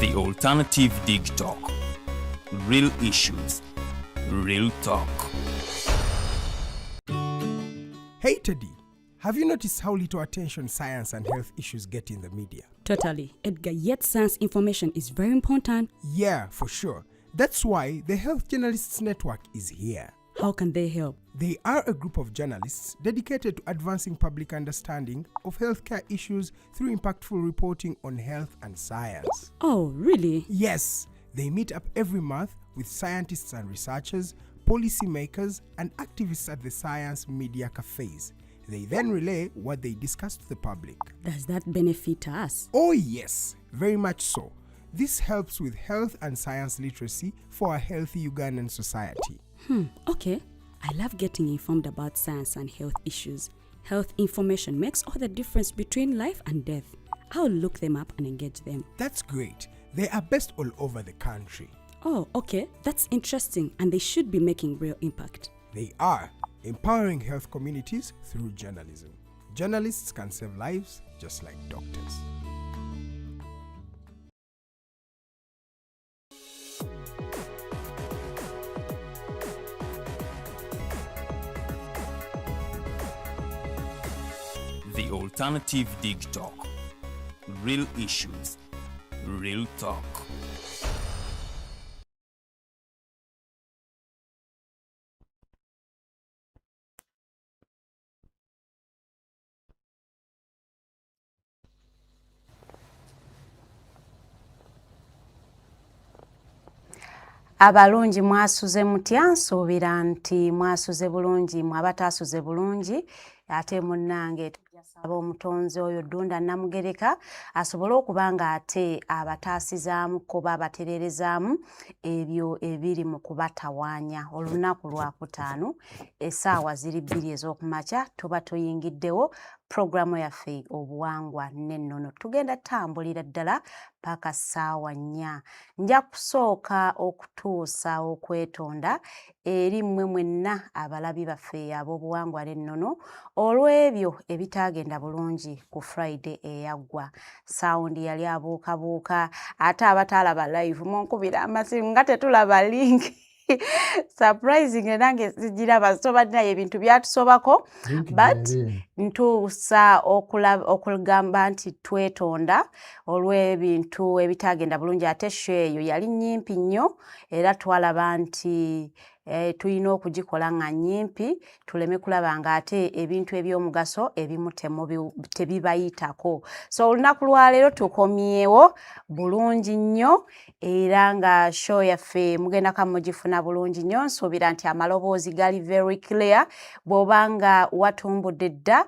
The Alternative Dig Talk. Real issues, real talk. Hey Teddy, have you noticed how little attention science and health issues get in the media? Totally, Edgar, yet science information is very important. Yeah, for sure. That's why the Health Journalists Network is here. How can they help? They are a group of journalists dedicated to advancing public understanding of healthcare issues through impactful reporting on health and science. Oh, really? Yes, they meet up every month with scientists and researchers, policymakers, and activists at the science media cafes. They then relay what they discuss to the public. Does that benefit us? Oh yes, very much so. This helps with health and science literacy for a healthy Ugandan society. Okay. I love getting informed about science and health issues. Health information makes all the difference between life and death. I'll look them up and engage them. That's great. They are based all over the country. Oh, okay. That's interesting, and they should be making real impact. They are empowering health communities through journalism. Journalists can save lives just like doctors. The Alternative Dig Talk. Real issues, real talk. Abalungi mwasuze mutya nsuubira nti mwasuze bulungi mwabataasuze bulungi ate munnange tujasaba omutonzi oyo Ddunda Namugereka asobole okuba nga ate abataasizaamu kuba abatererezaamu ebyo ebiri mu kubatawaanya olunaku Lwakutaano essaawa ziri 2 ez'okumakya tuba tuyingiddewo programu yaffe obuwangwa n'ennono. Tugenda tambulira ddala paka ssaawa 4. Nja kusooka okutuusa okwetonda eri mmwe mwenna abalabi baffe ab'obuwangwa n'ennono olw'ebyo ebitaagenda bulungi ku Friday eyaggwa. Sound yali abuukabuuka ate abataalaba live munkubira amasimu nga tetulaba link. Surprising nange sijiraba so badinayo ebintu byatusobako but ntuusa okugamba nti twetonda olw'ebintu ebitagenda bulungi ate eyo yali nyimpi nnyo era twalaba nti tulina okugikola nga nyimpi tuleme kulaba nga ate ebintu ebyomugaso ebimu tebibayitako. So olunaku lwaleero tukomyewo bulungi nnyo era nga show yaffe mugenda kamugifuna bulungi nnyo. Nsuubira nti amaloboozi gali very clear. Bw'oba nga watumbudde dda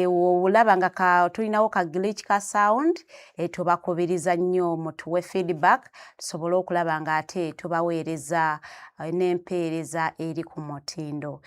olaba nga tulinawo ka glitch ka sound tubakubiriza nnyo mutuwe feedback tusobole okulaba nga ate tubaweereza n'empeereza eri ku mutindo.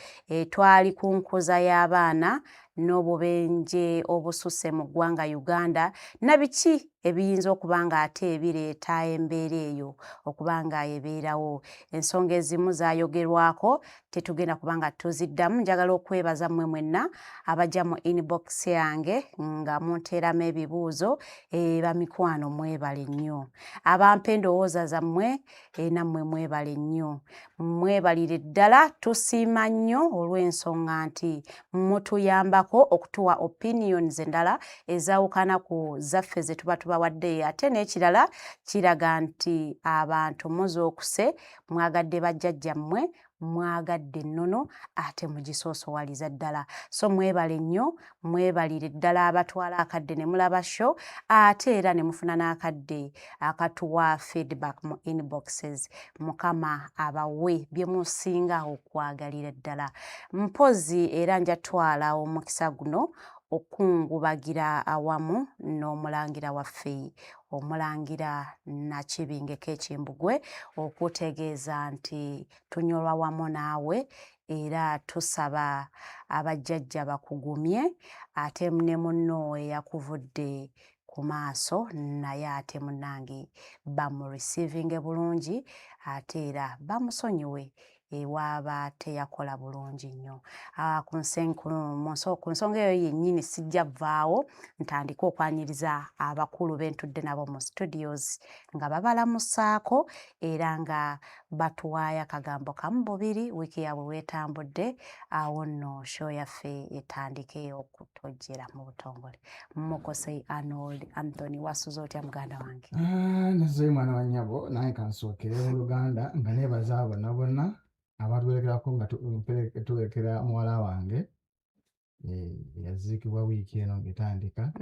Twali ku nkuza y'abaana n'obubenje obususse mu ggwanga Uganda na biki ebiyinza okuba nga ate ebireeta embeera eyo okuba nga ebeerawo. Ensonga ezimu zaayogerwako tetugenda kuba nga tuziddamu. Njagala okwebaza mmwe mwenna abajja mu inbox yange nga munteeramu ebibuuzo bamikwano mwebale nnyo. Abampa endowooza zammwe nammwe mwebale nnyo. Mwebalire ddala tusiima nnyo olw'ensonga nti mutuyambako okutuwa opinions endala ezawukana ku zaffe ze tuba tubawadde. Ate n'ekirala kiraga nti abantu muzookuse mwagadde bajjajjammwe mwagadde ennono ate mugisoosowaliza ddala. So mwebale nnyo, mwebalire ddala abatwala akadde ne mulaba show ate era ne mufuna n'akadde akatuwa feedback mu inboxes. Mukama abawe bye musinga okwagalira ddala. Mpozi era njatwala omukisa guno okungubagira awamu n'omulangira waffe Omulangira Nakibingeko Ekimbugwe okutegeeza nti tunyolwa wamu naawe era tusaba abajjajja bakugumye ate ne munno eyakuvudde ku maaso naye ate munnange bamu receiving bulungi ate era bamusonyiwe waaba teyakola bulungi nnyo. Ku nsonga eyo yennyini sijja vaawo ntandika okwaniriza abakulu bentudde nabo mu studios nga babalamusaako era nga batuwaayo akagambo kamu bubiri wiiki yaabwe weetambudde awo nno show yaffe etandike okutojjera mu butongole. Mukose Arnold Anthony wasuza otya muganda wange? Naze mwana wa nnyabo naye kansookere mu Luganda nga neebaza abo bonna abatuwerekerako nga tuwerekera muwala wange yaziikibwa wiiki eno ng'etandika.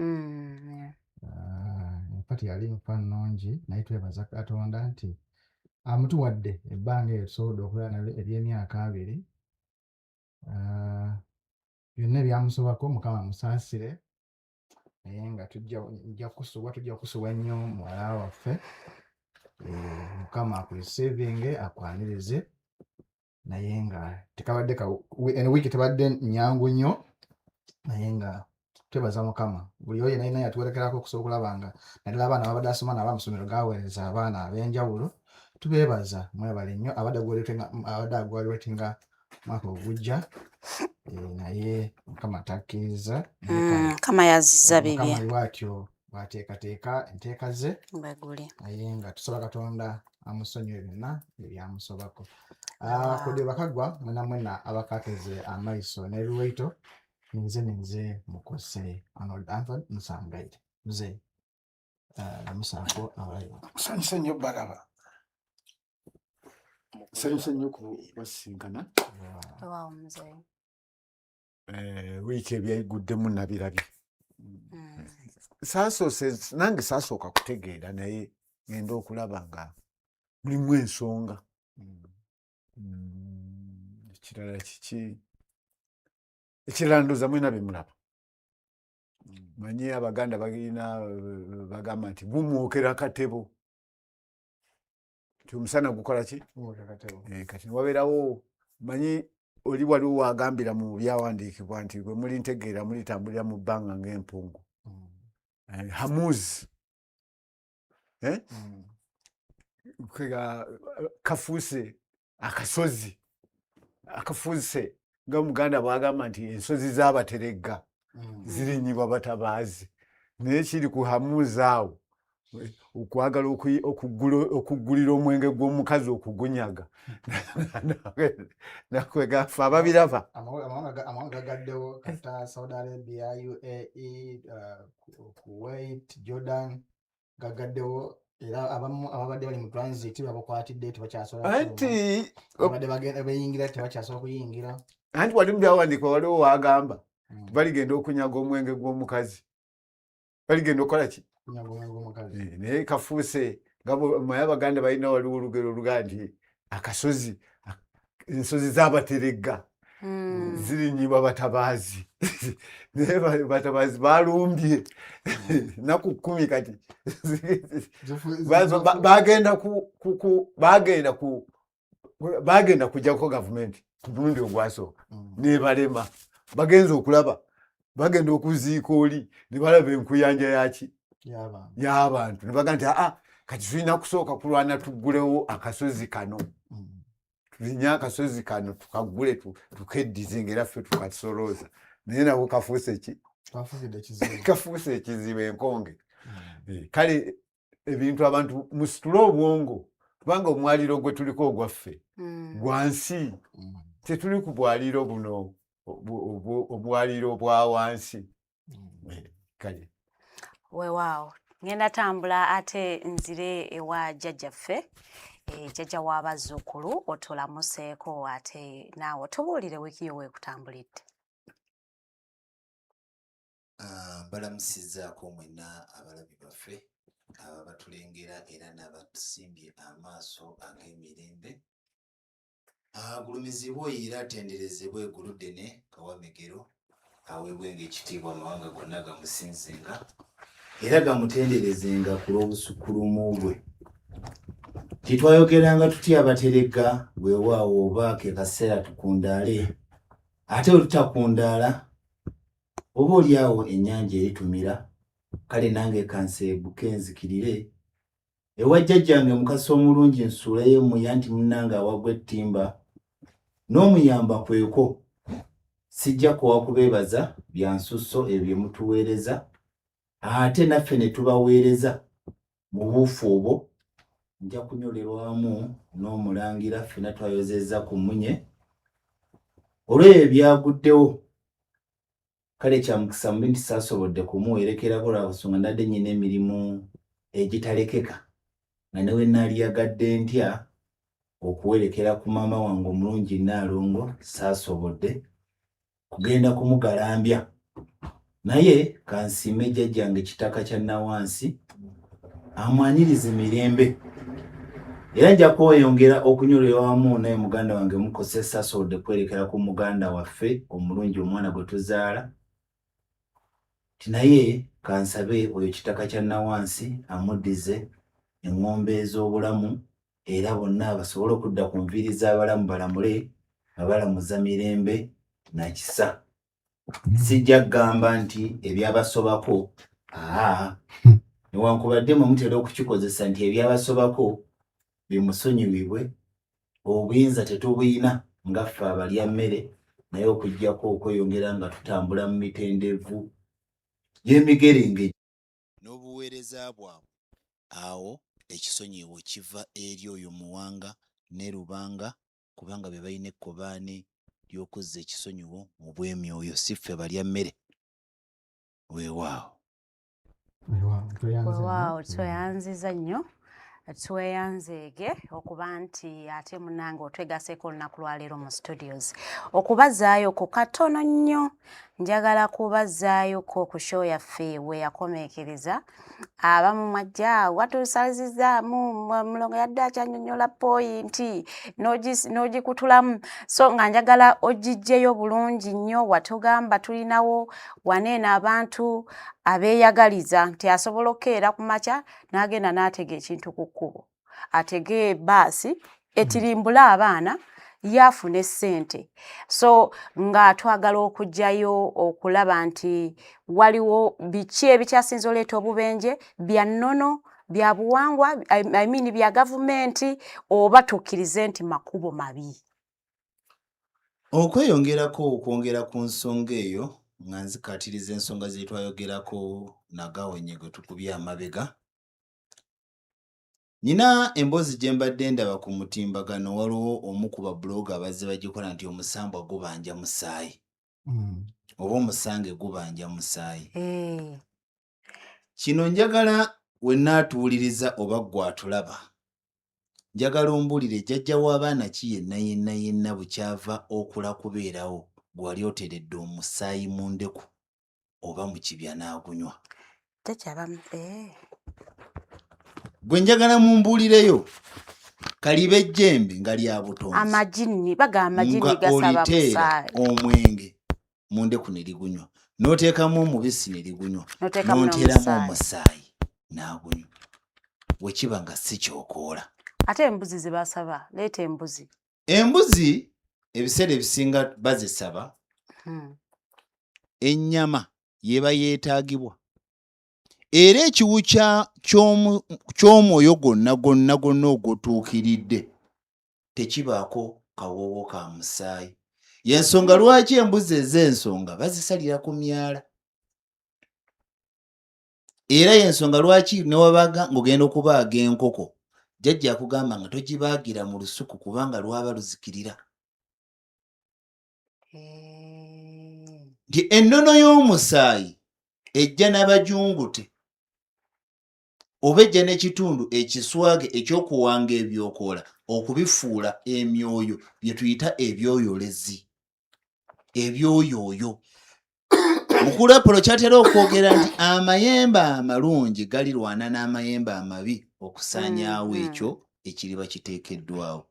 Empati yali nfa nnungi naye twebaza Katonda nti amutuwadde ebbanga eryo tusobodde okulaba nalyo ery'emyaka 2 byonna ebyamusobako Mukama musaasire naye nga tujja kusubwa nnyo muwala waffe. Mukama akulisevinge akwanirize naye nga tekabadde eno wiiki tebadde nnyangu nnyo naye nga twebaza Mukama buli oyo naye yatuwerekerako okusobola okulaba nga naddala abaana babadde asoma nabo amasomero gaweereza abaana ab'enjawulo tubeebaza mwebale nnyo abadde agwaliwetinga mwaka ogujja naye Mukama takkiriza Mukama yazizza bibye Mukama bw'atyo bw'ateekateeka enteeka ze naye nga tusaba Katonda amusonyiwe byonna ebyamusobako. Kudde bakagwa mwena abakakeze amaiso n'ebiwaito nze Mukose Arnold Anthony Musangaire muze namusaako abalaba. Nsanyusa nnyo balaba. Nsanyusa nnyo kubasinkana. Waaw muze. Wiiki ebyayiguddemu nabirabye. Nange saasooka kutegeera naye ngenda okulaba nga mulimu ensonga. Ekirala kiki ekirala ndooza mwena bye mulaba. Manyi Abaganda bagamba nti gumwokera akatebo. Nti omusana gukola ki? Kati wabeerawo manyi oli waliwo wagambira mu byawandiikibwa nti gwe muli ntegeera mulitambulira mu bbanga ng'empungu. Hamuzi kafuuse akasozi akafuuse nga Omuganda bwagamba nti ensozi z'Abateregga zirinyibwa batabaazi naye kiri ku hamuzi awo okwagala okuggulira omwenge gw'omukazi okugunyaga nakwegafa ababiraba amawanga gagaddewo kata Saudi Arabia, UAE, Kuwait, Jordan gagaddewo era ababadde bali mu transit babakwatidde tebakyasobola anti abadde bayingira tebakyasobola kuyingira. Anti wali mu byawandiikibwa waliwo wagamba baligenda okunyaga omwenge gw'omukazi baligenda okukola ki? Naye kafuuse nga maye Abaganda balina waliwo olugero oluga nti akasozi ensozi z'Abateregga zirinyibwa batabaazi naye batabaazi balumbye naku 10 kati bagenda kujjako gavumenti mulundi ogwasooka nebalema bagenza okulaba bagenda okuziika oli ne balaba enkuyanja yaki y'abantu ne bagamba nti kati tulina kusooka kulwana tuggulewo akasozi kano tulinya akasozi kano tukaggule tukeddize ng'era ffe tukasolooza naye nabo kafuuse ki? Kafuuse ekizibu enkonge. Kale ebintu abantu musitule obwongo kubanga omwaliro gwe tuliko ogwaffe gwansi tetuli ku bwaliro buno obwaliro bwa wansi. Kale weewaawo ngenda tambula ate nzire ewa jjajjaffe jjajja w'abazzukulu otulamuseeko ate naawe tubuulire wiiki yo weekutambulidde. Balamusizzaako mwenna abalabi baffe ababatulengera era n'abatusimbye amaaso ag'emirembe. Agulumizibwe era atenderezebwe eggulu ddene Kawamegero aweebwenga ekitiibwa amawanga gonna gamusinzenga era gamutenderezenga ku lw'obusukkulumu bwe. Titwayogeranga tutya Abateregga weewaawo oba ke kaseera tukundaale ate bwe tutakundaala oba oliawo ennyanja eritumira kale nange kanseebuke nzikirire ewa jjajjange mukasa omulungi nsuuleyo muya nti munnange awagwa ettimba n'omuyamba kweko sijja kuwa kubeebaza bya nsusso ebyo mutuweereza ate naffe ne tubaweereza mu buufu obwo nja kunyolerwamu n'omulangira ffena twayozezza ku munye olw'ebyo byaguddewo kale kyamukisa muli nti saasobodde kumuwerekerako lwa nsonga ndadde nnyina emirimu egitalekeka nga ne we naalyagadde ntya okuwerekera ku maama wange omulungi Naalongo saasobodde kugenda kumugalambya naye kansiime jjajjange kitaka kya Nawansi amwanirize mirembe era nja kweyongera okunyolera wamu naye muganda wange mukose saasobodde kwerekera ku muganda waffe omulungi omwana gwe tuzaala naye kansabe oyo kitaka kya Nawansi amuddize eŋŋombe ez'obulamu era bonna basobole okudda ku nviiri z'abalamu balamule abalamuza mirembe nakisa sijja kugamba nti ebyabasobako newankubadde mwe mutera okukikozesa nti ebyabasobako bimusonyiwibwe obuyinza tetubuyina nga ffe abalya mmere naye okuggyako okweyongera nga tutambula mu mitendevu gy'emigerenge n'obuweereza bwabwe awo ekisonyiwo kiva eri oyo Muwanga ne Lubanga kubanga be balina ekkobaane ly'okuzza ekisonyiwo mu bwemyoyo si ffe balya mmere weewaawo tweyanziza nnyo tweyanzeege okuba nti ate munange otwegaseko olunaku lwaleero mu studios okubazaayo ku katono nnyo njagala kubazaayoko ku show yaffe we yakomeekereza abamu mwajja watuusalizizaamu Mulongo yadde akyanyonnyola poyinti n'ogikutulamu so nga njagala ogiggyeyo bulungi nnyo watugamba tulinawo waneeno abantu abeeyagaliza nti asobola okukeera ku makya n'agenda n'atega ekintu ku kkubo atege baasi etirimbula abaana yaafuna essente so nga twagala okuggyayo okulaba nti waliwo biki ebikyasinza oleeta obubenje bya nnono bya buwangwa bya gavumenti oba tukkirize nti makubo mabi okweyongerako okwongera ku nsonga eyo nga nzikatiriza ensonga ze twayogerako nagawonye gwe tukubye amabega Nina emboozi gye mbadde ndaba ku mutimbagano waliwo omu ku babbulooga abazze bagikola nti omusambwa gubanja musaayi oba omusange gubanja musaayi kino njagala we naatuwuliriza oba gwatulaba njagala ombulire jjajja w'abaana ki yenna bukyava okula kubeerawo gwali oteredde omusaayi mu ndeku oba mu kibya n'agunywa gwe njagala mumbuulireyo kaliba ejjembe nga lya butonzi amajini gasaba musaayi omwenge mu ndeku ne ligunywa n'oteekamu omubisi ne ligunywa n'oteeramu omusaayi n'agunywa wekiba nga si kyokoola ate embuzi ze basaba leeta embuzi ebiseera ebisinga bazisaba ennyama yeba yeetaagibwa era ekiwu ky'omwoyo gwonna ogwotuukiridde tekibaako kawoowo ka musaayi yensonga lwaki embuzi ez'ensonga bazisalira ku myala era yensonga lwaki newabaga ng'ogenda okubaaga enkoko jjajja akugamba nga togibaagira mu lusuku kubanga lwaba luzikirira nti ennono y'omusaayi ejja n'abajungute oba ejja n'ekitundu ekiswage ekyokuwanga ebyokoola okubifuula emyoyo bye tuyita ebyoyolezi ebyoyooyo mukulu Apolo kyatera okwogera nti amayembe amalungi galirwana n'amayembe amabi okusaanyaawo ekyo ekiriba kiteekeddwawo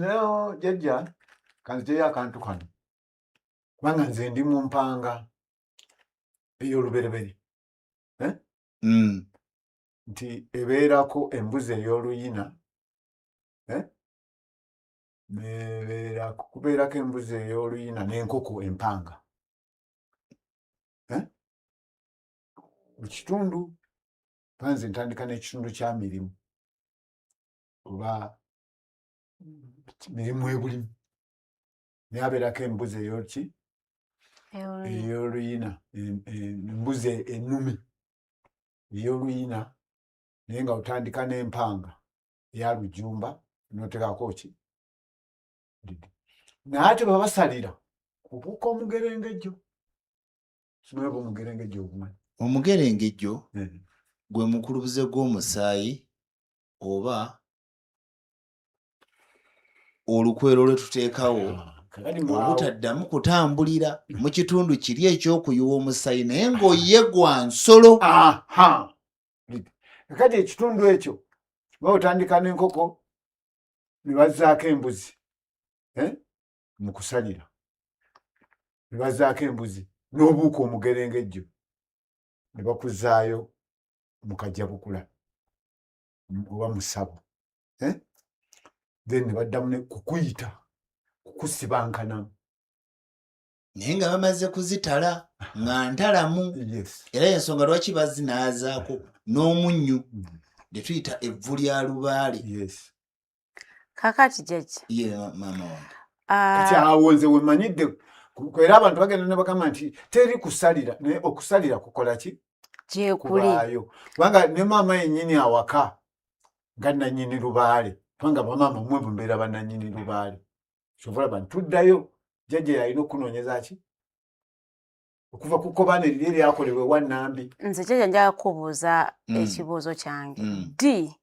nayo jjajja kanziteyo akantu kano kubanga nze ndi mu mpanga ey'oluberebere nti ebeerako embuzi ey'oluyina kubeerako embuzi ey'oluyina n'enkoko empanga mu kitundu panze ntandika n'ekitundu kya mirimu oba mirimu ebulimu naye abeerako embuzi eyoki ey'oluyina, embuzi ennumi ey'oluyina, naye nga otandika n'empanga eya lujumba n'oteekako ki naye ate bwe basalira obuuka omugerengejjo. Simanyi oba omugerengejjo ogumanyi? Omugerengejjo gwe mukulubuze gw'omusaayi oba olukwero lwe tuteekawo obutaddamu kutambulira mu kitundu kiri ekyokuyiwa omusaayi naye ng'oye gwa nsolo. Kati ekitundu ekyo baotandika n'enkoko ne bazzaako embuzi mu kusalira, ne bazzaako embuzi n'obuuka omugerengejjo ne bakuzaayo mu kajjabukula oba mu ssabo, then ne baddamu ne kukuyita kukusibankanamu. Naye nga bamaze kuzitala nga ntalamu. Era ensonga lwaki bazinaazaako n'omunnyu ne tuyita evvu lya lubaale. Kakati jeje. Ye maama wange. Kati awo nze we mmanyidde era abantu bagenda ne bagamba nti teri kusalira, naye okusalira kukola ki? Gyekuli. Kubanga ne maama yennyini awaka nga nannyini lubaale, kubanga bamaama mmwe bwe mbeera bannannyini lubaale. Kyova olaba ntuddayo jjajja yalina okunoonyeza ki? Okuva ku kkobaane liri eryakolebwa ewa Nambi. Nze jjajja njagala kukubuuza ekibuuzo kyange. Ddi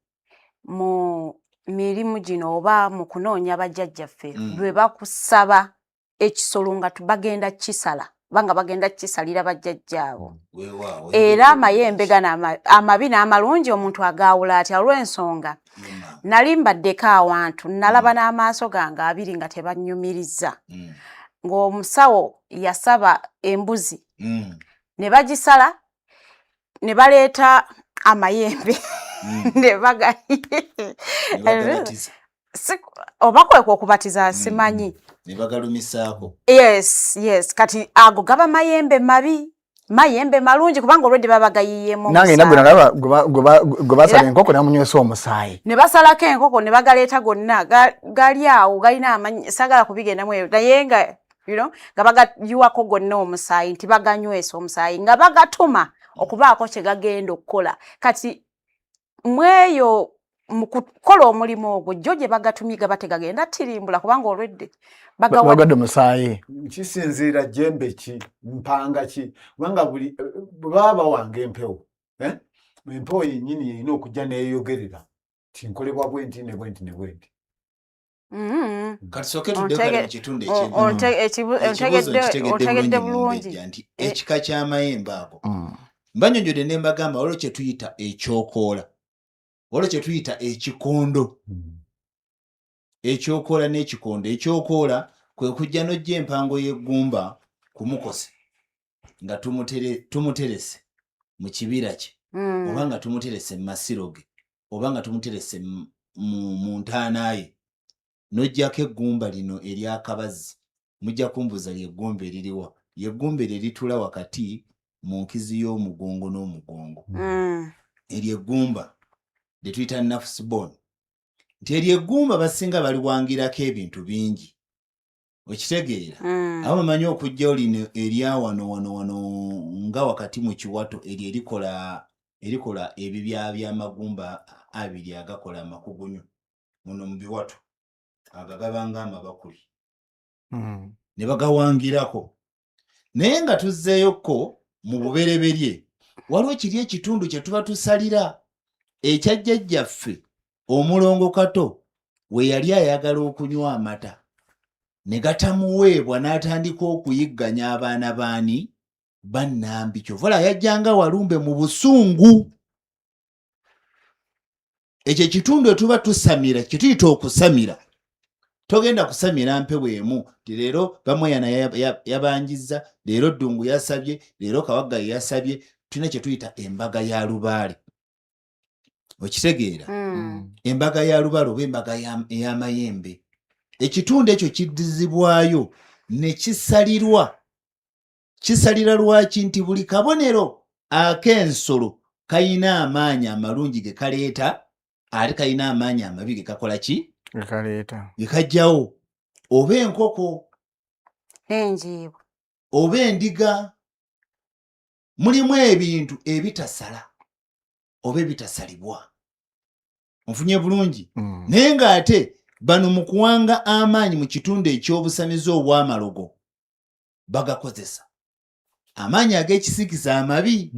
mu mirimu gino oba mu kunoonya bajjajjaffe lwe bakusaba ekisolo nga bagenda kisala banga bagenda kisalira bajjajjaabo, era amayembe gano amabi n'amalungi omuntu agaawula atya? Olw'ensonga nali mbaddeko awantu nalaba n'amaaso gange abiri nga tebanyumiriza, ng'omusawo yasaba embuzi ne bagisala ne baleeta amayembe ne oba kwekwo okubatiza simanyi. Ne bagalumisaako. Yes. Kati ago gaba mayembe mabi, mayembe malungi kubanga olwedde baba gayiyeemu. Nange nabwe nalaba gwe basala enkoko namunywesa omusaayi. Ne basalako enkoko ne bagaleeta gonna gali awo galina amanyi, sagala kubigendamu eyo naye nga nga bagayiwako gonna omusaayi nti baganywesa omusaayi nga bagatuma okubaako kye gagenda okukola. Kati mweyo mu kukola omulimu ogwo jjo gye bagatumiga bategagenda tirimbula kubanga olwedde bagawadde omusaayi. Kisinziira jjembe ki, mpanga ki, kubanga bwe baba bawanga empewo, empewo yennyini yerina okujja neeyogerera ti nkolebwa bwenti ne bwenti ne bwenti. Kati soke tuddekale mu kitundu otegedde bulungi nti ekika ky'amayembe ago mbanyonjodde ne mbagamba waliwo kye tuyita ekyokoola, waliwo kye tuyita ekikondo. Ekyokoola n'ekikondo. Ekyokoola kwe kujja n'ojja empango y'eggumba ku mukose nga tumuterese mu kibira kye oba nga tumuterese mu masiro ge oba nga tumuterese mu ntaana ye, n'ojjako eggumba lino ery'akabazzi mujja kumbuuza ly'eggumba eririwa? Ly'eggumba eritula wakati mu nkizi y'omugongo n'omugongo. Ery'eggumba lye tuyita nafsi bone. Nti ery'eggumba basinga baliwangirako ebintu bingi, okitegeera? Abo bamanyi okujjawo lino erya wano nga wakati mu kiwato eryo erikola ebibya by'amagumba abiri agakola amakugunyu muno mu biwato ago gabanga amabakuli ne bagawangirako. Naye nga tuzzeeyoko mu bubereberye waliwo kiri ekitundu kye tuba tusalira ekya jjajjaffe omulongo kato we yali ayagala okunywa amata ne gatamuweebwa n'atandika okuyigganya abaana baani bannambi. Kyovola yajjanga Walumbe mu busungu. Ekyo ekitundu etuba tusamira kituyita okusamira. Togenda kusamira mpewo emu ti leero Bamweyana yabanjizza, leero Ddungu yasabye, leero Kawagga yasabye. Tulina kye tuyita embaga ya lubaale, okitegeera? Embaga ya lubaale oba embaga ey'amayembe. Ekitundu ekyo kiddizibwayo ne kisalirwa. Kisalira lwaki? Nti buli kabonero ak'ensolo kayina amaanyi amalungi ge kaleeta ate kayina amaanyi amabi ge kakola ki? Gekaleeta. Gekajjawo. Oba enkoko Enjiibwa. oba endiga mulimu ebintu ebitasala oba ebitasalibwa. Onfunye bulungi. Naye ng'ate bano mu kuwanga amaanyi mu kitundu eky'obusamizi obw'amalogo bagakozesa amaanyi ag'ekisiikisa amabi.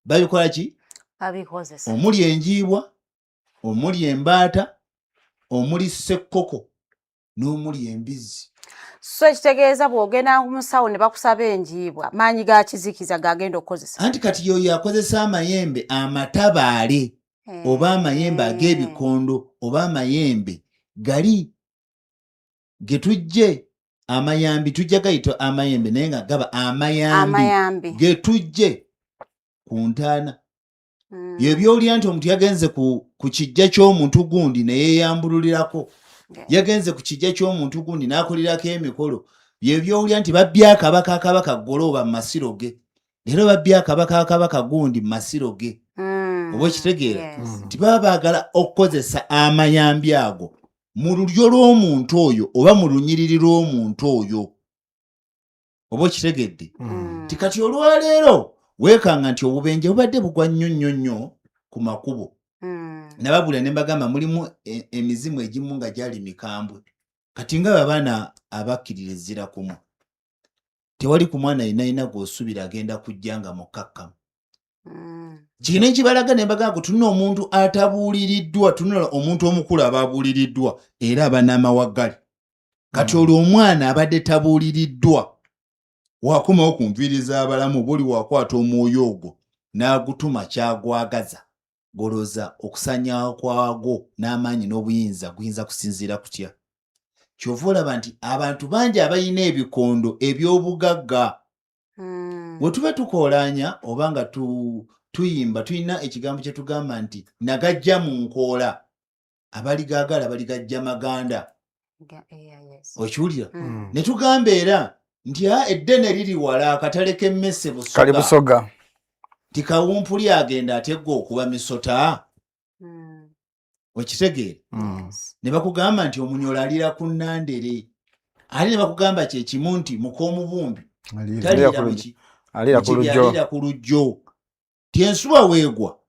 Babikola ki? Babikozesa. Omuli enjiibwa, omuli embaata, omuli ssekkoko n'omuli embizzi. So ekitegeeza bw'ogenda ku musawo ne bakusaba enjiibwa maanyi ga kizikiza gagenda okukozesa. Anti kati yoyo akozesa amayembe amatabaale oba amayembe ag'ebikondo oba amayembe gali ge tujje amayambi tujja gayita amayembe naye nga gaba amayambi ge tujje ku ntaana. Bye by'olya nti omuntu yagenze ku kijja ky'omuntu gundi ne yeeyambululirako, yagenze ku kijja ky'omuntu gundi n'akolirako emikolo. Bye by'olya nti babbya akabaka akabaka ggolooba mu masiro ge, leero babbya akabaka akabaka gundi mu masiro ge. Oba okitegeera nti baba baagala okukozesa amayambi ago mu lulyo lw'omuntu oyo oba mu lunyiriri lw'omuntu oyo. Oba okitegedde nti kati olwaleero weekanga nti obubenje bubadde bugwa nnyo ku makubo. Nababula ne mbagamba mulimu emizimu egimu nga gyali mikambwe. Kati nga abaana abakkirira ezzira kumu tewali ku mwana yenayina gw'osubira agenda kujja nga mukkakkamu. Kino ekibalaga ne mbagamba tulina omuntu atabuuliriddwa, tulina omuntu omukulu aba abuuliriddwa era aba n'amawaggali. Kati olwo omwana abadde tabuuliriddwa wakomawo ku nviiri z'abalamu buli wakwata omwoyo ogwo n'agutuma kyagwagaza. Goloza okusanya kwagwo n'amaanyi n'obuyinza guyinza kusinziira kutya. Kyova olaba nti abantu bangi abayina ebikondo eby'obugagga bwe tuba tukoolanya oba nga tuyimba tulina ekigambo kye tugamba nti nagajja mu nkoola, abaligaagala baligajja maganda. Okiwulira? Ne tugamba era nti eddene liri wala akatale k'emmese Busoga. Ti kawumpuli agenda ategga okuba misota. Okitegeera? Ne bakugamba nti omunyola alira ku nnandere. Ali ne bakugamba kye kimu nti mukoomubumbi alira ku lujjo. Ti ensuwa weegwa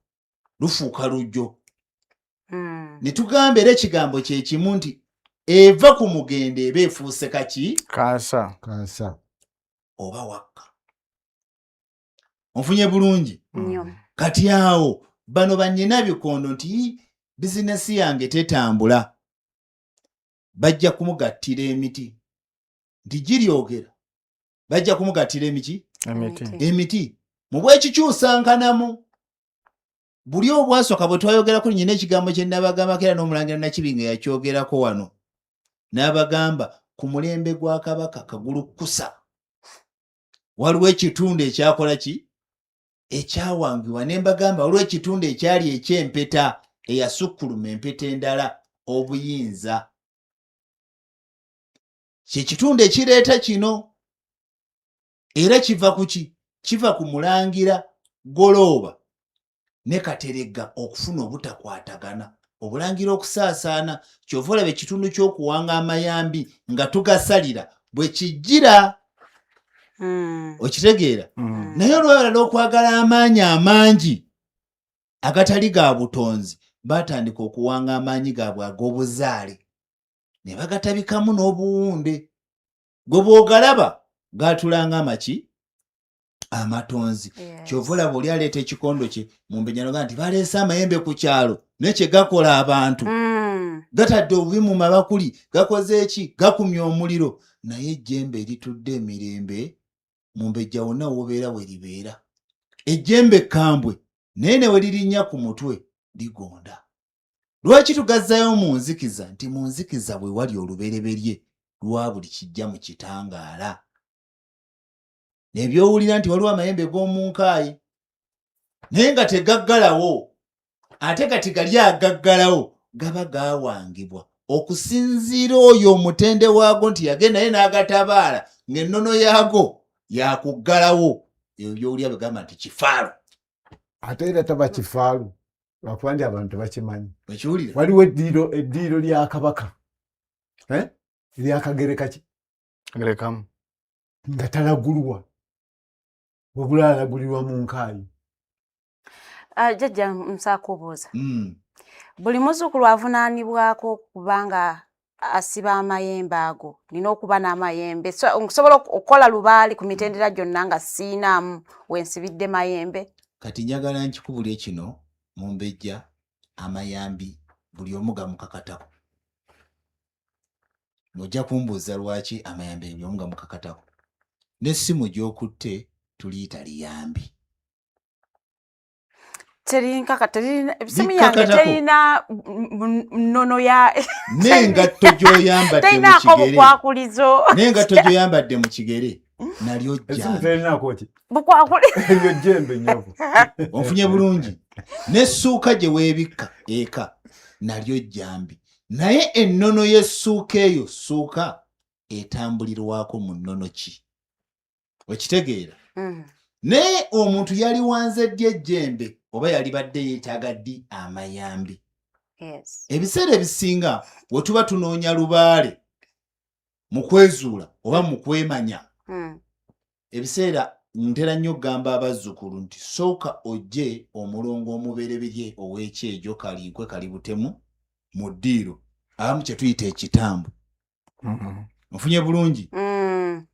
lufuuka lujjo. Ne tugamba era ekigambo kye kimu nti eva ku mugende eba efuuse kaki? Kansa. Oba wakka. Onfunye bulungi? Kati awo bano bannyina bikondo nti bizinesi yange tetambula. Bajja kumugattira emiti. Nti giryogera. Bajja kumugattira emiti. Mu bwekikyusankanamu. Buli obwasooka bwe twayogerako nnyina ekigambo kye nabagambako era n'omulangira Nakibinge yakyogerako wano. N'abagamba ku mulembe gwa Kabaka Kagulukusa waliwo ekitundu ekyakola ki? Ekyawangibwa. Ne mbagamba waliwo ekitundu ekyali eky'empeta eyasukkuluma empeta endala obuyinza. Kye kitundu ekireeta kino era kiva ku ki? Kiva ku mulangira Golooba ne Kateregga okufuna obutakwatagana, obulangira okusaasaana. Kyova olaba ekitundu ky'okuwanga amayambi nga tugasalira bwe kijjira. Okitegeera? Naye olwalala okwagala amaanyi amangi agatali ga butonzi batandika okuwanga amaanyi gaabwe ag'obuzaale ne bagatabikamu n'obuwunde. Gwe bw'ogalaba gaatulanga amaki? Amatonzi. Kyova olaba oli aleeta ekikondo kye mu mbenyano nti baleese amayembe ku kyalo ne kye gakola abantu. Gatadde obubi mu mabakuli, gakoze eki? Gakumya omuliro. Naye ejjembe eritudde emirembe mu mbejja wonna wobeera we libeera. Ejjembe kambwe naye ne we lirinnya ku mutwe ligonda. Lwaki tugazzayo mu nzikiza? Nti mu nzikiza bwe wali olubereberye lwa buli kijja mu kitangaala. Nebyowulira nti waliwo amayembe g'omunkaayi naye nga tegaggalawo, ate kati gali agaggalawo gaba gaawangibwa okusinziira oyo omutende waago nti yagenda naye n'agatabaala ng'ennono yaago yakuggalawo. Ebyo byowulira begamba nti kifaalu. Ate era taba kifaalu lwakuba nti abantu tebakimanyi. Okiwulira? Waliwo eddiiro lya Kabaka eryakagereka ki? nga talagulwa wabula alagulirwa mu nkaayi. Jjajja nsaakubuuza. Buli muzzukulu avunaanibwako kubanga asiba amayembe ago, nina okuba n'amayembe. Nsobola okukola lubaali ku mitendera gyonna nga siinaamu wensibidde mayembe? Kati njagala nkikubulye kino mu mbejja amayambi buli omu gamukakatako. Ojja kumbuuza lwaki amayambe buli omu gamukakatako. N'essimu gy'okutte tuliyita liyambi. Simu yange terina nnono ya n'engatto gy'oyambadde mu kigere. N'engatto gy'oyambadde mu kigere nalyo jjambi. Ebyo jjembe nnyabo. Onfunye bulungi. N'essuuka gye weebikka eka nalyo jjambi. Naye ennono y'essuuka eyo ssuuka etambulirwako mu nnono ki? Okitegeera? Naye omuntu yali wanze ddi ejjembe oba yali badde yeetaaga ddi amayambi? Ebiseera ebisinga we tuba tunoonya lubaale mu kwezuula oba mu kwemanya, ebiseera ntera nnyo okugamba abazzukulu nti sooka ojje omulongo omubereberye ow'ekyejo kalinkwe kali butemu mu ddiiro abamu kye tuyita ekitambo. Nfunye bulungi?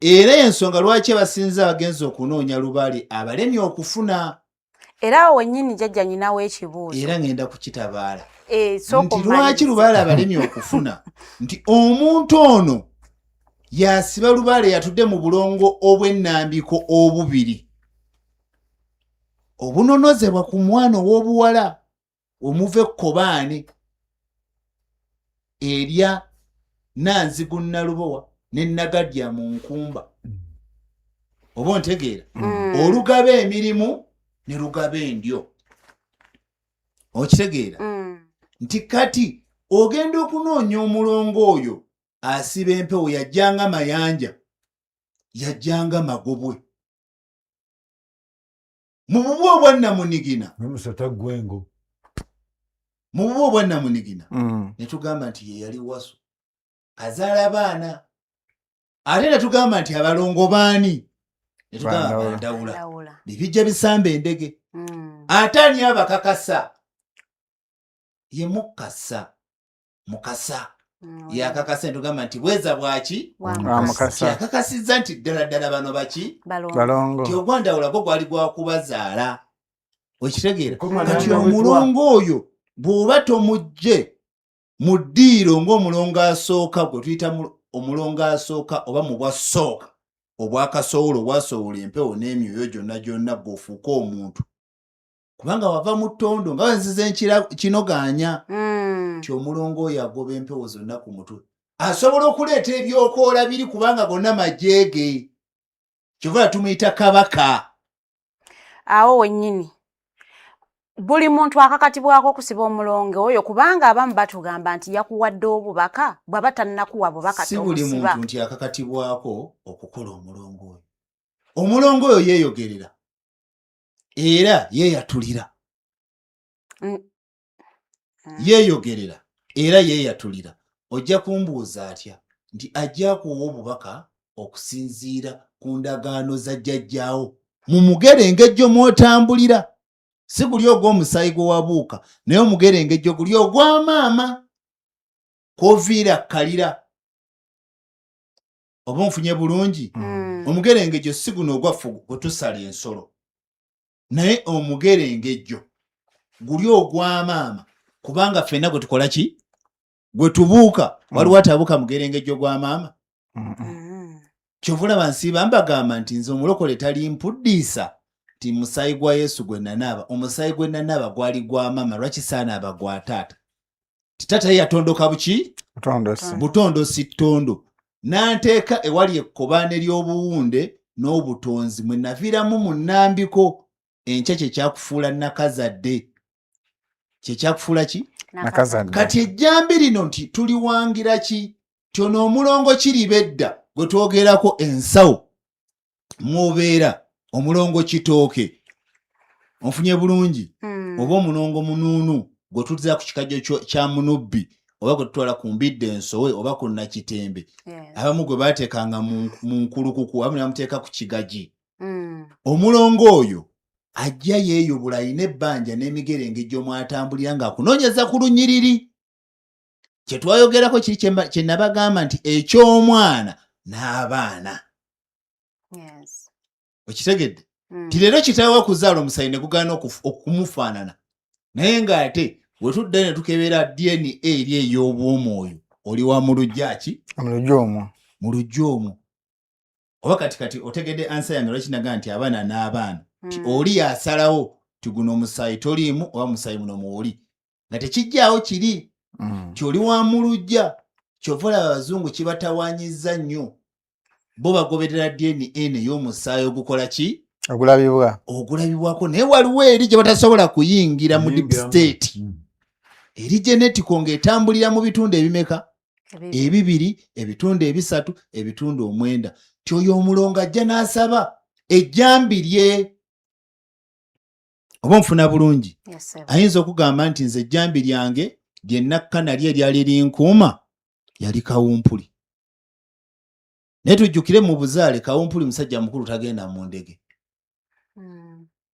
Era ensonga lwaki abasinza abagenzi okunoonya lubaale abalemye okufuna. Era awo wennyini jjajja nyinawo ekibuuzo. Era ngenda kukitabaala. Nti lwaki lubaale abalemye okufuna? Nti omuntu ono yasiba lubaale yatudde mu bulongo obw'ennambiko obubiri. Obunonozebwa ku mwana ow'obuwala omuva ekkobaane erya Nanzigu Nalubowa ne Nagadya mu nkumba. Oba ontegeera? Olugaba emirimu ne lugaba endyo. Okitegeera? Nti kati ogenda okunoonya omulongo oyo asiba empewo yajjanga mayanja, yajjanga magobwe. Mu bubwe obwannamunigina. N'omusota gwengo. Mu bubwe obwannamunigina. Ne tugamba nti ye yali Wasu. Azaala baana. Ate ne tugamba nti abalongo baani? Ne tugamba Bandawula. Bibijja bisamba endege. Ate ani abakakasa? Ye Mukasa. Mukasa. Yakakasa tugamba nti bweza bwaki? Mukasa. Yakakasizza nti ddala bano baki? Balongo. Ti ogwandawula gwo gwali gwakubazaala. Okitegeera? Kati omulongo oyo bw'oba tomugje mu ddiiro ng'omulongo asooka gwe tuyita omulongo asooka oba mu bwasooka obwakasowola obwasowola empewo n'emyoyo gyonna gw'ofuuka omuntu. Kubanga wava mu ttondo nga wenzize kinoganya nti omulongo oyo agoba empewo zonna ku mutwe. Asobola okuleeta ebyokoola biri kubanga gonna majeege. Kyova tumuyita kabaka. Awo wennyini buli muntu akakatibwako okusiba omulongo oyo kubanga abamu batugamba nti yakuwadde obubaka bw'aba tannakuwa bubaka si buli muntu nti akakatibwako okukola omulongo oyo. Omulongo oyo yeeyogerera era yeeyatulira. Yeeyogerera era yeeyatulira. Ojja kumbuuza atya nti ajja kuwa obubaka okusinziira ku ndagaano za jjajjaawo mu mugerengejjo mw'otambulira. Si guli ogw'omusaayi gwe wabuuka naye omugerengejjo guli ogwa maama kw'oviira kkalira. Oba onfunye bulungi? Omugerengejjo si guno ogwaffe gwe tusala ensolo naye omugerengejjo guli ogwa maama kubanga ffenna gwe tukola ki? Gwe tubuuka waliwo atabuuka mugerengejjo gwa maama? Kyovulaba nsiiba mbagamba nti nze omulokole tali mpuddiisa nti musaayi gwa Yesu gwe nanaaba. Omusaayi gwe nanaaba gwali gwa maama lwaki saanaaba gwa taata? Titaata ye yatondoka buki? Butondo si ttondo. N'anteeka ewali ekkobaane ly'obuwunde n'obutonzi mwe naviiramu mu nnambiko. Enkya kye kyakufuula nakazadde. Kye kyakufuula ki? Nakazadde. Kati ejjambi lino nti tuliwangira ki? Tyono omulongo kiribedda gwe twogerako ensawo mw'obeera omulongo kitooke. Onfunye bulungi? Oba omulongo munuunu gwe tuzza ku kikajjo kya munubbi oba kutwala ku mbidde ensowe oba ku nakitembe Yes. abamu gwe baateekanga mu nkulukuku abamu ne bamuteeka ku kigaji. Omulongo oyo ajja yeeyubula alina ebbanja n'emigerenge gy'omwatambulira ng'akunoonyeza ku lunyiriri. Kye twayogerako kiri kye nabagamba nti eky'omwana n'abaana. Yes. Okitegedde? Ti leero kitaawe okuzaala omusayi ne gugaana okumufaanana. Naye ng'ate bwe tudda ne tukebera DNA eri ey'obwomwoyo oli wa mu lujja ki? Mu lujja omwo. Oba kati otegedde ansa yange lwakinaga nti abaana n'abaana. Oli yasalawo ti guno omusayi toliimu oba musayi muno mwoli. Nga tekijjaawo kiri. Kyoli wa mu lujja. Kyova olaba abazungu kibatawaanyizza nnyo. Bo bagoberera DNA n'ey'omusaayi ogukola ki? Ogulabibwako naye waliwo eri gye batasobola kuyingira mu deep state. Eri genetiko ng'etambulira mu bitundu ebimeka? Ebibiri, ebitundu ebisatu, ebitundu 9. Tyoyo omulongo ajja n'asaba ejjambi lye. Oba nfuna bulungi. Ayinza okugamba nti nze ejjambi lyange lye nakkana lye eryali linkuuma yali Kawumpuli. Naye tujjukire mu buzaale Kawumpuli musajja mukulu tagenda mu ndege.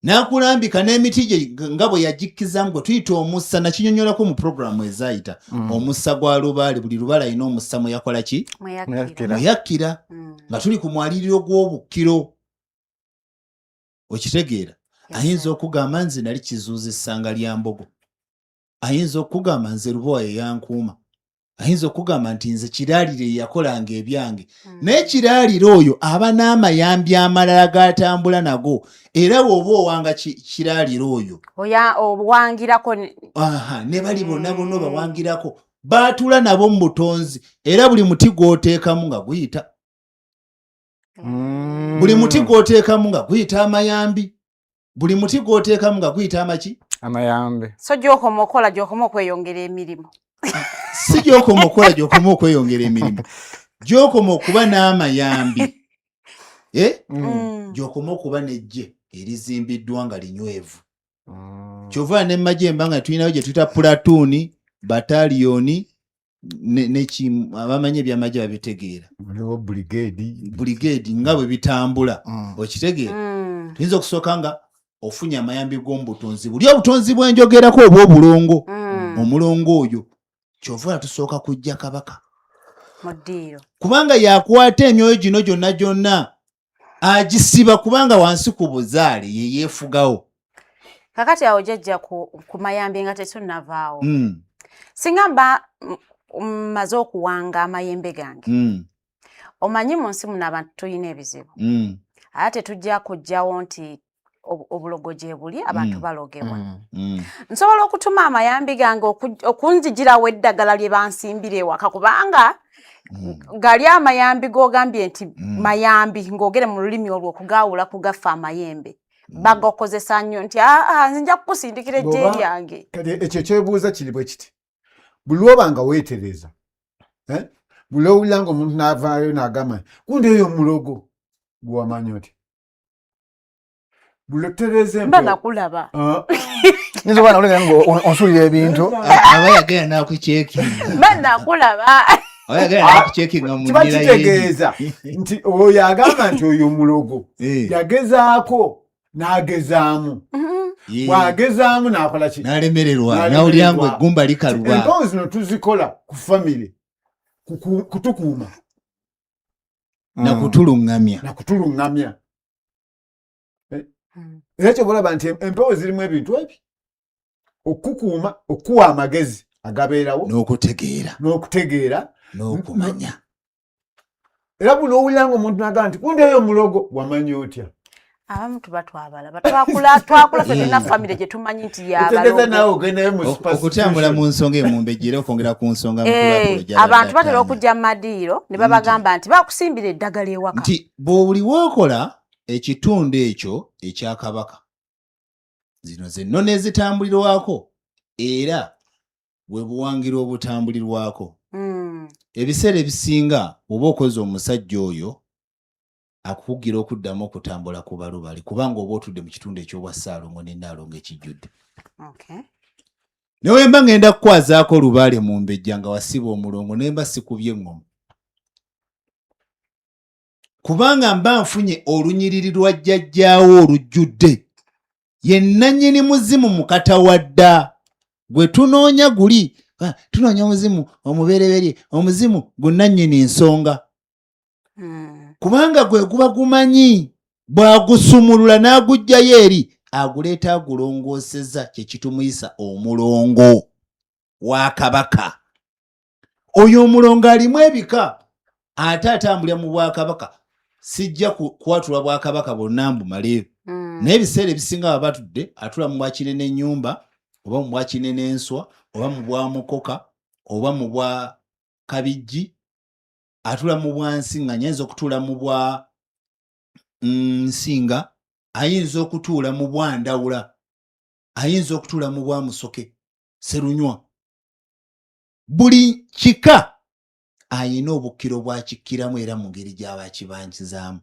N'akulambika n'emiti gye nga bwe yagikkizamu gwe tuyita omussa nakinyonyolako mu programu ezaayita. Omussa gwa lubaale buli lubaale alina omussa mwe yakola ki? Mweyakkira. Nga tuli ku mwaliriro gw'obukkiro. Okitegeera? Ayinza okugamba nze nali kizuuza essanga lya Mbogo. Ayinza okugamba nze Lubowa yeyankuuma. Ayinza okugamba nti nze kiraalire yakolanga ebyange. Naye kiraalire oyo aba n'amayambi amalala g'atambula nago. Era bw'oba owanga kiraalire oyo. Obwangirako. Ne bali bonna obawangirako. Baatula nabo mu butonzi. Era buli muti gw'oteekamu nga guyita. Buli muti gw'oteekamu nga guyita amayambi. Buli muti gw'oteekamu nga guyita amaki? Amayambi. So gy'okoma okola gy'okoma okweyongera emirimu. Si gy'okoma okola gy'okoma okweyongera emirimu. Gy'okoma okuba n'amayambi. Gy'okoma okuba n'ejje erizimbiddwa nga linywevu. Kyova ne Majemba nga tulinayo gye tuyita platooni, bataliyoni abamanyi ebyamagye babitegeera. Waliwo brigade nga bwe bitambula. Okitegeera? Tuyinza okusooka nga ofunye amayambi g'omu butonzi. Buli obutonzi bwenjogerako oba obulongo. Omulongo oyo kyova tusooka kujja Kabaka. Kubanga yakwata emyoyo gino gyonna gyonna agisiba kubanga wansi ku buzaale ye yeefugawo. Kakati awo jjajja ku mayambi nga tetunnavaawo. Singa mba mmaze okuwanga amayembe gange. Omanyi mu nsi muno abantu tulina ebizibu. Ate tujja kujjawo nti obulogo gye buli abantu balogebwa. Nsobola okutuma amayambi gange okunzigirawo eddagala lye bansimbira ewaka kubanga gali amayambi g'ogambye nti mayambi ng'ogere mu lulimi olwo okugaawula kugaffa amayembe. Bagokozesa nnyo nti nze nja kukusindikira ejje lyange. Kati ekyo kyebuuza kiri bwe kiti. Buli lwobanga weetereza. Buli owulira ng'omuntu n'avaayo n'agamba gundi eyo omulogo gwamanyi oti. Buli otereza mba nakulaba. Nzo bana oleka ngo onsulira ebintu. Aba yagenda n'akuceekinga. Mba nakulaba. Oyagenda n'akuceekinga mu ngira ye. Kitegeeza nti oyo agamba nti oyo omulogo. Yagezaako n'agezaamu. Bw'agezaamu n'akola ki? N'alemererwa. N'awulira ngo eggumba likaluba. Empozi zino tuzikola ku famire. Kutukuuma. Nakutuluŋŋamya. Era kyo bulaba nti empewo zirimu ebintu ebi. Okukuuma, okuwa amagezi agabeerawo. N'okutegeera. N'okumanya. Era buno owulira ng'omuntu n'agamba nti gundi eyo omulogo wamanya otya. Abamu tuba twabalaba. Twakula ffenna famire gye tumanyi nti y'abalogo. Otegeeza naawe ogendayo mu okutambula mu nsonga emumbejjera okwongera ku nsonga abantu batera okujja mu madiiro ne babagamba nti bakusimbira eddagala ewaka. Nti bw'oli wookola ekitundu ekyo ekya Kabaka. Zino zenno n'ezitambulirwako era bwe buwangira obutambulirwako. Ebiseera ebisinga oba okoze omusajja oyo akukugira okuddamu okutambula ku balubali kubanga oba otudde mu kitundu eky'obwa Ssaalongo ne Nnaalongo ekijjudde. Newe mba ngenda kukwazaako lubaale mu mbejja nga wasiba omulongo nemba sikubye ngoma. Kubanga mba nfunye olunyiriri lwa jjajjaawo olujjudde. Ye nannyini muzimu mukatawadda. Gwe tunoonya guli. Tunoonya omuzimu omubereberye, omuzimu gunnannyini nsonga. Kubanga gwe guba gumanyi bw'agusumulula n'agujjayo eri aguleeta agulongoosezza kye kitumuyisa omulongo wa Kabaka. Oyo omulongo alimu ebika ate atambulira mu Bwakabaka. Sijja kwatula Bwakabaka bonna mbumaleyo. Naye ebiseera ebisinga baba batudde atula mu Bwakinene ennyumba oba mu Bwakinene enswa oba mu Bwamukoka oba mu Bwa Kabijji atula mu Bwansinga, ayinza okutuula mu Bwa Nsinga, ayinza okutuula mu Bwandawula, ayinza okutuula mu Bwamusoke, Serunywa. Buli kika ayina obukkiro bwakikkiramu era mu ngeri gy'aba akibanjizaamu.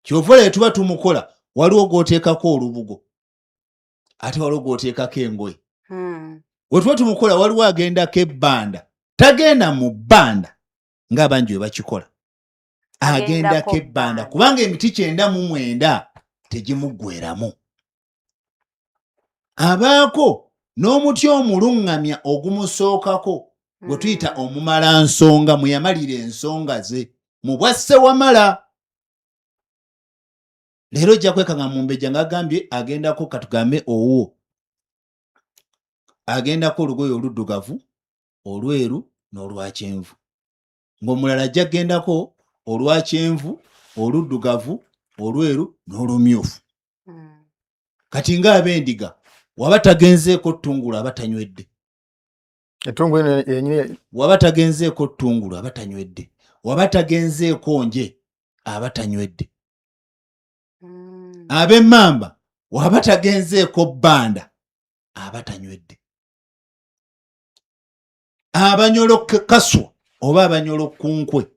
Kyova leero tuba tumukola waliwo gw'oteekako olubugo ate waliwo gw'oteekako engoye. We tuba tumukola waliwo agendako ebbanda, tagenda mu bbanda ng'abangi bwe bakikola. Agendako ebbanda kubanga emiti 99 tegimuggweramu. Abaako n'omuti omuluŋŋamya ogumusookako gwe tuyita omumala nsonga, mwe yamalira ensonga ze mu bwasse wamala. Leero ojja kwekanga mu mbejja ng'agambye agendako katugambe owuwo. Agendako olugoye oluddugavu, olweru n'olwa kyenvu. Ng'omulala ajja agendako olwa kyenvu, oluddugavu, olweru n'olumyufu. Kati ng'ab'endiga waba tagenzeeko ttungulu aba tanywedde. Ettungulu yennyini waba tagenzeeko ttungulu aba tanywedde. Waba tagenzeeko nje aba tanywedde. Ab'emmamba waba tagenzeeko bbanda aba tanywedde. Abanyolo kaswa oba abanyolo kunkwe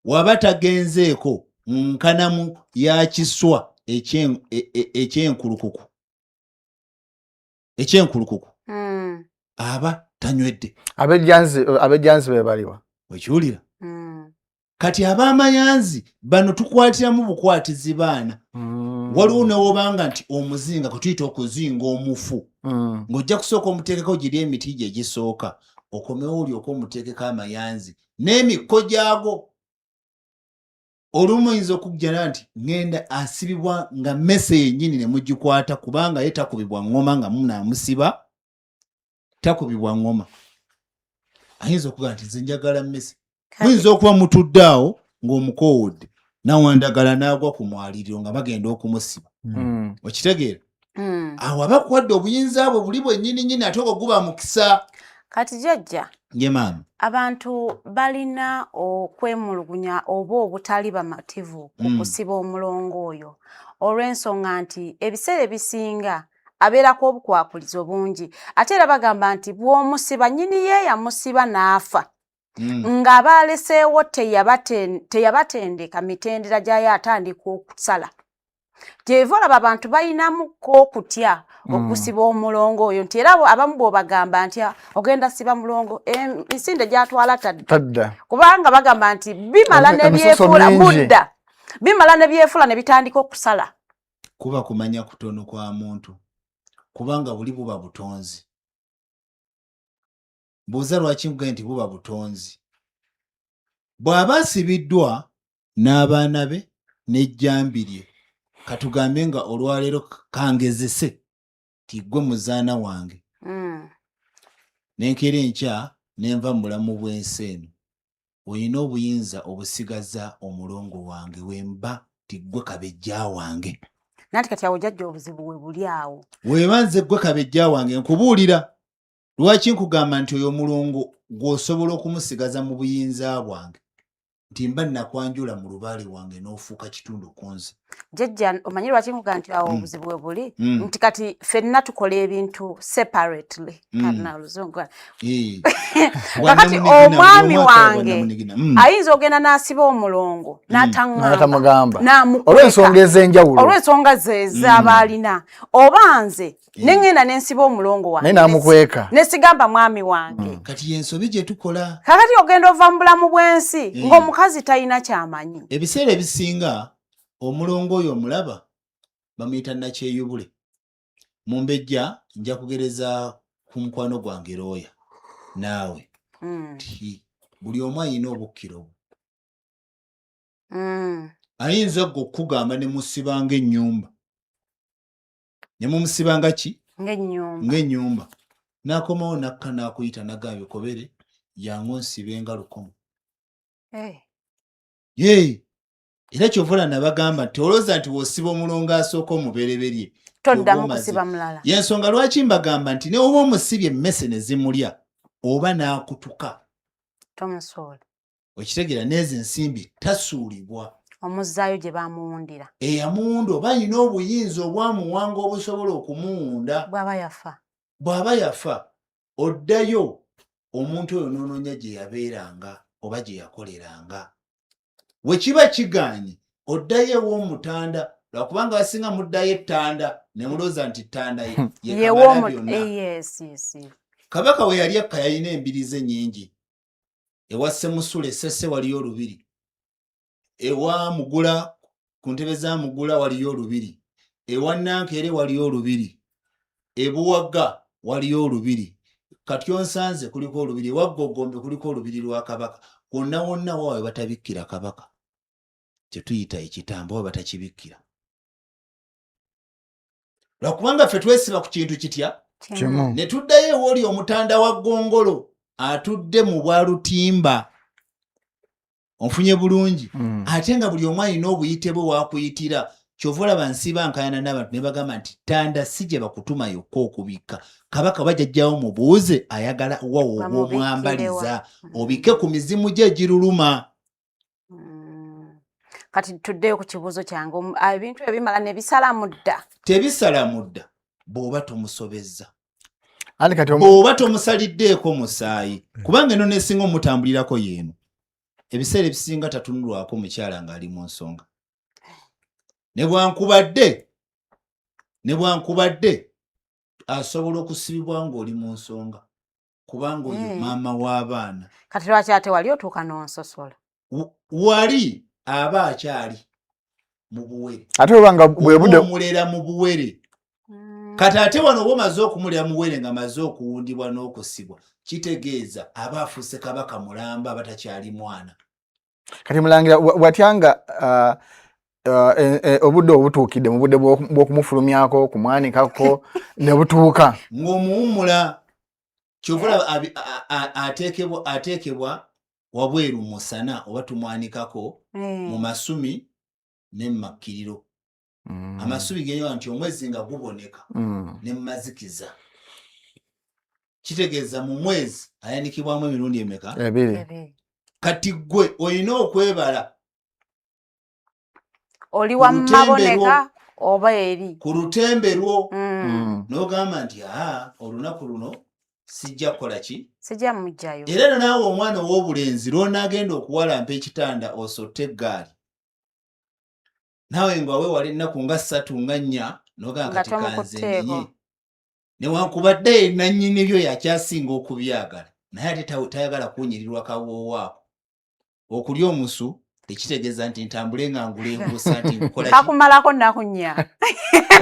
waba tagenzeeko nkanamu ya kiswa ekyenkulukuku aba tanywedde. abejjanzi be baliwa wekiwulira. Kati ab'amayanzi bano tukwatiramu bukwatizi baana. Waliwo newobanga nti omuzinga kwe tuyita okuzinga omufu ng'ojja kusooka omuteekeko giri emiti gye gisooka okomewo olyoka omuteekeko amayanzi n'emikko gyago. Olumu oyinza okugjala nti ngenda asibibwa nga mmese yennyini ne mugikwata kubanga ye takubibwa ngoma nga munaamusiba, takubibwa ngoma. Ayinza okugaa nti nze njagala mmese. Muyinza okuba mutudde awo ng'omukoowodde nawandagala n'agwa ku mwaliriro nga bagenda okumusiba. Okitegeera? Awo abakuwadde obuyinza bwe buli bwennyini ate obwo guba mukisa. Kati jjajja, ye maama, abantu balina okwemulugunya oba obutali bamativu okusiba omulongo oyo olw'ensonga nti ebiseera ebisinga abeerako obukwakulizo bungi ate era bagamba nti bw'omusiba nnyini ye yamusiba n'afa ng'abaleseewo teyabatendeka mitendera gy'ayo atandika okusala. Gyeva olaba abantu balinamuko okutya okusiba omulongo oyo nti era abamu bw'obagamba nti ogenda siba mulongo ensinde gy'atwala tadda kubanga bagamba nti bimala ne byefuula mudda, bimala ne byefuula ne bitandika okusala. Kuba kumanya kutono kwa muntu kubanga buli buba butonzi. Mbuuza lwaki nkugambye nti buba butonzi. Bw'aba asibiddwa n'abaana be n'ejjambi lye katugambe nga olwaleero kangezese ti gwe muzaana wange n'enkeera enkya nenva mu bulamu bw'ensi eno olina obuyinza obusigaza omulongo wange wemba ti gwe kabejja wange. Nanti kati awo jjajja obuzibu we buli awo. Weeba nze gwe kabejja wange nkubuulira. Lwaki nkugamba nti oyo omulongo gw'osobola okumusigaza mu buyinza bwange nti mba nakwanjula mu lubaale wange n'ofuuka kitundu ku nze. Jejja omanyi lwaki nkuga nti awo obuzibu we buli nti kati ffenna tukola ebintu separately kana oluzungu kakati omwami wange ayinza ogenda n'asiba omulongo n'atamugamba olw'ensonga ez'enjawulo olw'ensonga ze z'aba alina oba nze ne ngenda ne nsiba omulongo wange naye n'amukweka ne sigamba mwami wange kati y'ensobi gye tukola kakati ogenda ova mu bulamu bw'ensi ng'omukazi talina ky'amanyi ebiseera ebisinga omulongo oyo omulaba bamuyita nakyeyubule mu mbejja nja kugereza ku mukwano gwange Looya naawe ti buli omu ayina obukkiro ayinza gwe okugamba ne musibanga ennyumba ne mumusibanga ki ng'ennyumba n'akomawo nakka n'akuyita nagamba bikobere yangu onsibenga lukomo era kyovula nabagamba nti olowooza nti w'osiba omulongo asooka omubereberye toddamu kusiba mulala y'ensonga lwaki mbagamba nti ne oba omusibye emmese ne zimulya oba n'akutuka tomusuula okitegeera n'ezo ensimbi tasuulibwa omuzzaayo gye bamuwundira eyamuwunda oba alina obuyinza obwamuwanga obusobola okumuwunda bw'aba yafa oddayo omuntu oyo n'onoonya gye yabeeranga oba gye yakoleranga we kiba kigaanye oddayo ew'omutanda lwakubanga basinga muddayo ettanda ne mulooza nti ttanda ye kabaka we yali akka yalina embirize nnyingi ewa Ssemusule Ssese waliyo olubiri ewa Mugula ku ntebe za Mugula waliyo olubiri ewa Nankere waliyo olubiri ebuwagga waliyo olubiri Katyonsanze kuliko olubiri ewa Ggogombe kuliko olubiri lwa kabaka wonna wonna waawe batabikkira kabaka kye tuyita ekitambo oba batakibikkira lwakubanga ffe twesiba ku kintu kitya ne tuddayo ew'oli omutanda wa Ggongolo atudde mu bwalutimba onfunye bulungi ate nga buli omu alina obuyite bwe wakuyitira kyova olaba nsiba nkayana n'abantu ne bagamba nti ttanda si gye bakutuma yokka okubikka kabaka bajjajjawo mubuuze ayagala wawo obwomwambaliza obikke ku mizimu gye egiruluma kati tuddeyo ku kibuuzo kyange ebintu ebimala ne bisala mudda tebisala mudda bw'oba tomusobezza bw'oba tomusaliddeeko musaayi kubanga eno nesinga omutambulirako yeeno ebiseera ebisinga tatunulwako mukyala ng'ali mu nsonga ne bwankubadde asobola okusibibwa ng'oli mu nsonga kubanga oyo maama w'abaana kati lwaki ate wali otuuka n'onsosola wali aba akyali mu buwere ate obanga bwebudde omulera mu buwere kati ate wano oba omaze okumulera mu buwere nga maze okuwundibwa n'okusibwa kitegeeza aba afuuse kabaka mulamba batakyali mwana kati mulangira watyanga obudde obutuukidde mu budde bw'okumufulumyako kumwanikako ne butuuka ng'omuwummula kyovula ateekebwa wabweru musana oba tumwanikako mu masumi ne mu makkiriro amasubi geyo nti omwezi nga guboneka ne mumazikiza kitegeeza mu mwezi ayanikibwamu emirundi emeka ebiri kati gwe olina okwebala oli wa maboneka oba eri ku lutembe lwo n'ogamba nti olunaku luno sijja kukola ki sijja mujjayo era naawe omwana ow'obulenzi lw'onaagenda okuwalampa ekitanda osotte eggaali naawe nga weewala ennaku nga 3 nga 4 n'ogamba kati kanze nenye newankubadde nannyini byo yakyasinga okubyagala naye ate tayagala kuwunyirirwa kawoowaako okulya omusu tekitegeeza nti ntambule nga ngula enguusa nti nkukola kakumalako nnaku 4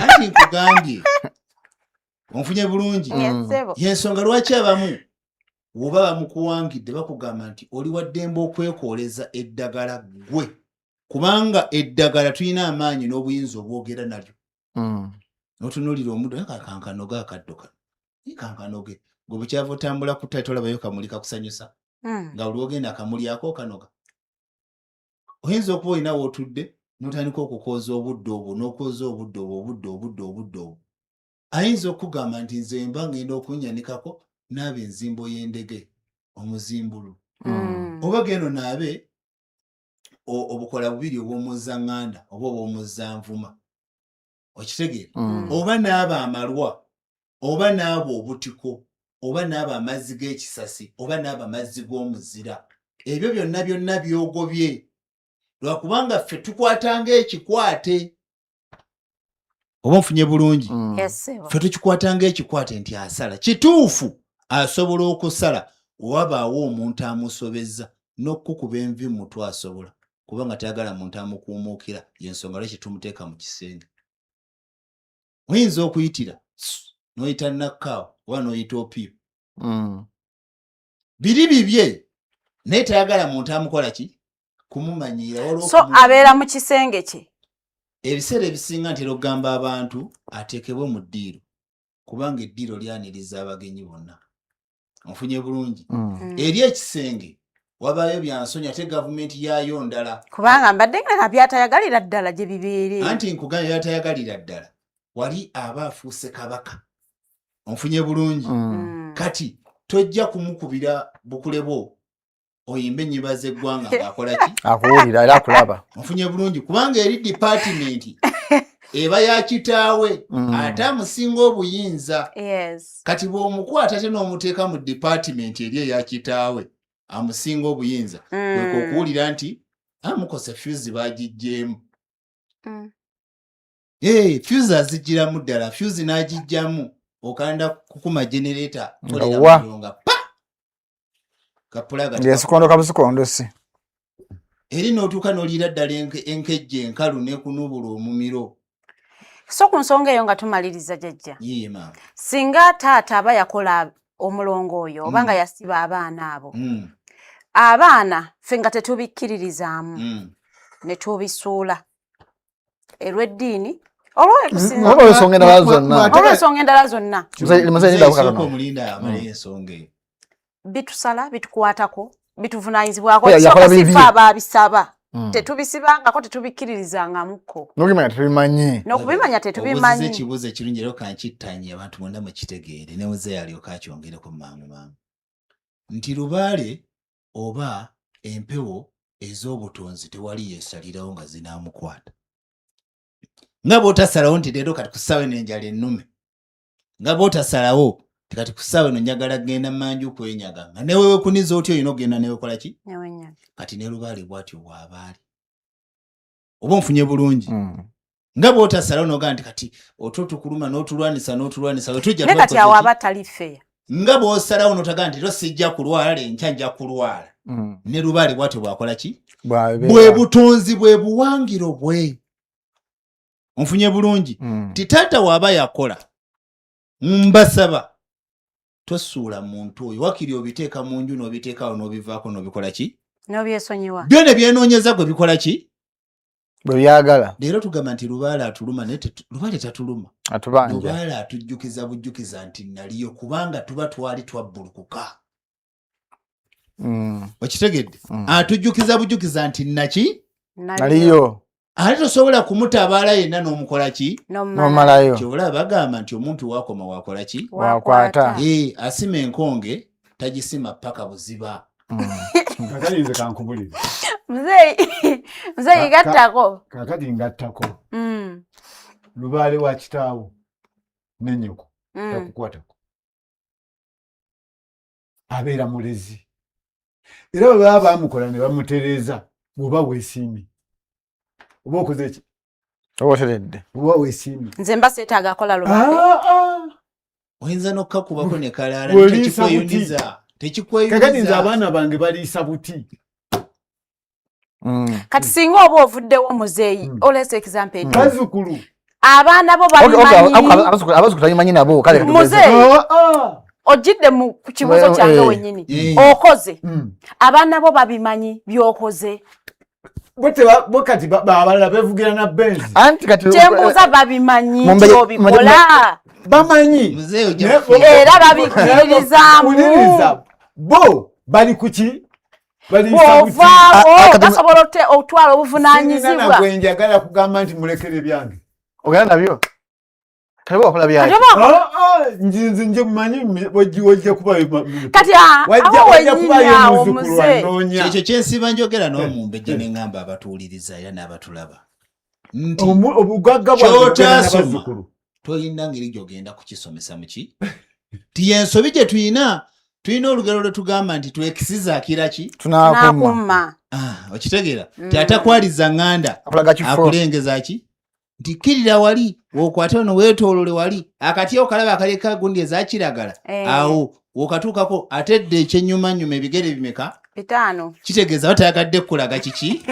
anti nkugambye onfunye bulungi y'ensonga lwaki abamu woba bamukuwangidde bakugamba nti oli waddembe okwekooleza eddagala gwe kubanga eddagala tulina amaanyi n'obuyinza obwogera nalyo notunuulira omuddo kankanoge akaddo kano kankanoge gwe bukyava otambula ku ttale tolabayo kamuli kakusanyusa nga buli ogenda akamulyako okanoga oyinza okuba olina wootudde n'otandika okukooza obudde obwo n'okooza obudde obwo ayinza okugamba nti nze mba ngenda okunyanikako naabe enzimbo y'endege omuzimbulu oba geno naabe obukola bubiri obw'omuzzaŋŋanda oba obw'omuzanvuma okitegeera oba n'aba amalwa oba n'aba obutiko oba n'aba amazzi g'ekisasi oba n'aba amazzi g'omuzira ebyo byonna byogobye lwakubanga ffe tukwatanga ekikwate oba nfunye bulungi ffe tukikwatanga ekikwate nti asala kituufu asobola okusala wabaawo omuntu amusobezza n'okkukuba envi mutwe asobola kubanga tayagala muntu amukuumuukira yensonga lwaki tumuteeka mu kisenge oyinza okuyitira n'oyita nakkaawo oba n'oyita opiipo biri bibye naye tayagala muntu amukola ki kumumanyiira so abeera mu kisenge kye ebiseera ebisinga ntera okugamba abantu ateekebwe mu ddiiro kubanga eddiiro lyaniriza abagenyi bonna onfunye bulungi eri ekisenge wabaayo byansonya ate gavumenti yaayo ndala kubanga mbadde nga byatayagalira ddala gye bibeere anti nkugamba byatayagalira ddala wali aba afuuse kabaka onfunye bulungi kati tojja kumukubira bukule bwo oyimbe ennyimba z'eggwanga ng'akola ki akuwulira era akulaba onfunye bulungi kubanga eri dipatimenti eba ya kitaawe ate amusinga obuyinza kati bw'omukwata ate n'omuteeka mu dipatimenti eri eya kitaawe amusinga obuyinza kweka okuwulira nti amukose fuse baagijjeemu fuse azigiramu ddala fuse n'agijjamu okanda kukuma genereta toleramuronga pa kapulaga ngesikondo kabusikondo si eri n'otuuka n'oliira ddala enkejje enkalu n'ekunubula omumiro so ku nsonga eyo nga tumaliriza jjajja singa taata aba yakola omulongo oyo oba nga yasiba abaana abo abaana ffe nga tetubikkiririzaamu ne tubisuula olw'eddiini olw'ensonga endala zonna omulinda amala ensonga eyo bitusala bitukwatako bituvunaanyizibwako soka sifa abaabisaba tetubisibangako tetubikkiririzangamuko n'okubimanya tetubimanyi ekibuuzo ekirungi era kankittanye abantu bonna mukitegeere ne muzeeyi alyoka akyongereko mangu nti lubaale oba empewo ez'obutonzi tewali yeesalirawo nga zinaamukwata nga bw'otasalawo nti leero kati kusaawe n'enjala ennume nga bw'otasalawo kati kusaawe no njagala genda manju kwenyaga nga newewe kuniza otyo olina okugenda newekola ki kati ne lubaale bw'atyo bw'abaali oba onfunye bulungi nga bw'otasalawo noga nti kati otwo tukuluma n'otulwanisa naye kati awo aba tali feya nga bw'osalawo notaga nti sijja kulwala lenkya nja kulwala ne lubaale bw'atyo bwakola ki bwe butonzi bwe buwangiro bwe onfunye bulungi ti taata waaba yakola mbasaba tosuula muntu oyo wakiri obiteeka mu nju n'obiteekawo n'obivaako n'obikola ki n'obyesonyiwa byo ne byenoonyeza gwe bikola ki bwe byagala leero tugamba nti lubaale atuluma naye lubaale tatuluma atubanja lubaale atujjukiza bujjukiza nti naliyo kubanga tuba twali twabbulukuka okitegedde atujjukiza bujjukiza nti naliyo ate tosobola kumutabaala yenna n'omukola ki n'omalayo kyobula bagamba nti omuntu waakoma wakola ki wakwata asima enkonge tagisima paka buziba kakati nze kankubulire muzeeyi gattako kakati ngattako lubaale wa kitaawo n'ennyoko takukwatako abeera mulezi era bwe baba bamukola ne bamutereeza bw'oba weesiimye oba okoze ki oboteredde oba weesiimye nze mba seetaaga akola lubaale oyinza n'okkakubako ne kalaala tekikweyuniza kakati nze abaana bange baliisa buti kati singa oba ovuddewo muzeeyi olesa example bazzukulu abaana bo babimanyi abazukulu tabimanyi nabo kale muzeeyi ojjidde mu kibuuzo kyange wennyini okoze abaana bo babimanyi by'okoze bo kati abalala beevugira na benzi anti kati kyembuuza babimanyi kyobikola bamanyi era babikkiririzaamu bo bali kuki bw'ovaawo basobola otwala obuvunaanyizibwa gwe njagala kugamba nti mulekere byange ogenda nabyo Kale wakola byaki. Nzinze nje mumanyi wajja kuba Kati wajja kuba muzukulu anonya. Ekyo kyensiba njogera n'omumbejja ne ngamba abatuuliriza era n'abatulaba. Nti Obugagga bw'abazukulu toyina ngeri gy'ogenda kukisomesa muki. Tiyensobi gye tulina olugero lwe tugamba nti twekisiza akira ki? Tunaakuma. Okitegeera? Atakwaliza nganda akulengeza ki? Nti kirira wali wokwate ono weetoolole wali akati okalaba akaleka gundi eza kiragala awo wokatuukako atedde ekyennyumanyuma ebigere bimeka 5 kitegeeza batayagadde kulaga kiki.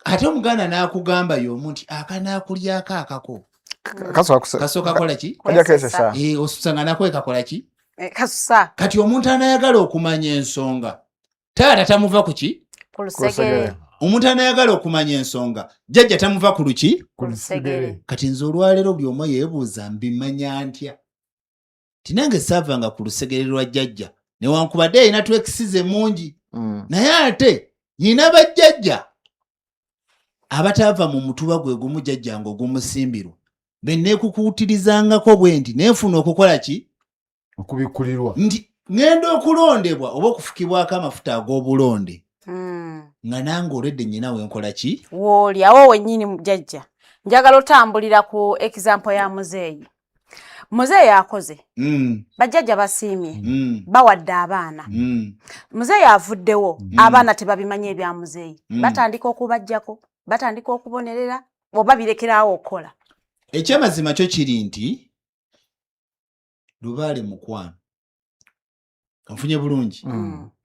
Ate omuganda n'akugamba y'omu nti akanaakulyako akako kasooka kola ki? Osusa nga nako ekakola ki? Kasusa. Kati omuntu anayagala okumanya ensonga taata tamuva ku ki? Ku lusegere. Omuntu anayagala okumanya ensonga jjajja tamuva ku luki? Ku lusegere. Kati nze olwaleero buli omu yeebuuza mbimanya ntya? Tinange saavanga ku lusegere lwa jjajja newankubadde yina twekisize mungi naye ate nyina bajjajja abataava mu mutuba gwe gumu jjajja ng'ogumusimbirwa be neekukuutirizangako bwe nti neefuna okukola ki? Okubikulirwa. Nti ngenda okulondebwa oba okufukibwako amafuta ag'obulonde nga nange olwedde nnyina wenkola ki? Wooli awo wennyini mujjajja. Njagala otambulira ku example ya muzeeyi. Muzeeyi akoze. Bajjajja basiimye. Bawadde abaana. Muzeeyi avuddewo. Abaana tebabimanya ebya muzeeyi. Batandika okubajjako. Batandika okubonerera oba birekeraawo okukola. Ekyamazima kyo kiri nti lubaale mukwano. Kanfunye bulungi.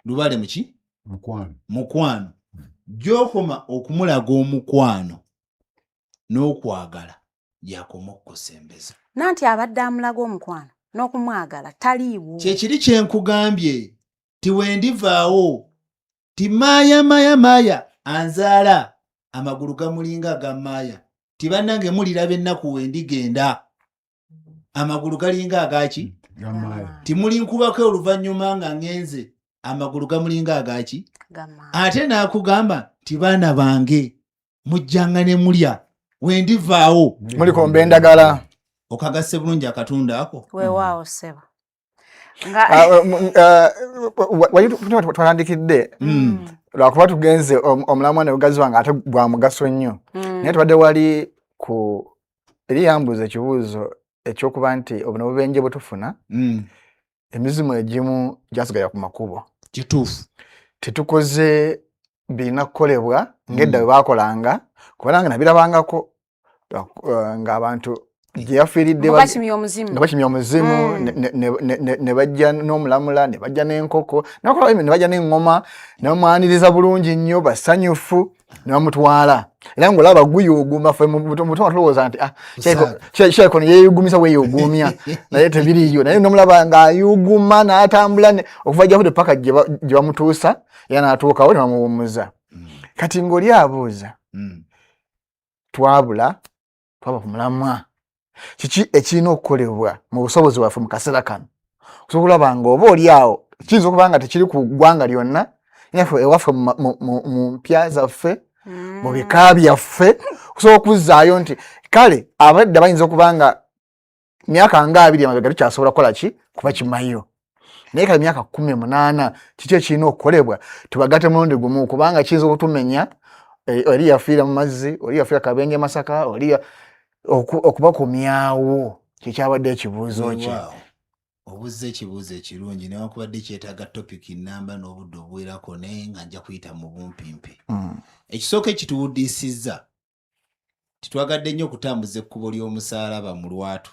Lubaale muki? Mukwano. Gy'okoma okumulaga omukwano n'okwagala gy'akoma okukusembeza. Nanti abadde amulaga omukwano n'okumwagala taliiwo. Kyekiri kye nkugambye ti wendivaawo ti maaya anzaala amagulu gamulinga aga maaya ti bannange muliraba ennaku wendigenda amagulu galinga agaki? Ti mulinkubako oluvannyuma nga ngenze amagulu gamulinga agaki? Ate n'akugamba ti baana bange mujjanga ne mulya wendivaawo mulikomba endagala okagasse bulungi akatunda ako. Weewaawo ssebo. Wali twatandikidde lwakuba tugenze omulamu ne bugazi wange ate gwa mugaso nnyo naye tubadde wali ku eri yambuuza ekibuuzo ekyokuba nti obuno bubenje bwe tufuna emizimu egimu gyasigala ku makubo. Kituufu. Tetukoze birina kukolebwa ng'edda bwe baakolanga kubanga nabirabangako ng'abantu gye yafiiridde nga bakimya omuzimu ne bajja n'omulamula ne bajja n'enkoko ne bajja n'eŋŋoma ne bamwaniriza bulungi nnyo basanyufu ne bamutwala era ng'olaba guyuuguma ffe mutima tulowooza nti Shaiko ne yeeyugumisa weeyugumya naye tebiriyo naye n'omulaba ng'ayuguma n'atambula okuva jjafudde paka gye bamutuusa era n'atuukawo ne bamuwummuza. Kati ng'oli abuuza twabula twaba ku mulamwa kiki ekirina okukolebwa mu busobozi bwaffe mu kaseera kano okusobola okulaba ng'oba oli awo kiyinza okuba nga tekiri ku ggwanga lyonna ewaffe mu mpya zaffe mu bika byaffe okusobola okuzzaayo nti kale abadde bayinza okuba nga myaka nga 2 amabega tukyasobola kukola ki kuba kimayo naye kale myaka 18 kiki ekirina okukolebwa tubagatte mulundi gumu kubanga kiyinza okutumenya oli yafiira mu mazzi oli yafiira Kabenje Masaka oli okubakomyawo kyekyabadde ekibuuzo kye. Obuzze ekibuuzo ekirungi newankubadde kyetaaga topic nnamba n'obudde obuwerako naye nga nja kuyita mu bumpimpi. Ekisooka ekituwuddisizza titwagadde nnyo okutambuza ekkubo ly'omusaalaba mu lwatu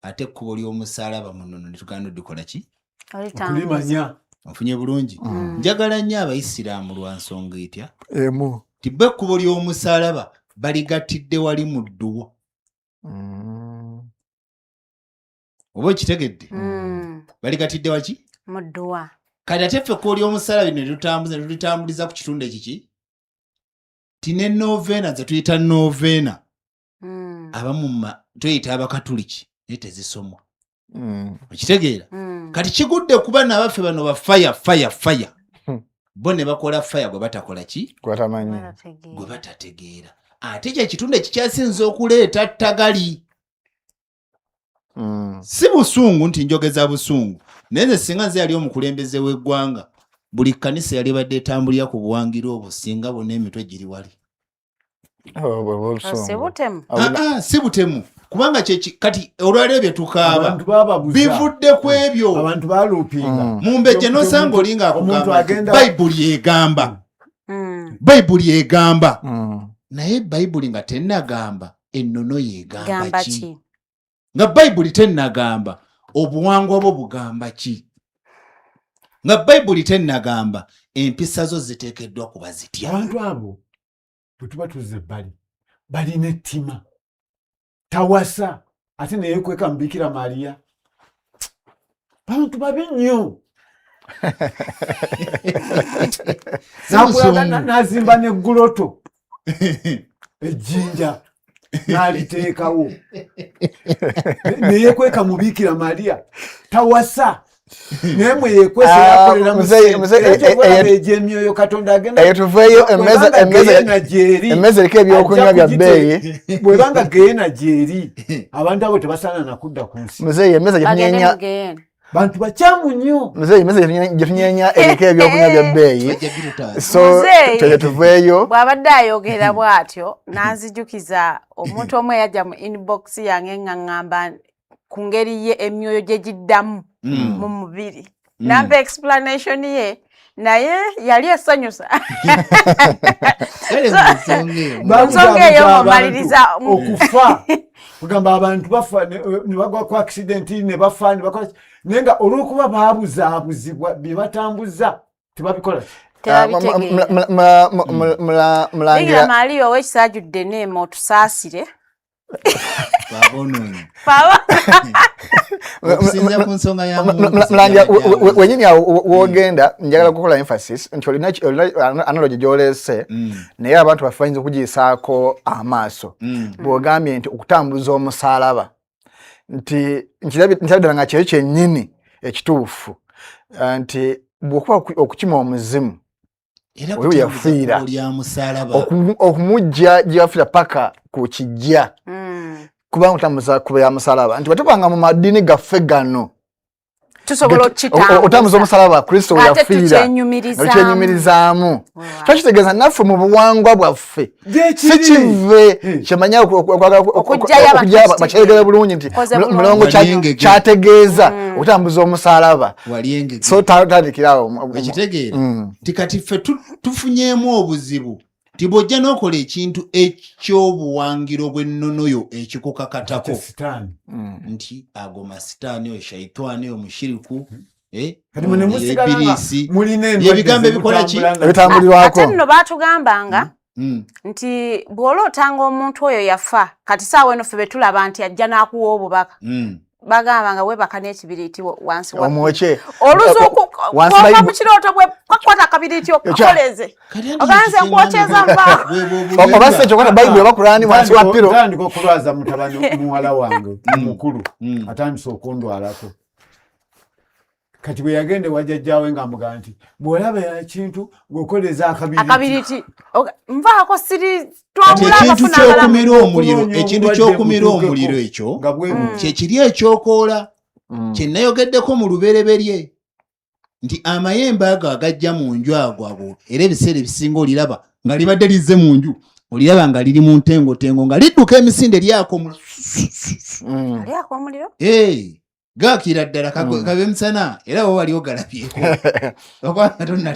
ate ekkubo ly'omusaalaba mu nnono ne tugenda oddikola ki? Kulimanya. Onfunye bulungi. Njagala nnyo Abayisiraamu lwa nsonga etya emu ti bo ekkubo ly'omusaalaba baligattidde wali mu dduwa. Oba okitegedde? Baligattidde waki? Mu dduwa. Kati ate ffe ekkubo ly'omusaalaba ne tulitambuliza ku kitundu ekiki? Ti ne noveena ze tuyita noveena abamu tuyita abakatuliki naye tezisomwa. Okitegeera? Kati kigudde kuba n'abaffe bano ba faya bo ne bakola faya gwe batakola ki? gwatamanyi Gwe batategeera. ate kye kitundu ekikyasinza okuleeta ttagali. Si busungu nti njogeza busungu naye nze singa nze yali omukulembeze w'eggwanga buli kkanisa yali badde etambulira ku buwangiro obwo singa bonna emitwe giri wali. Si butemu kubanga kati olwaleero bye tukaaba bivudde ku ebyo abantu baluupinga mumbejje n'osanga olinga akugamba bayibuli egamba bayibuli egamba naye bayibuli nga tennagamba ennono yegamba ki nga bayibuli tennagamba obuwangwa bwo bugamba ki nga bayibuli tennagamba empisa zo ziteekeddwa kuba zitya. Abantu abo bwe tuba tuzze balina ettima tawasa ate naye kweka mu Bikira Maria. Bantu babi nnyo. Nazimba n'egguloto ejjinja n'aliteekawo naye kweka mu Bikira Maria tawasa naye mwe yekwesa yakolera muzeemyoyo Katonda agenda eyo tuveeyo emmeza eriko ebyokunywa bya bbeeyi bwebanga geena gyeri abantu abo tebasaana nakudda ku nsi. muzeeyi emmeza gyetunyenya bantu bakyamu nnyo. muzeeyi emmeza gyetunyenya eriko ebyokunywa bya bbeeyi so teyo tuveeyo. bw'abadde ayogera bw'atyo nanzijukiza omuntu omu eyajja mu inbox yange nga ŋŋamba ku ngeri ye emyoyo gye giddamu mu mubiri nampa explanation ye naye yali esanyusa nsonga eyo mumaliriza okufa kugamba abantu bafa ne bagwa ku accident ne bafa ne bakola naye nga olw'okuba baabuzaabuzibwa bye batambuza tebabikola mulangira Maaliyo ow'ekisaajudde neema otusaasire mulangira wenyini awo wogenda njagala kukola emphasis nti olina analogy gy'oleese naye abantu baffe bayinza okugiyisaako amaaso bw'ogambye nti okutambuza omusaalaba nti nkirabye ddala nga kyeyo kyennyini ekituufu nti bw'okuba okukima omuzimu oyo yafiira okumujja gye yafiira paka ku kijja kubanga otambuza kuba ya musalaba nti bwetubanga mu madini gaffe gano tusobola okkitambuza otambuza omusalaba Kristo yafiira tukyenyumirizaamu twakitegeeza naffe mu buwangwa bwaffe si kive kyemanya okujja bakyayogera bulungi nti mulongo kyategeeza okutambuza omusalaba so tandikirawo ekitegeera nti kati ffe tufunyeemu obuzibu nti bw'ojja n'okola ekintu eky'obuwangiro bw'ennonoyo ekikukakatako nti ago masitaani oyo shaitani oyo mushiriku ebiriisi ebigambo ebikola ki ebitambulirwako. ate nno baatugambanga nti bw'olootanga omuntu oyo yafa kati saawa eno ffe betulaba nti ajja n'akuwa obubaka bagambanga webaka n'ekibiriiti wansi omwoke oluzi okuva mu kirooto bwe kakwata akabiriiti okukoleze oganze nkwokyeza nva oba si ekyo kwata bayibuli oba Kurani wansi wa piro tandika okulwaza mutabani muwala wange mukulu atandise okundwalako kati bwe yagende wajjajjaawe ng'amugamba nti bw'olaba ekintu ng'okoleza akabiriiti nvaako siri ekintu ky'okumira omuliro ekyo kyekiri ekyokoola kye nayogeddeko mu lubereberye nti amayembe ago agajja mu nju ago abo era ebiseera ebisinga oliraba nga libadde lizze mu nju oliraba nga liri mu ntengotengo nga lidduka emisinde lyako omuliro gaakira ddala kabe musana era wo wali ogalabyeko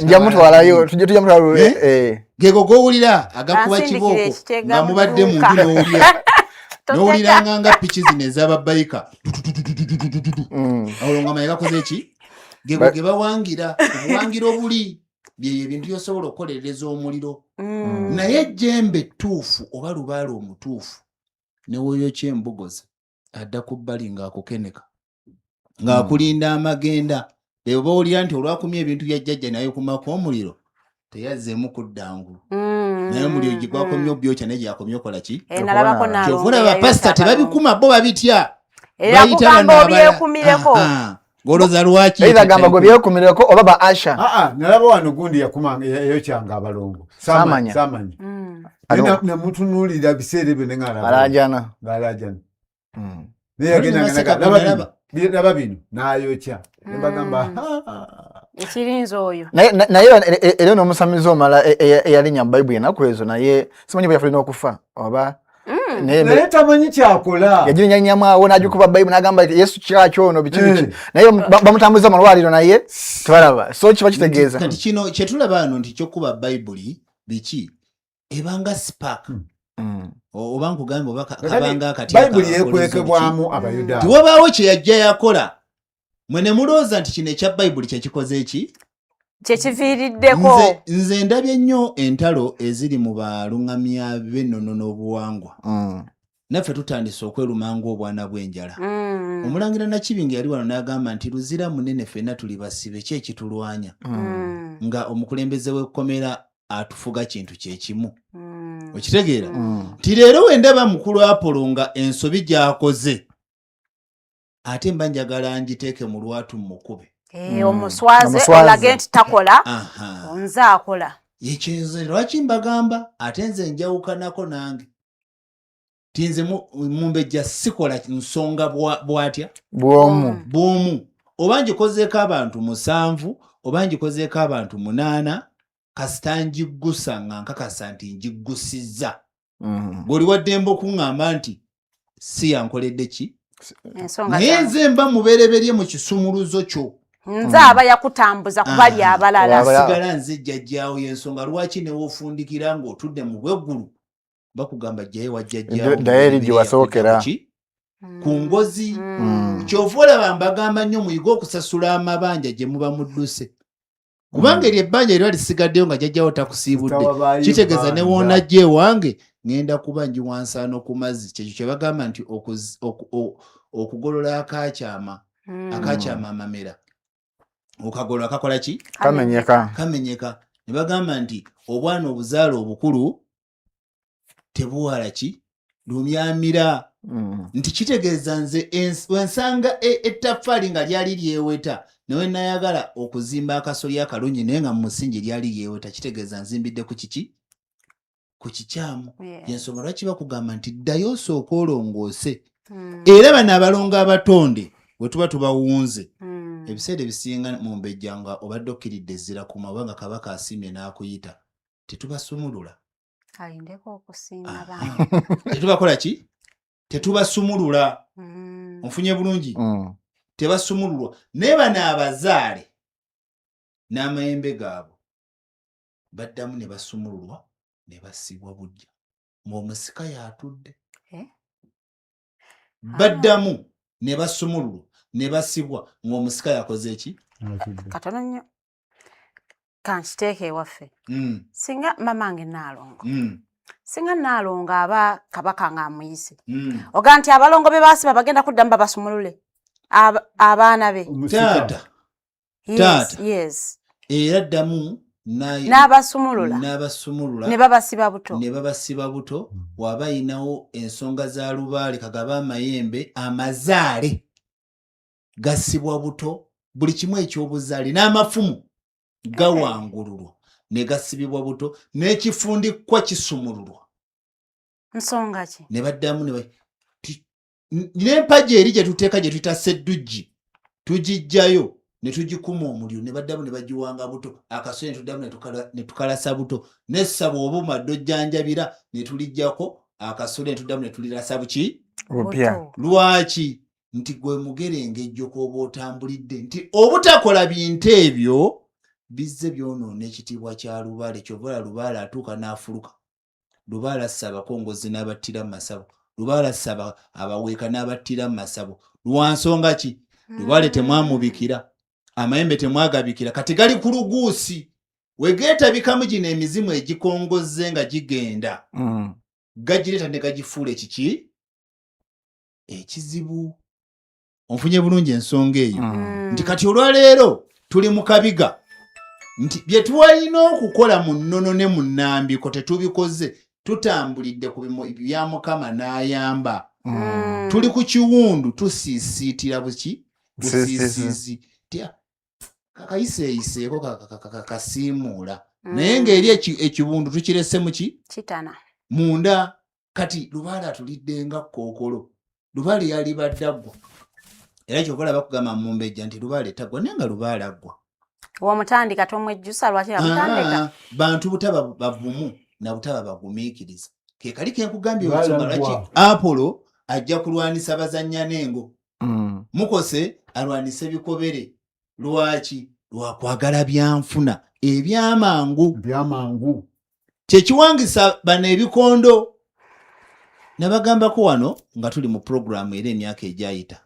nja mutwalayo tujja mutwalayo gego gowulira agakuba kibooko nga mubadde mu nju n'owulira nga piki zino ez'ababayika awo nga maye gakoze ki gego ge bawangira obuwangira obuli byebyo ebintu byosobola okukolerereza omuliro naye ejjembe ettuufu oba lubaala omutuufu newoyokya embugoza adda ku bbali ng'akukeneka ng'akulinda amagenda bwe owulira nti olwakumya ebintu bya jjajja naye kumako omuliro teyazzeemu kuddangu naye omuliro gye gwakomya obyokya naye gyakomya okola ki kyovula bapasita tebabikuma bo babitya era kugamba obyekumireko ng'olooza lwaki gamba gwe byekumireko oba ba asha nalaba wano gundi yakumangaeyokyanga abalongo saamanya namutunuulira biseera ebyo ne alajana naye yagenda laba bino n'ayokya ne bagamba ekirinza oyo naye era n'omusamizi omala eyalinya bayibuli enaku ezo naye simanyi bwe yafulina okufa oba naye tamanyi kyakola yagirinyanyamu awo n'agikuba bayibuli n'agamba nti yesu kyakyono biki naye bamutambuza amalwaliro naye tebalaba so kiba kitegeeza kati kino kyetulaba wano nti kyokuba bayibuli biki ebanga spark oba nkugamba oba kabanga akati bayibuli yekwekebwamu abayudaaya tiwabaawo kye yajja yakola mwe ne mulowooza nti kino ekya bayibuli kyekikoze eki kyekiviiriddeko nze ndabye nnyo entalo eziri mu baluŋŋamya b'ennono n'obuwangwa naffe tutandise okwerumanga obwana bw'enjala omulangira Nakibinge yali wano n'agamba nti luzira munene ffenna tuli basibe ki ekitulwanya nga omukulembeze w'ekkomera atufuga kintu kyekimu okitegeera nti leero wendaba mukulu Apolo nga ensobi gy'akoze ate mba njagala ngiteeke mu lwatu mukube omuswaze olage nti takola nze akola ekyo lwaki mbagamba ate nze njawukanako nange ti nze mumbejja sikola nsonga bwatya bw'omu oba ngikozeeko abantu 7 oba ngikozeeko abantu 8 kasita njiggusa nga nkakasa nti njiggusizza ng'oli waddembe okuŋŋamba nti si yankoledde ki naye nze mba mubereberye mu kisumuluzo kyo nze aba yakutambuza kubali abalala sigala nze jjajjaawo y'ensonga lwaki newoofundikira ng'otudde mu bweggulu bakugamba jjaye wajjajjaawo gye wasookera ku ngozi kyova olaba mbagamba nnyo muyiga okusasula amabanja gye muba mudduse kubanga eryo ebbanja eryo lisigaddeyo nga jjajjaawo takusiibudde kitegeeza ne woonajja ewange ngenda kuba njiwansaano ku mazzi kyekyo kye bagamba nti okugolola akakyama amamera okagolola kakola ki kamenyeka ne bagamba nti obwana obuzaala obukulu tebuwala ki lumyamira nti kitegeeza nze wensanga ettaffaali nga lyali lyeweta nawe nayagala okuzimba akasolya akalungi naye nga mu musingi lyali lyeweta kitegeeza nzimbidde ku kiki ku kikyamu yensonga lwaki bakugamba nti ddayo osooka olongoose era bano abalongo abatonde bwe tuba tubawunze ebiseera ebisinga mu mbejja nga obadde okkiridde ezzirakuma oba nga kabaka asiimye n'akuyita tetubasumulula alindeko okusiima tetubakola ki tetubasumulula onfunye bulungi tebasumululwa naye bano abazaale n'amayembe gaabwe baddamu ne basumululwa ne basibwa bujja ng'omusika y'atudde baddamu ne basumululwa ne basibwa ng'omusika yakoze eki katono nnyo kankiteeke ewaffe singa mamange Naalongo singa Naalongo aba kabaka ng'amuyise oga nti abalongo be baasiba bagenda kuddamu babasumulule abaana be taata yes era ddamu n'abasumulula ne babasiba buto waba ayinawo ensonga za lubaale kagaba amayembe amazaale gasibwa buto buli kimu ekyobuzaale n'amafumu gawangululwa ne gasibibwa buto n'ekifundikwa kisumululwa nsonga ki ne baddamu n'empagi eri gye tuteeka gye tuyita sedduggi tugijjayo ne tugikuma omuliro ne baddamu ne bagiwanga buto akasoye ne tuddamu ne tukalasa buto n'essabo oba omadde ojjanjabira ne tulijjako akasole ne tuddamu ne tulirasa buki lwaki nti gwe mugerengejjo k'oba otambulidde nti obutakola bintu ebyo bizze byonoona ekitiibwa kya lubaale kyovola lubaale atuuka n'afuluka lubaale assa abakongozi n'abattira mu masabo lubaale assa abaweeka n'abattira mu masabo lwansonga ki lubaale temwamubikira amayembe temwagabikira kati gali ku luguusi wegeetabikamu gino emizimu egikongozze nga gigenda gagireeta ne gagifuula ekiki ekizibu onfunye bulungi ensonga eyo nti kati olwaleero tuli mu kabiga nti bye twalina okukola mu nnono ne mu nnambiko tetubikoze tutambulidde ku bya Mukama n'ayamba tuli ku kiwundu tusiisiitira buki busiisiisi tya kakayiseeyiseeko kasiimuula naye ng'eri ekibundu tukirese muki kitana munda. Kati Lubaale atulidde nga Kkookolo. Lubaale yali baddaggwa era kyokola bakugamba Mumbejja nti Lubaale taggwa naye nga Lubaale aggwa. Wamutandika tomwejjusa lwaki yamutandika? Bantu butaba bavumu na butaba bagumiikiriza. Ke kali kenkugambye ensonga lwaki Apollo ajja kulwanisa bazannya n'engo. Mukose alwanisa ebikobere. Lwaki? Lwakwagala byanfuna ebyamangu. Kyekiwangisa bano ebikondo. Nabagambako wano nga tuli mu programu era emyaka egyayita.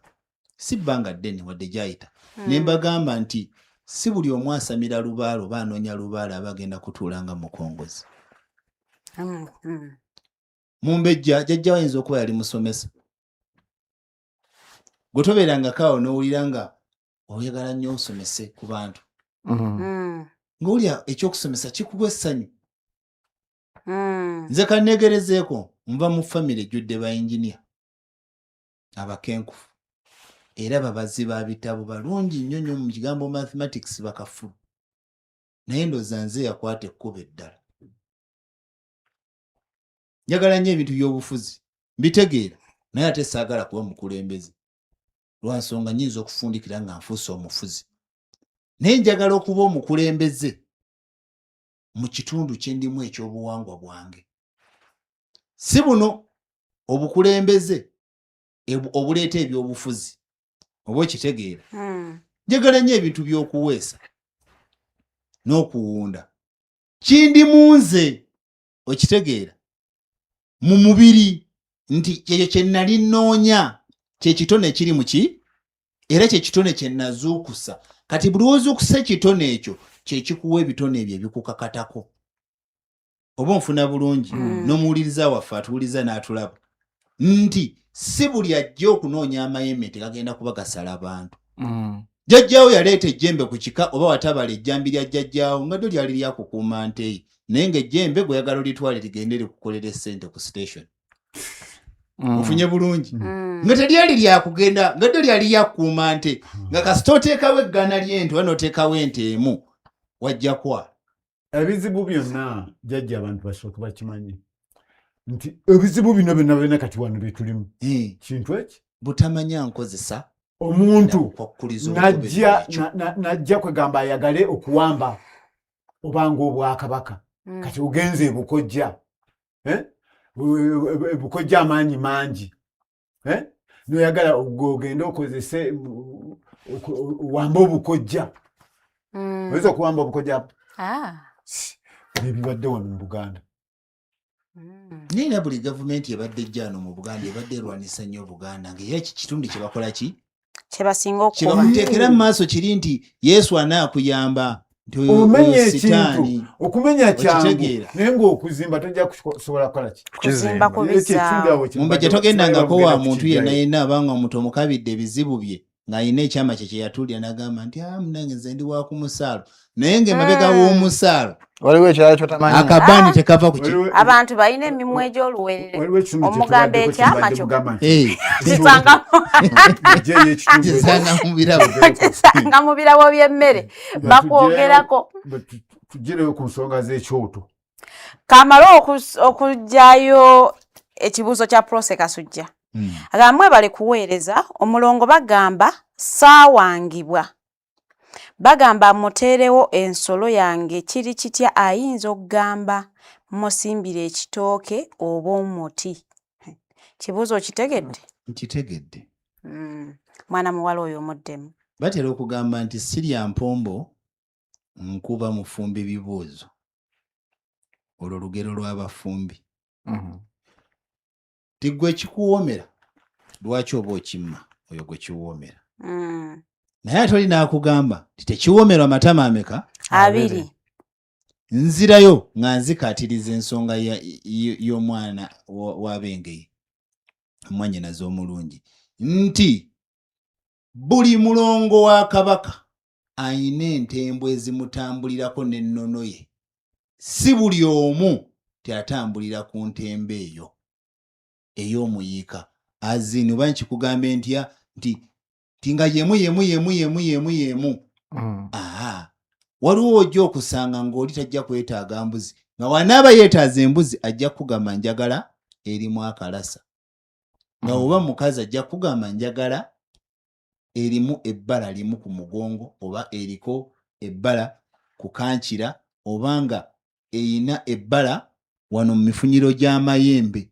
Si bbanga ddene wadde gyayita. Ne mbagamba nti si buli omu asamira Lubaale oba anoonya Lubaale abagenda kutuula nga mukongozi. Mumbejja jjajja wayinza okuba yali musomesa. Gwe tobeerangako awo n'owulira nga oyagala nnyo osomese ku bantu. Ng'olya ekyokusomesa kikuwa essanyu. Nze kanneegerezeeko nva mu famire ejjudde ba engineer abakenkufu era babazi ba bitabo balungi nnyo mu kigambo mathematics bakafulu. Naye ndowooza nze yakwata ekkubo eddala. Njagala nnyo ebintu by'obufuzi mbitegeera naye ate saagala kuba mukulembeze. Lwa nsonga nnyinza okufundikira nga nfuuse omufuzi. Naye njagala okuba omukulembeze mu kitundu kye ndimu ekyobuwangwa bwange. Si buno obukulembeze obuleeta ebyobufuzi oba okitegeera. Njagala nnyo ebintu by'okuweesa n'okuwunda. Kindi mu nze okitegeera mu mubiri nti ekyo kye nnali nnoonya kye kitone kiri mu ki era kye kitone kye nazuukusa. Kati buli ozuukusa ekitone ekyo kye kikuwa ebitone ebyo ebikukakatako. Oba nfuna bulungi n'omuwuliriza waffe atuwuliriza n'atulaba nti si buli ajja okunoonya amayeme tegagenda kuba gasala abantu. Jjajjaawo yaleeta ejjembe ku kika oba watabala ejjambi lya jjajjaawo nga ddyo lyali lyakukuuma nte ye naye ng'ejjembe gwe yagala litwale ligende likukolera essente ku station. Ofunye bulungi nga teryali lyakugenda nga ddyo lyali lyakukuuma nte nga kasita oteekawo eggana ly'ente oba n'oteekawo ente emu wajja kwa. Ebizibu byonna jjajja abantu basooka bakimanyi nti ebizibu bino byonna kati wano bye tulimu. Kintu eki butamanya nkozesa omuntu najja kwegamba ayagale okuwamba obanga obwakabaka kati ogenze ebukojja ebukojja amaanyi mangi noyagala ogende okozese wamba obukojja oyinza okuwamba obukojja ebibadde wano mu Buganda. Naye buli gavumenti ebadde ejjaano mu Buganda ebadde erwanisa nnyo Buganda ng'era eki kitundu kye bakola ki kye basinga okuba kye bamuteekera mu maaso kiri nti Yesu anaakuyamba nti omenya ekintu okumenya kyangu naye ng'okuzimba tojja kusobola kukola ki kuzimba kubizaawo. Mumbejja togendangako wa muntu yenna yenna abanga omuntu omukabidde ebizibu bye ng'alina ekyama kye kyeyatuulira n'agamba nti munange nze ndi wa ku musaalo naye ng'emabega w'omusaalo waliwo ekirala kyotamanyi akabaani tekava ku ki. Abantu balina emimwa egy'oluwere omugamba ekyama kyo kisanga mu birabo by'emmere bakwogerako. Tugireyo ku nsonga z'ekyoto. Kamala okugjayo ekibuuzo kya Prose Kasujja. Agamwe bali kuweereza omulongo bagamba saawangibwa. Bagamba muteerewo ensolo yange kiri kitya ayinza okugamba musimbire ekitooke oba omuti. Kibuuzo okitegedde? Nkitegedde. Mwana muwala oyo omuddemu. Batera okugamba nti sirya mpombo nkuba mufumbi bibuuzo. Olwo lugero lw'abafumbi. Tigwe kikuwoomera lwaki oba okimma oyo gwe kiwoomera. Naye ate oli n'akugamba nti tekiwoomerwa matama ameka? 2. Nzirayo nga nzikaatiriza ensonga y'omwana w'abengeyi mwannyinaze omulungi nti buli mulongo wa Kabaka ayina entembwe ezimutambulirako n'ennono ye. Si buli omu tyatambulira ku ntembe eyo ey'omuyiika azini oba nkikugambe ntya nti nga yemu. waliwo ojja okusanga ng'oli tajja kwetaaga mbuzi nga wanaaba yeetaaza embuzi ajja kugamba njagala erimu akalasa nga oba mukazi ajja kugamba njagala erimu ebbala limu ku mugongo oba eriko ebbala ku kankira obanga eyina ebbala wano mu mifunyiro gy'amayembe.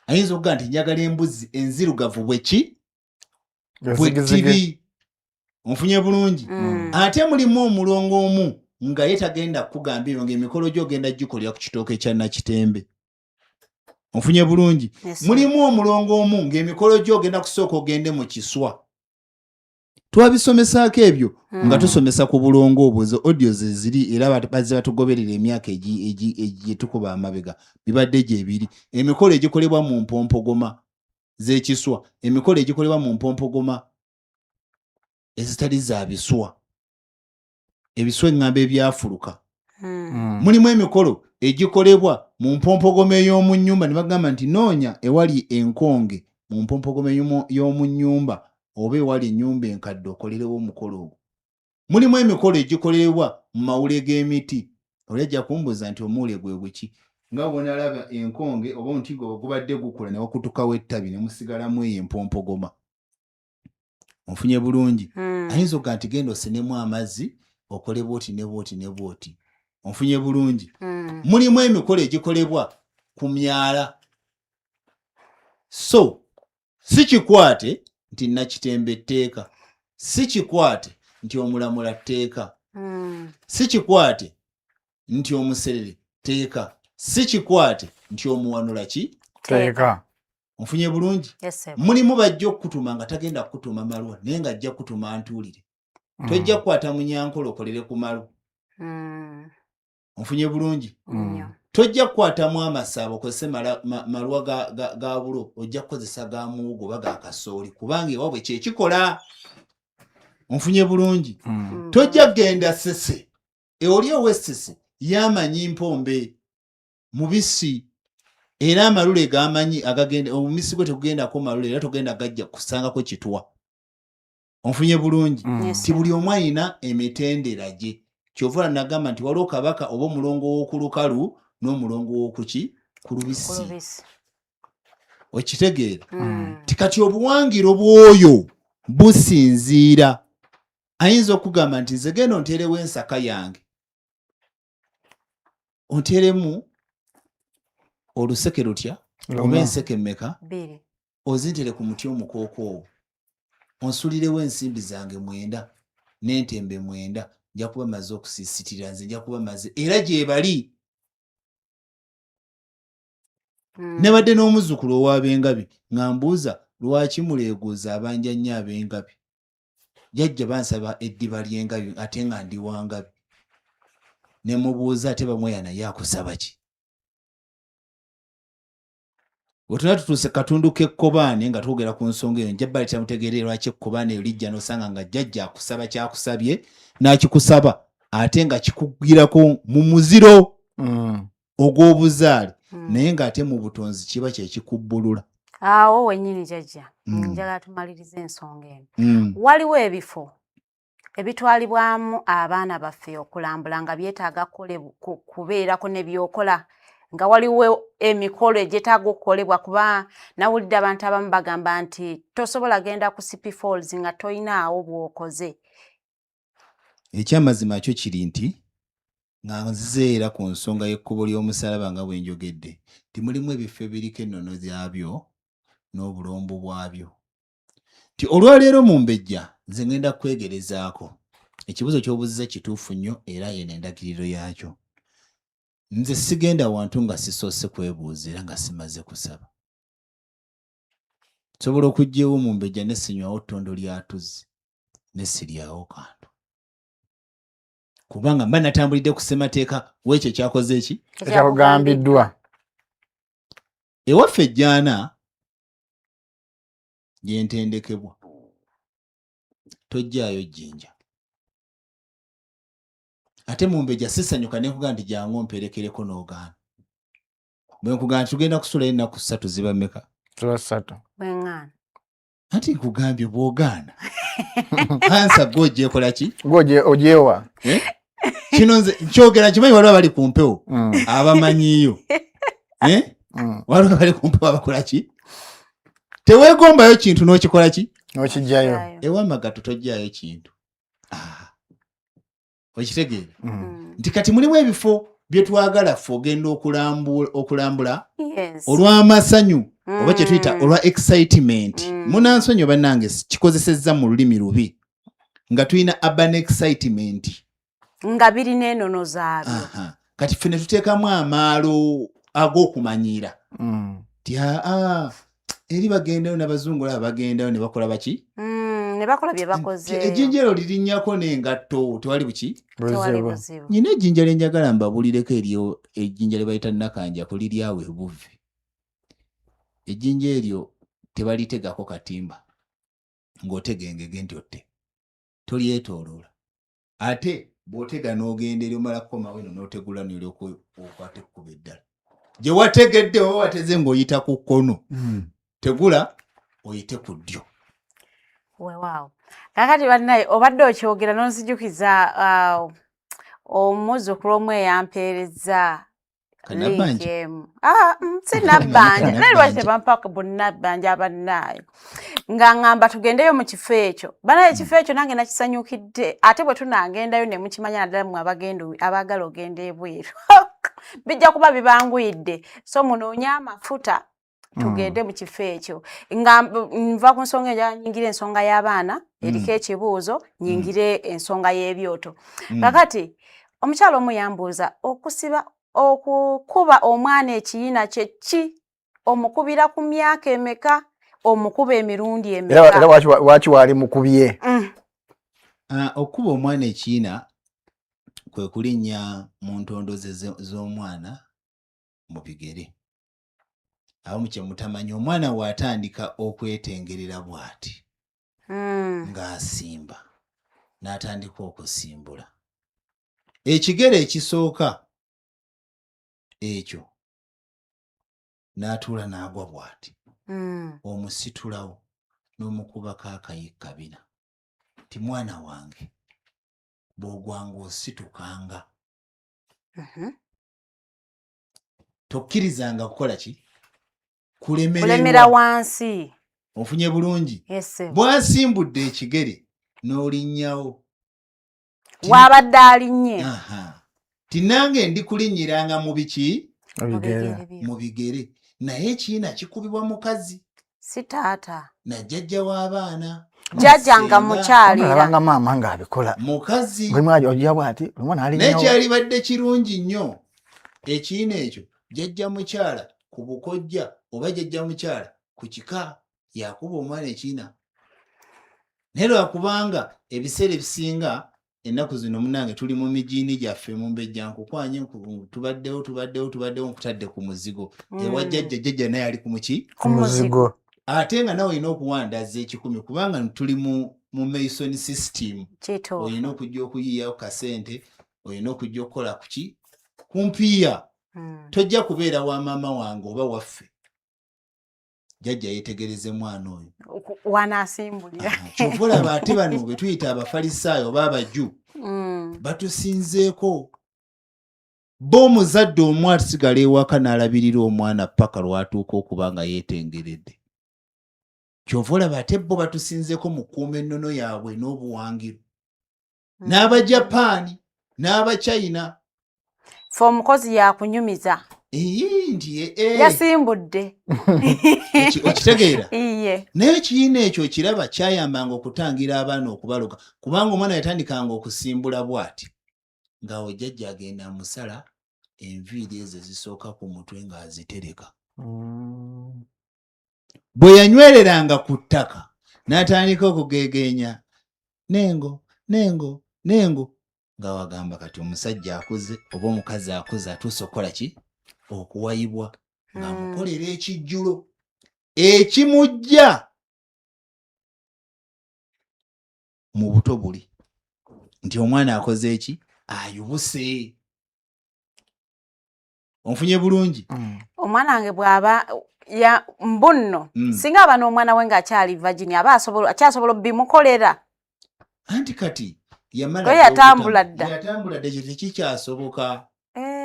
Ayinza okugaa nti njagala embuzi enzirugavu bweki bwetiri. Onfunye bulungi. Ate mulimu omulongo omu nga ye tagenda kugambira nga emikolo gyo ogenda gikolera ku kitooke kya Nakitembe. Onfunye bulungi. Mulimu omulongo omu ng'emikolo gyo ogenda kusooka ogende mu kiswa. Twabisomesaako ebyo nga tusomesa ku bulongo obwo, zo audio ze ziri era bazze batugoberera emyaka gyetukuba amabega bibadde gyebiri. Emikolo egikolebwa mu mpompogoma z'ekiswa, emikolo egikolebwa mu mpompogoma ezitali za biswa, ebiswa eŋŋamba ebyafuluka. Mulimu emikolo egikolebwa mu mpompogoma ey'omu nnyumba ne bagamba nti noonya ewali enkonge mu mpompogoma y'omu nnyumba oba ewali ennyumba enkadde okolerewo omukolo ogwo. Mulimu emikolo egikolebwa mu mawule g'emiti. Oli ajja kumbuuza nti omuwule gwe guki? Nga bw'onalaba enkonge oba omuti gwe gubadde gukula ne wakutukawo ettabi ne musigalamu eyo empompogoma. Onfunye bulungi. Ayinza okugaa nti genda osenemu amazzi okole bwoti ne bwoti ne bwoti. Onfunye bulungi. Mulimu emikolo egikolebwa ku myala. So si kikwate nti Nakitembe tteeka, si kikwate nti Omulamula tteeka, si kikwate nti Omuserere tteeka, si kikwate nti Omuwanula ki tteeka. Onfunye bulungi. Mulimu bajja okutuma nga tagenda kutuma Malwa naye nga ajja kutuma Ntuulire. Tojja kukwata Munyankole okolere ku Malu. Onfunye bulungi. Tojja kukwatamu Amasabo okozese Malwa ga bulo, ojja kukozesa ga muwogo oba ga kasooli kubanga ewaabwe kyekikola. Onfunye bulungi. Tojja kugenda Ssese, oli ow'Essese yamanyi mpombe mubisi era amalule gamanyi agagenda omumisi gwe tegugendako malule era togenda gajja kusangako kitwa. Onfunye bulungi. Ti buli omu alina emitendera gye. Kyova nagamba nti waliwo kabaka oba omulongo w'okulukalu n'omulongo w'okuki ku lubisi. Okitegeera? Tikati obuwangiro bw'oyo businziira. Ayinza okugamba nti nze genda onteerewo ensaka yange, onteeremu oluseke lutya oba enseke mmeka, ozintere ku muti omukookoowo, onsulirewo ensimbi zange 9 n'entembe 9, nja kuba maze okusiisitira, nze nja kuba maze era gye bali. Nebadde n'omuzzukulu ow'Abengabi nga mbuuza lwaki muleeguuza abanja nnyo Abengabi. Jjajja bansaba eddiba ly'engabi ate nga ndi wa Ngabi. Ne mubuuza ate bamweya naye akusaba ki? Bwe tutuuse katundu k'ekkobaane nga twogera ku nsonga eyo, njabba litamutegeerera lwaki ekkobaane eyo lijja n'osanga nga jjajja akusaba kyakusabye n'akikusaba ate nga kikugirako mu muziro ogw'obuzaale naye ng'ate mu butonzi kiba kyekikubbulula. Awo wennyini jjajja njagala tumalirize ensonga eno. Waliwo ebifo ebitwalibwamu abaana baffe okulambula nga byetaaga kubeerako ne byokola nga waliwo emikolo egyetaaga okukolebwa kuba nawulidde abantu abamu bagamba nti tosobola genda ku City Falls nga toyinaawo bw'okoze. Ekyamazima kyo kiri nti nga nzize era ku nsonga y'ekkubo ly'omusalaba nga bwe njogedde nti mulimu ebifo ebiriko ennono byabyo n'obulombo bwabyo. Ti olwaleero mu Mbejja nze ngenda kwegerezaako. Ekibuzo ky'obuziza kituufu nnyo era yeno endagiriro yaakyo. Nze sigenda wantu nga sisoose kwebuuza era nga simaze kusaba. Nsobola okugyewo mu Mbejja ne sinywawo ttondo lya tuzzi ne siryawo kantu. Kubanga mba natambulidde ku ssemateeka w'ekyo kyakoze eki? Ekyakugambiddwa. Ewaffe ejjaana gyentendekebwa. Tojjaayo jjinja. Ate mu Mbejja sisanyuka ne nkugamba nti jangu mperekereko n'ogaana. Bwe nkugamba nti tugenda kusula ennaku 3 ziba mmeka? 3. Bweŋŋaana. Anti nkugambye bw'ogaana. Ansa gw'ogy'ekola ki? Gw'ogyewa. kino nze kyogera kimanyi waliwo abali ku mpewo abamanyiyo waliwo abali ku mpewo abakola ki teweegombayo kintu n'okikola ki n'okijjayo ewamagatu tojjayo kintu okitegeera nti kati mulimu ebifo bye twagala ffe ogenda okulambula olw'amasanyu oba kye tuyita olwa excitement munansonyi bannange kikozesezza mu lulimi lubi nga tulina urban excitement nga birina enono zaabyo kati ffe ne tuteekamu amaalo ag'okumanyira ti eri bagendayo n'abazungu laba bagendayo ne bakola baki ne bakola bye bakoze ejjinja ero lirinnyako n'engatto tewali buki nyina ejjinja lye njagala mbabulireko eryo ejjinja lye bayita nakanja kuliryawo ebuvve ejjinja eryo tebalitegako katimba ng'otega engege nti otte tolyetooloola ate bw'otega n'ogenda eri omala kukomawo eno n'otegula n'olyoka okwata ekkuba eddala gye wategedde oba wateze ng'oyita ku kkono tegula oyite ku ddyo weewaawo kakati bannaye obadde okyogera n'onzijukiza omuzzukulu omu eyampeereza sinabbanja naye lwaki tebampaka bunnabbanja abannaye nga ngamba tugendeyo mu kifo ekyo banaye ekifo ekyo nange nakisanyukidde ate bwe tunagendayo ne mukimanya naddala mwe abaagala ogenda ebweru bijja kuba bibanguyidde so munoonye amafuta tugende mu kifo ekyo nga nva ku nsonga enjala nyingire ensonga y'abaana eriko ekibuuzo nyingire ensonga y'ebyoto kakati omukyalo omu yambuuza okukuba omwana ekiyina kye ki omukubira ku myaka emeka omukuba emirundi emeka era waki wali mukubye okuba omwana ekiyina kwe kulinnya mu ntondo z'omwana mu bigere abamu kye mutamanyi omwana bw'atandika okwetengerera bw'ati ng'asimba n'atandika okusimbula ekigere ekisooka ekyo n'atuula n'agwa bw'ati omusitulawo n'omukubako akayikabina ti mwana wange bw'ogwanga ositukanga tokkirizanga kukola ki kulemera wansi ofunye bulungi bw'asimbudde ekigere n'olinnyawo wabadde alinnye ti nange ndi kulinnyiranga mu biki mu bigere naye ekiyina kikubibwa mukazi si taata na jjajja w'abaana jjajja nga mukyalira nga maama ng'abikola mukazi ojja bw'ati naye kyalibadde kirungi nnyo ekiyina ekyo jjajja mukyala ku bukojja oba jjajja mukyala ku kika yakuba omwana ekiyina naye lwakubanga ebiseera ebisinga ennaku zino munange tuli mu mijiini gyaffe mu mbejjankukwanye tubaddewo nkutadde ku muzigo ewa jjajja naye ali ku muzigo ate nga nawe olina okuwandaza 10 kubanga tuli mu mason system olina okujja okuyiyayo kasente olina okujja okukola kuki kumpiya tojja kubeera wa maama wange oba waffe jjajja yeetegereze mwana oyo wanaasimbulira kyova olaba ate bano be tuyita abafalisaayo oba abajju batusinzeeko bo omuzadde omu asigala ewaka n'alabirira omwana paka lwatuuka okuba nga yeetengeredde kyova olaba ate bo batusinzeeko mu kuuma ennono yaabwe n'obuwangiru n'abajapaani n'abachina fe omukozi yakunyumiza yasimbudde okitegeera iye naye ekiyina ekyo kiraba kyayambanga okutangira abaana okubaloga kubanga omwana yatandikanga okusimbula bw'ati ng'awo jjajja agenda amusala enviiri ezo zisooka ku mutwe ng'azitereka bwe yanywereranga ku ttaka n'atandika okugegeenya nengo nga wagamba kati omusajja akuze oba omukazi akuze atuuse okukola ki okuwayibwa ng'amukolera ekijjulo ekimujja mu buto buli nti omwana akoze eki ayubuse onfunye bulungi omwana wange bw'aba mbunno singa aba n'omwana we ng'akyali virgin aba akyasobola bimukolera anti kati yatambula dda ekyo tekikyasoboka.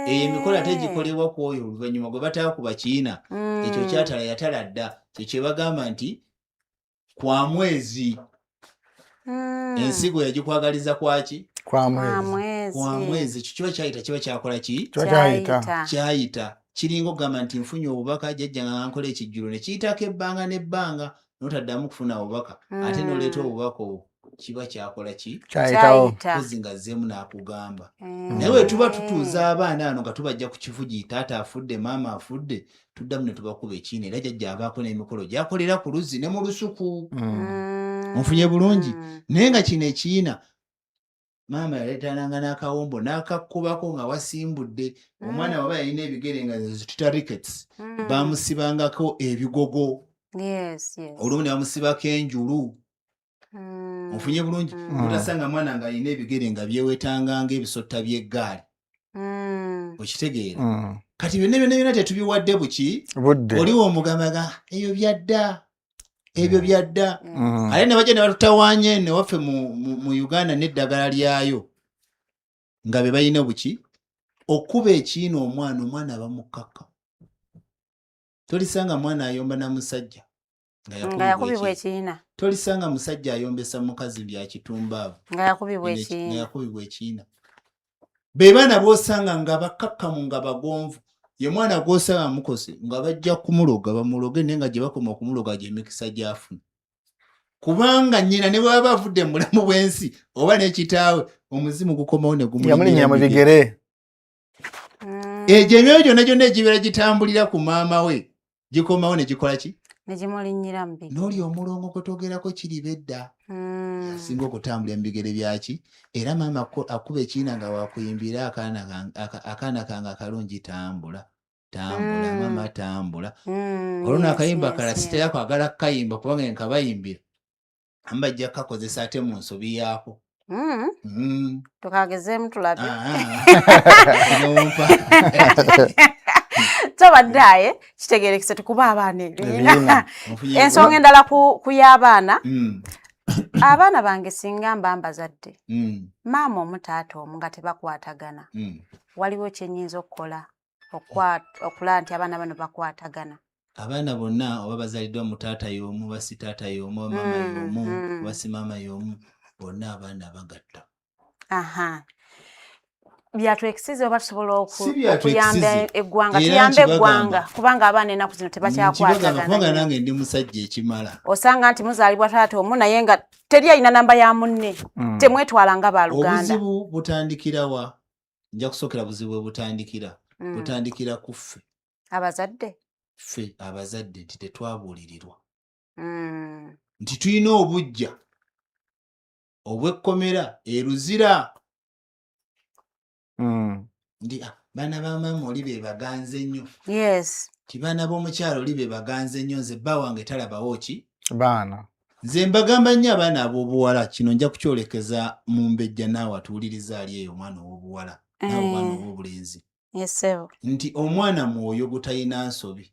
Emikola tegikolebwa ku oyo oluvannyuma gwe bataakuba Kiina. Ekyo kyatala yatala dda. Kye bagamba nti kwa mwezi ensigo yagikwagaliza kwaki? Kwa mwezi. Kiba kyayita kiba kyakola ki? Kyayita. Kiringa okugamba nti nfunye obubaka jjajja nga nkola ekijjulo ne kiyitako ebbanga n'ebbanga n'otaddamu kufuna obubaka ate n'oleeta obubaka obwo kiba kyakola ki? Kozi nga zzeemu n'akugamba. Naye bwe tuba tutuuza abaana ano nga tubajja ku kifugi taata afudde maama afudde tuddamu ne tubakuba ekiina era jjajja abaako n'emikolo gyakolera ku luzzi ne mu lusuku. Onfunye bulungi. Naye nga kino ekiina maama yaleetananga n'akawombo n'akakkubako nga wasimbudde. Omwana waba yalina ebigere nga zituta rickets baamusibangako ebigogo. Olumu ne bamusibako enjulu. Onfunye bulungi. Otasanga mwana nga alina ebigere nga byewetanga ng'ebisotta by'eggaali. Okitegeera. Kati byonna tetubiwadde buki? Oliwo omugamaga ebyo byadda. Ebyo byadda. Ate ne bajja ne batutawaanya eno waffe mu Uganda n'eddagala lyayo nga be balina buki? Okuba ekiina omwana bamukaka. Tolisanga mwana ayomba na musajja nga yakubibwa ekiina. Tolisanga musajja ayombesa mukazi bya kitumbaavu nga yakubibwa ekiina. Be baana b'osanga nga bakakkamu nga bagonvu. Ye mwana gw'osanga mukose nga bajja kumuloga bamuloge naye nga gye bakoma okumuloga gy'emikisa gy'afuna. Kubanga nnyina ne baba bavudde mu bulamu bw'ensi oba n'ekitaawe omuzimu gukomawo ne gumulinnya mu bigere. Egyo emyoyo gyonna egibeera gitambulira ku maama we gikomawo ne gikola ki? Ne gimulinnyira mu bigere. N'oli omulongo gwe twogerako kiriba edda. Asinga okutambulira mu bigere byaki? Era maama akuba ekiina nga wakuyimbira akaana kange akalungi tambula. Maama tambula. Olwo akayimba kala sitera kwagala kukayimba kubanga nkabayimbira. Ambajja kakozesa ate mu nsobi yaako. Tukagezeemu tulabe. Tobaddaye kitegeerekese tukuba abaana ebiina. Ensonga endala ku y'abaana. Abaana bange singa mba mbazadde. Maama omu taata omu nga tebakwatagana. Waliwo kyennyinza okukola okulaba nti abaana bano bakwatagana. Abaana bonna oba bazaliddwa mu taata y'omu basi taata y'omu maama y'omu basi maama y'omu bonna abaana bagatta. Byatwekisiza oba tusobola okuyamba eggwanga tuyambe eggwanga kubanga abaana ennaku zino tebakyakwatagana. Kubanga nange ndi musajja ekimala. Osanga nti muzaalibwa taata omu naye nga teri alina namba ya munne. Temwetwala nga baluganda. Obuzibu butandikira wa? Nja kusookera buzibu bwe butandikira. Butandikira ku ffe. Abazadde? Ffe abazadde nti tetwabuulirirwa. Nti tulina obujja obw'ekkomera eruzira. Ndi baana ba maama oli be baganze nnyo. Ti baana b'omukyalo oli be baganze nnyo nze bba wange talabawo ki? Baana. Nze mbagamba nnyo abaana ab'obuwala kino nja kukyolekeza mu mbejja naawe atuwuliriza ali eyo omwana ow'obuwala naawe omwana ow'obulenzi. Nti omwana mwoyo gutalina nsobi.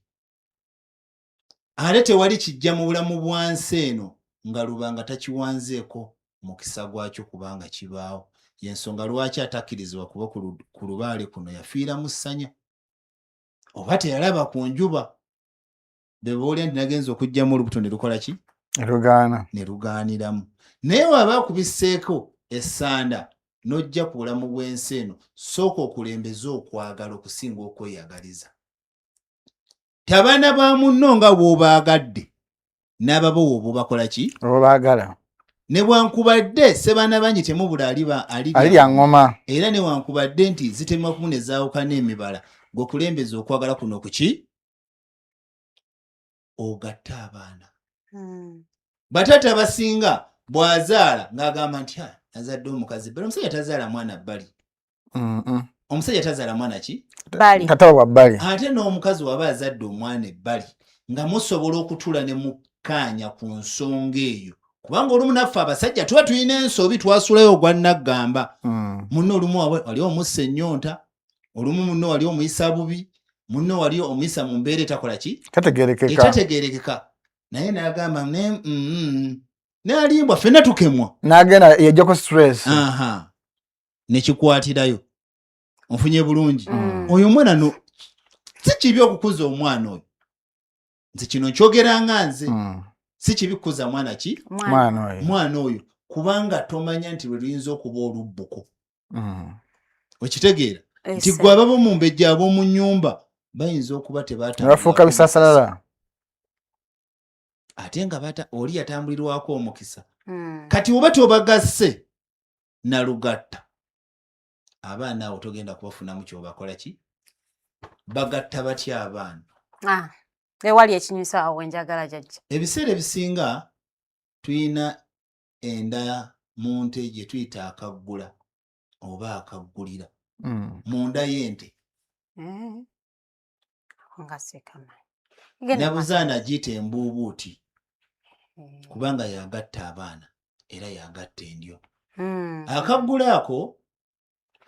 Ate tewali kijja mu bulamu bwansi eno nga lubanga takiwanzeeko mukisa gwakyo kubanga kibaawo. Yensonga lwaki atakkirizibwa kuba ku lubaale kuno yafiira mu ssanya. Oba teyalaba ku njuba. Be boolya nti nagenza okugyamu olubuto ne lukola ki? Ne lugaaniramu. Naye waba akubisseeko essanda n'ojja ku bulamu bw'ensi eno sooka okulembeza okwagala okusinga okweyagaliza. Abaana ba munno nga bw'obaagadde n'ababo bw'obakola ki? Obaagala. Ne bwankubadde sebaana bangi temubula ali ya ngoma. Era ne wankubadde nti zitemwa kumu ne zaawukana emibala ng'okulembeza okwagala kuno kuki? Ogatta abaana. Bataata basinga bw'azaala ng'agamba nti nazadde omukazi bbali. Omusajja tazaala mwana bbali. Omusajja tazaala mwana ki? Bbali. Katawa wa bbali. Ate n'omukazi waba azadde omwana ebbali nga musobola okutuula ne mukkaanya ku nsonga eyo. Kubanga olumu naffe abasajja tuba tulina ensobi twasulayo ogwa naggamba. Munno olumu wali omussa ennyonta, olumu munno wali omuyisa bubi, munno wali omuyisa mu mbeera etakola ki? Etategeerekeka. Naye n'agamba n'alimbwa ffenna tukemwa n'agenda yejjako stress nekikwatirayo onfunye bulungi oyo omwana no si kibi okukuza omwana oyo nze kino nkyogeranga nze si kibi kukuza mwana oyo kubanga tomanya nti lwe luyinza okuba olubbuko okitegeera nti gwe ababa mu mbejja ab'omu nnyumba bayinza okuba tebafuuka bisasalala ate nga oli yatambulirwako omukisa kati oba tobagasse nalugatta abaana abo togenda kubafunamu kyobakola ki bagatta batya abaana ewali ekinyusa awo wenjagala jjajja ebiseera ebisinga tuyina enda mu nte gye tuyita akaggula oba akaggulira munda y'ente nabuzaana giyita embuubuuti kubanga yagatta abaana era yagatta endyo akaggula ako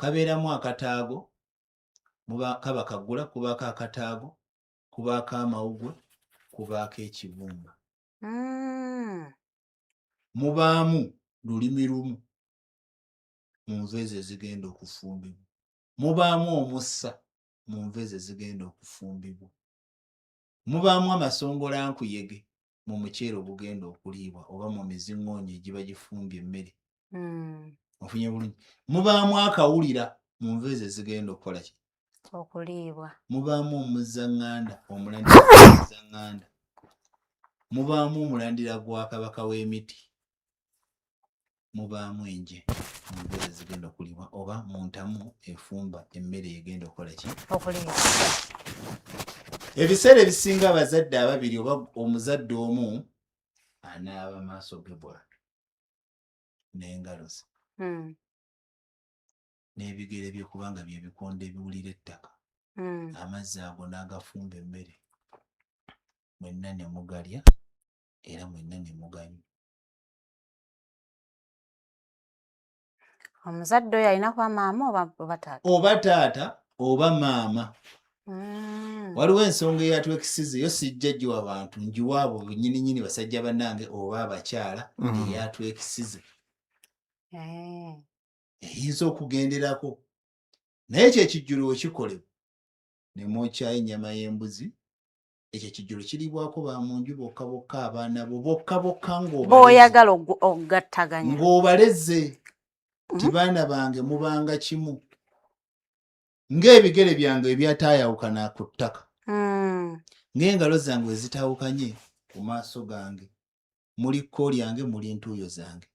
kabeeramu akataago kaba kaggula kubaako akataago kubaako amawugwe kubaako ekibumba mubaamu lulimi lumu mu nveeze zigenda okufumbibwa mubaamu omussa mu nveeze zigenda okufumbibwa mubaamu amasongolankuyege mu muceere ogugenda okuliibwa oba mu miziŋŋoonyo egiba gifumbye emmere ofunye bulungi mubaamu akawulira mu nveeze zigenda okukola ki okuliibwa mubaamu omuzzaŋŋanda omulandira gw'omuzzaŋŋanda mubaamu omulandira gwa kabaka w'emiti mubaamu enje mu nveeze zigenda okuliibwa oba mu ntamu efumba emmere egenda okukola ki okuliibwa ebiseera ebisinga abazadde ababiri oba omuzadde omu anaaba maaso ge bw'atyo n'engalo ze n'ebigere bye kubanga bye bikondo ebiwulira ettaka amazzi ago n'agafumba emmere mwenna ne mugalya era mwenna ne muganywa omuzadde oyo alina kuba maama oba taata oba maama waliwo ensonga eyatwekisize yo sijja giwa abantu njiwa abo nyininyini basajja bannange oba abakyala eyatwekisize eyinza okugenderako naye ekyo ekijjulo wekikolebwa ne mwokyayo ennyama y'embuzi ekyo ekijjulo kiribwako ba mu nju bokka bokka abaana bo bokka bokka ng'oyagala okugattaganya ng'obaleze nti baana bange mubanga kimu ng'ebigere byange ebyataayawukana ku ttaka ng'engalo zange ezitaawukanye ku maaso gange muli kko lyange muli ntuuyo zange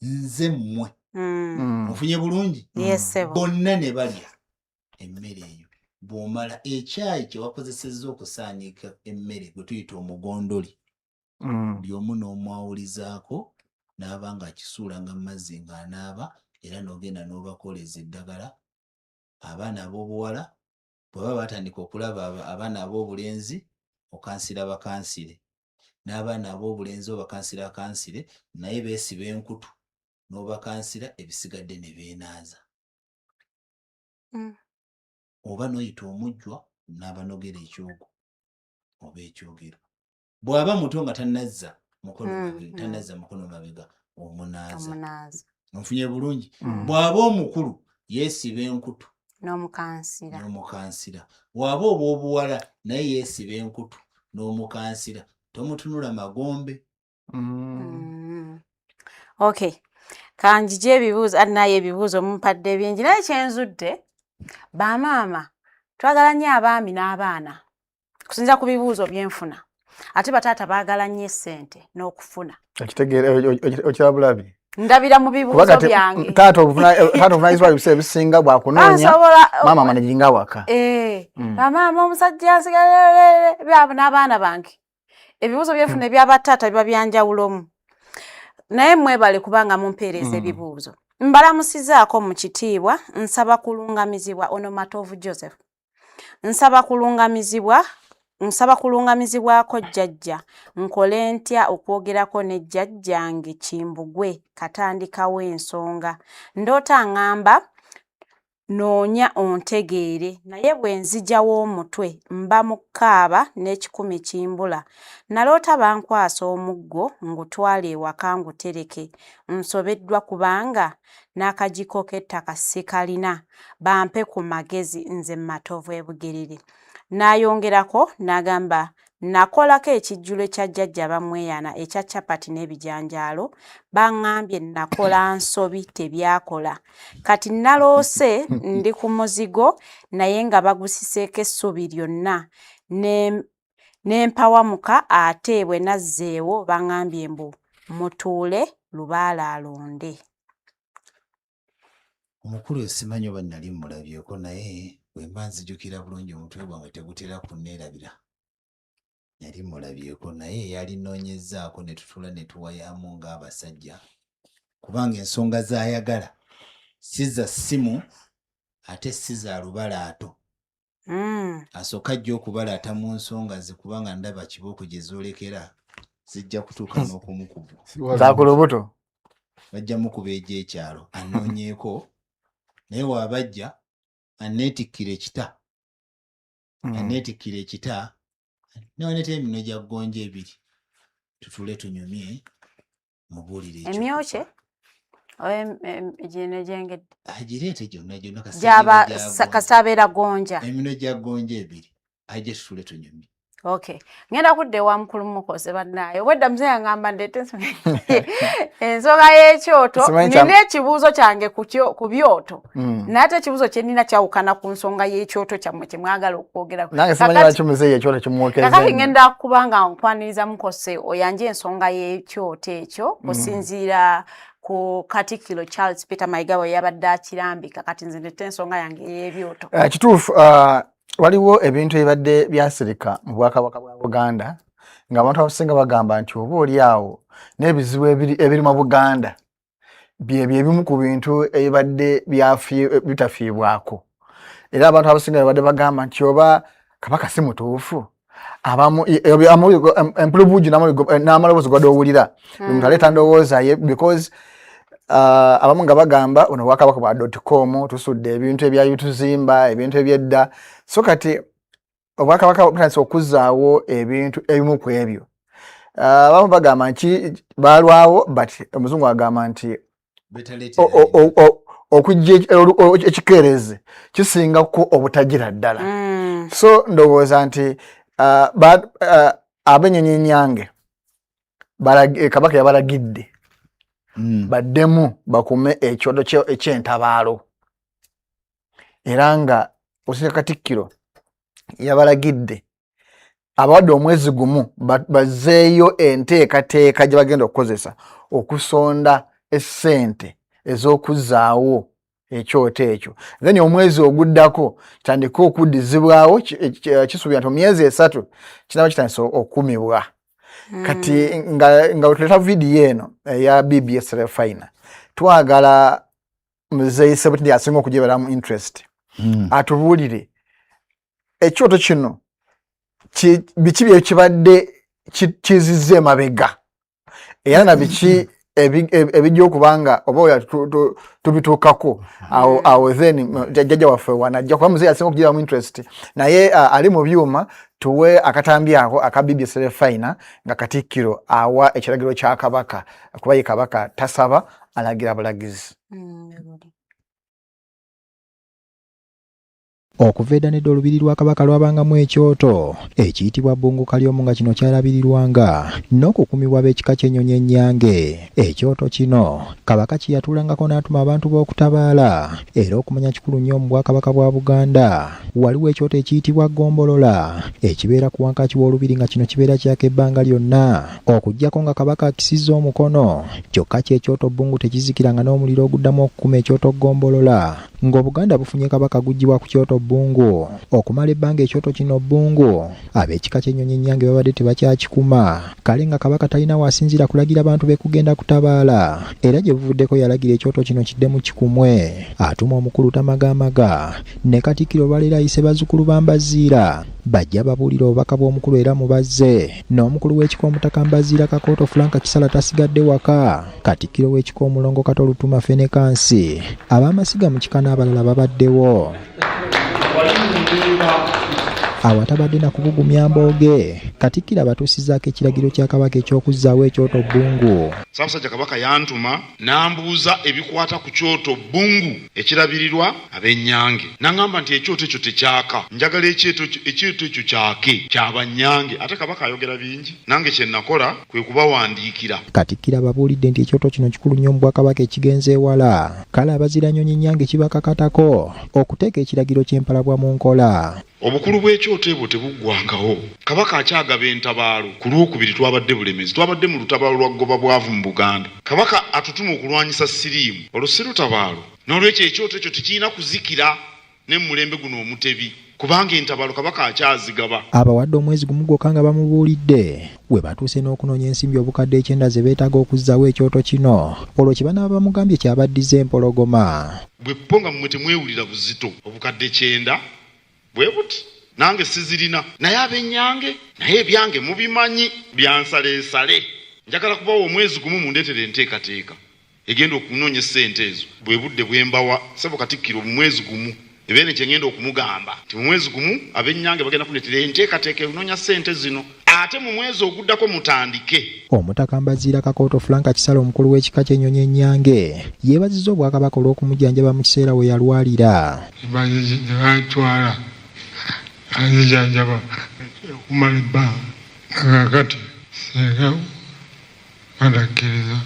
nze mmwe ofunye bulungi bonna ne balya emmere eyo bw'omala ekyayi kye wakozesezza okusaaniika emmere gwe tuyita omugondoli buli omu n'omwawulizaako n'aba ng'akisuulanga mu mazzi ng'anaaba era n'ogenda n'obakooleza eddagala abaana ab'obuwala bw'aba batandika okulaba abaana ab'obulenzi okansira bakansire n'abaana ab'obulenzi obakansira akansire naye beesiba enkutu n'obakansira ebisigadde ne beenaaza oba n'oyita omujjwa n'abanogera ekyogo oba ekyogero bw'aba muto nga tanazza mukono mabega omunaaza nfunye bulungi bw'aba omukulu yeesiba enkutu n'omukansira bw'aba obw'obuwala naye yeesiba enkutu n'omukansira tomutunula magombe okay kanjije ebibuuzo naye ebibuuzo mumpadde bingi naye kyenzudde bamaama twagala nnyo abaami n'abaana kusinza ku bibuuzo byenfuna ate bataata baagala nnyo essente n'okufuna okirabulabi ndabira mu bibuuzo byange taata obuvunaanyizibwa ebiseera ebisinga bwakunoonya maama manejinga waka bamaama omusajja nsigala n'abaana bange ebibuuzo byenfuna ebyabataata biba byanjawulomu naye mwebale kubanga mumpeereza ebibuuzo mbalamusizaako mu kitiibwa nsaba kulungamizibwa Onomatovu Joseph nsaba kulungamizibwako jjajja nkole ntya okwogerako ne jjajjange Kimbugwe katandikawo ensonga ndoota ngamba noonya ontegeere naye bwe nzijawo omutwe mba mu kkaaba n'ekikumi kimbula naloota bankwasa omuggo ngutwala ewaka ngutereke nsobeddwa kubanga n'akagiko k'ettaka sikalina bampe ku magezi nze Matovu e Bugerere. N'ayongerako n'agamba nakolako ekijjulo ekya jjajja bamweyana ekya capati n'ebijanjaalo baŋŋambye nakola nsobi tebyakola kati naloose ndi ku muzigo naye nga bagusiseeko essubi lyonna n'empawamuka ate bwe nazzeewo baŋŋambye mbu mutuule Lubaale alonde. Omukulu simanyi oba nali mulabyeko naye bwe mba nzijukira bulungi omutwe gwange tegutera kunneerabira. Yali mulabyeko naye yalinoonyezaako ne tutula ne tuwayamu ng'abasajja kubanga ensonga z'ayagala si za ssimu ate si za lubalaato. Asooka ajja okubalaata mu nsonga ze kubanga ndaba kibooko gye zoolekera zijja kutuuka n'okumukuba. Zakulubuto Bajja mukuba egy'ekyalo anoonyeeko naye waabajja anneetikkira ekita. Anneetikkira ekita n'oneta eminwe gya gonja ebiri tutule tunyumye mubuulire ekyo. Emyokye gino gyengedde agireete gyonna gyaba kasabeera gonja eminwe gya gonja ebiri ajje tutule tunyumye. Okay. Ngenda kudde wa mukulu mukoze bannaayo. Wedda mzee angamba ndeete ensonga y'ekyoto. Nina ekibuuzo kyange ku byoto. N'ate ekibuuzo kye nnina kyawukana ku nsonga y'ekyoto kyammwe kye mwagala okwogerako. Nange simanyi lwaki muzeeyi ekyoto kimwokeza. Kakati ngenda kubanga nkwaniriza mukose oyanje ensonga y'ekyoto ekyo kusinziira ku Katikkiro Charles Peter Mayiga bwe yabadde akirambika kati nze ndeete ensonga yange y'ebyoto. Kituufu waliwo ebintu ebibadde byasirika mu Bwakabaka bwa Buganda ng'abantu abasinga bagamba nti oba oli awo n'ebizibu ebiri mu Buganda byebimu ku bintu ebibadde bitafiibwako. Era abantu abasinga babadde bagamba nti oba Kabaka si mutuufu empulubuugi n'amaloboozi gadde owulira omuntu aleeta ndowooza ye because abamu nga bagamba ono Bwakabaka bwa .com tusudde ebintu ebyayituzimba ebintu ebyedda so kati Obwakabaka butandise okuzzaawo ebintu ebimu ku ebyo. Abamu bagamba nti balwawo but omuzungu agamba nti okujja ekikeerezi kisingako obutagira ddala. So ndowooza nti ab'ennyonyi ennyange Kabaka yabalagidde baddemu bakume ekyoto eky'entabaalo era nga Osinga Katikkiro yabalagidde abawadde omwezi gumu bazzeeyo enteekateeka gye bagenda okukozesa okusonda essente ez'okuzzaawo ekyoto ekyo. Then omwezi oguddako kitandika okuddizibwawo kisuubira nti myezi 3 kinaba kitandise okukumibwa. Kati nga tuleta vidiyo eno eya BBS Refiner twagala muzeeyi Ssebutindi asinga okugiberamu interest atubuulire ekyoto kino biki bye kibadde kizizza emabega era na biki ebijja okubanga oba tubituukako awo then jjajja waffe wanajja kuba muzeeyi asinga okugiberamu interest naye ali mu byuma tuwe akatambi ako aka BBS Refiner nga Katikkiro awa ekiragiro kya Kabaka kuba ye Kabaka tasaba alagira bulagizi. Okuva edda nedda olubiri lwa Kabaka lwabangamu ekyoto ekiyitibwa Bbungukalyomu nga kino kyalabirirwanga n'okukumibwa b'ekika ky'ennyonyi ennyange. Ekyoto kino Kabaka kiyatulangako n'atuma abantu b'okutabaala era okumanya kikulu nnyo mu Bwakabaka bwa Buganda. Waliwo ekyoto ekiyitibwa Ggombolola ekibeera ku wankaaki w'olubiri nga kino kibeera kyaka ebbanga lyonna okuggyako nga Kabaka akisizza omukono kyokka ky'ekyoto Bbungu tekizikiranga n'omuliro oguddamu okukuma ekyoto Ggombolola ng'Obuganda bufunye Kabaka guggyibwa ku kyoto Bungu okumala ebbanga ekyoto kino Bungu ab'ekika ky'ennyonyi ennyange babadde tebakyakikuma kale nga Kabaka talina wasinzira kulagira abantu be kugenda kutabaala era gye buvuddeko yalagira ekyoto kino kiddemu kikumwe atuma omukulu Tamagamaga ne Katikkiro Lwaleero ayise bazzukulu ba Mbaziira bajja babuulira obubaka bw'omukulu era mubazze n'omukulu w'ekika Omutaka Mbaziira Kakooto Frank Kisala tasigadde waka Katikkiro w'ekika Omulongo Kato Lutuma Fenekansi ab'amasiga mu kika n'abalala babaddewo awatabadde na kubugumya mbooge Katikkiro abatuusizzaako ekiragiro kya Kabaka eky'okuzzaawo ekyoto Bungu. Ssaabasajja Kabaka yantuma n'ambuuza ebikwata ku kyoto Bungu ekirabirirwa ab'Ennyange. N'aŋŋamba nti ekyoto ekyo tekyaka, njagala ekyoto ekyo kyake ky'Abannyange. Ate Kabaka ayogera bingi, nange kye nakola kwe kubawandiikira. Katikkiro ababuulidde nti ekyoto kino kikulu nnyo mu Bwakabaka ekigenze ewala kale Abaziranyonyi Nnyange kibakakatako okuteeka ekiragiro ky'empalabwa mu nkola. Obukulu bw'ekyoto ebwo tebuggwangawo. Kabaka akyagaba entabaalo ku Lwokubiri twabadde Bulemezi, twabadde mu lutabaalo lwa Ggoba Bwavu mu Buganda. Kabaka atutuma okulwanyisa siriimu, olwo si lutabaalo. N'olwekyo ekyoto ekyo tekirina kuzikira ne mu mulembe guno omutebi kubanga entabaalo Kabaka akyazigaba. Abawadde omwezi gumu gwokka nga bamubuulidde we batuuse n'okunoonya ensimbi obukadde 9 ze beetaaga okuzzaawo ekyoto kino olwo kye banaaba bamugambye kyabaddiza empologoma. Bwe ppo nga mmwe temwewulira buzito obukadde 9 bwe buti nange sizirina naye ab'Ennyange naye ebyange mubimanyi byansaleesale. Njagala kubawa omwezi gumu mundeetere enteekateeka egenda okunoonya ssente ezo bwe budde bwe mbawa Ssebo Katikkiro mu mwezi gumu ebeene kye ngenda okumugamba nti mu mwezi gumu ab'Ennyange bagenda kundeetera enteekateeka ekunoonya ssente zino ate mu mwezi oguddako mutandike. Omutaka Mbaziira Kakooto Frank Kisala omukulu w'ekika ky'ennyonyi Ennyange yeebazizza Obwakabaka olw'okumujjanjaba mu kiseera we yalwalira. Bantwala anzijanjaba okumala ebbanga kakati senga badakkiriza.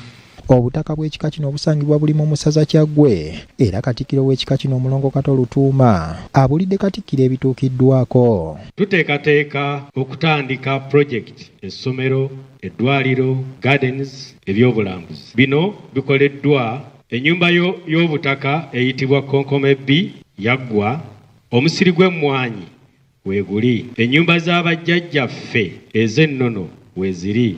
Obutaka bw'ekika kino obusangibwa buli mu Musaza Kyaggwe era Katikkiro w'ekika kino Omulongo Kato Lutuuma abulidde Katikkiro ebituukiddwako. Tuteekateeka okutandika pulojekiti essomero, eddwaliro, gardens, ebyobulambuzi. Bino bikoleddwa ennyumba y'obutaka eyitibwa Konkome B yaggwa, omusiri gw'emmwanyi weeguli, ennyumba z'abajjajjaffe ez'ennono weeziri,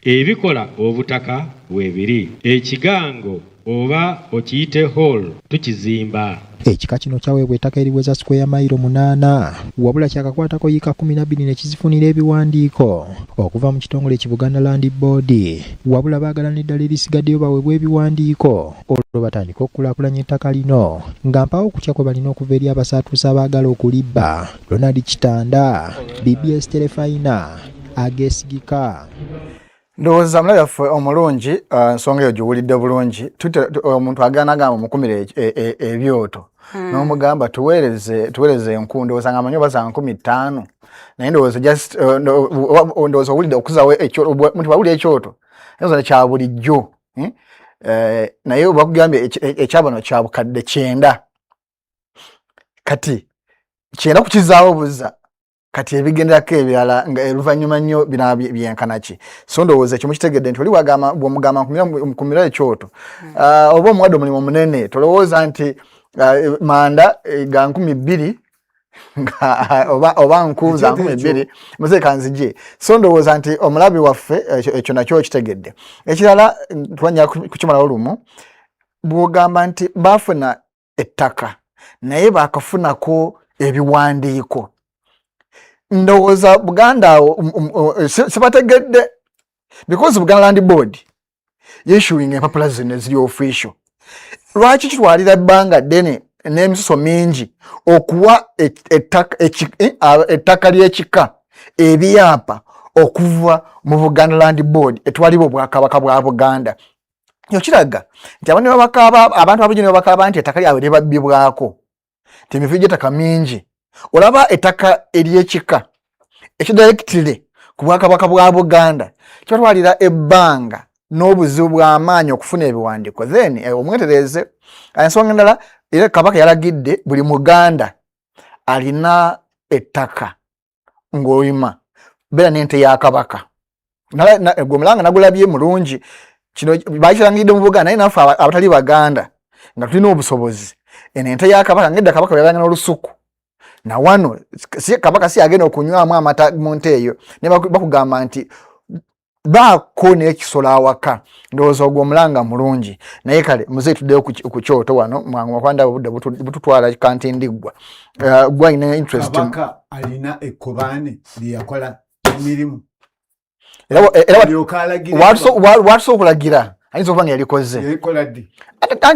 ebikola obutaka weebiri, ekigango oba okiyite hall tukizimba. Ekika kino kyaweebwa ettaka eriweza sikweya mayiro 8 wabula kyakakwatako yiika 12 ne kizifunira ebiwandiiko okuva mu kitongole ki Buganda Land Board wabula baagalanira eddala erisigaddeyo baweebwa ebiwandiiko olwo batandika okukulaakulanya ettaka lino nga mpawo okutya kwe balina okuva eri abasaatuusa abaagala okulibba. Ronald Kitanda, BBS Telefayina, ageesigika. Ndowooza mulabe waffe omulungi nsonga eyo giwulidde bulungi. Omuntu agamba omukumire ebyoto n'omugamba tuweereze enku, ndowooza nga amanyi oba za 15 naye ndowooza owulidde okuzaawo ekyoto bawulira ekyoto ndowooza kya bulijjo naye bakugambye ekyabano kya bukadde 9 kati 9 kukizaawo buzza kati ebigenderako ebirala nga oluvannyuma nnyo byenkana ki. So ndowooza ekyo mukitegedde nti oli bw'omugamba nkumira ekyoto oba omuwadde omulimu munene tolowooza nti manda ga 2000 oba nku za 2000 muze kanzije. So ndowooza nti omulabi waffe ekyo nakyo kitegedde. Ekirala twanya kukimala olumu bw'ogamba nti baafuna ettaka naye baakafunako ebiwandiiko. Ndowooza Buganda sibategedde because Buganda Land Board issuing empapula zino eziri official. Lwaki kitwalira ebbanga ddene n'emisoso mingi okuwa ettaka ly'ekika ebyapa okuva mu Buganda Land Board etwalibwa Obwakabaka bwa Buganda? Kyo kiraga nti abantu abageni babakaaba nti ettaka lyabwe libabbibwako nti emivuyo gy'ettaka mingi. Olaba ettaka ery'ekika ekidirectly ku Bwakabaka bwa Buganda kibatwalira ebbanga n'obuzibu bw'amaanyi okufuna ebiwandiiko. Then omwetereze ensonga endala era Kabaka yalagidde buli Muganda alina ettaka ng'olima beera n'ente ya Kabaka. Gwe mulanga nagulabye mulungi kino bakirangidde mu Buganda naye naffe abatali Baganda nga tulina obusobozi eno ente ya Kabaka ng'edda Kabaka yalanga n'olusuku na wano kabaka si agenda okunywamu amata mu nte eyo ne bakugamba nti baako n'ekisolo awaka ndowooza ogwo omulanga mulungi naye kale muzeeyi tuddeyo ku kyoto wano mwangu makwanda obudde bututwala kanti ndiggwa gwa ina interest kabaka alina ekkobaane lyeyakola emirimu watusobola okulagira ayinza okuba nga yalikoze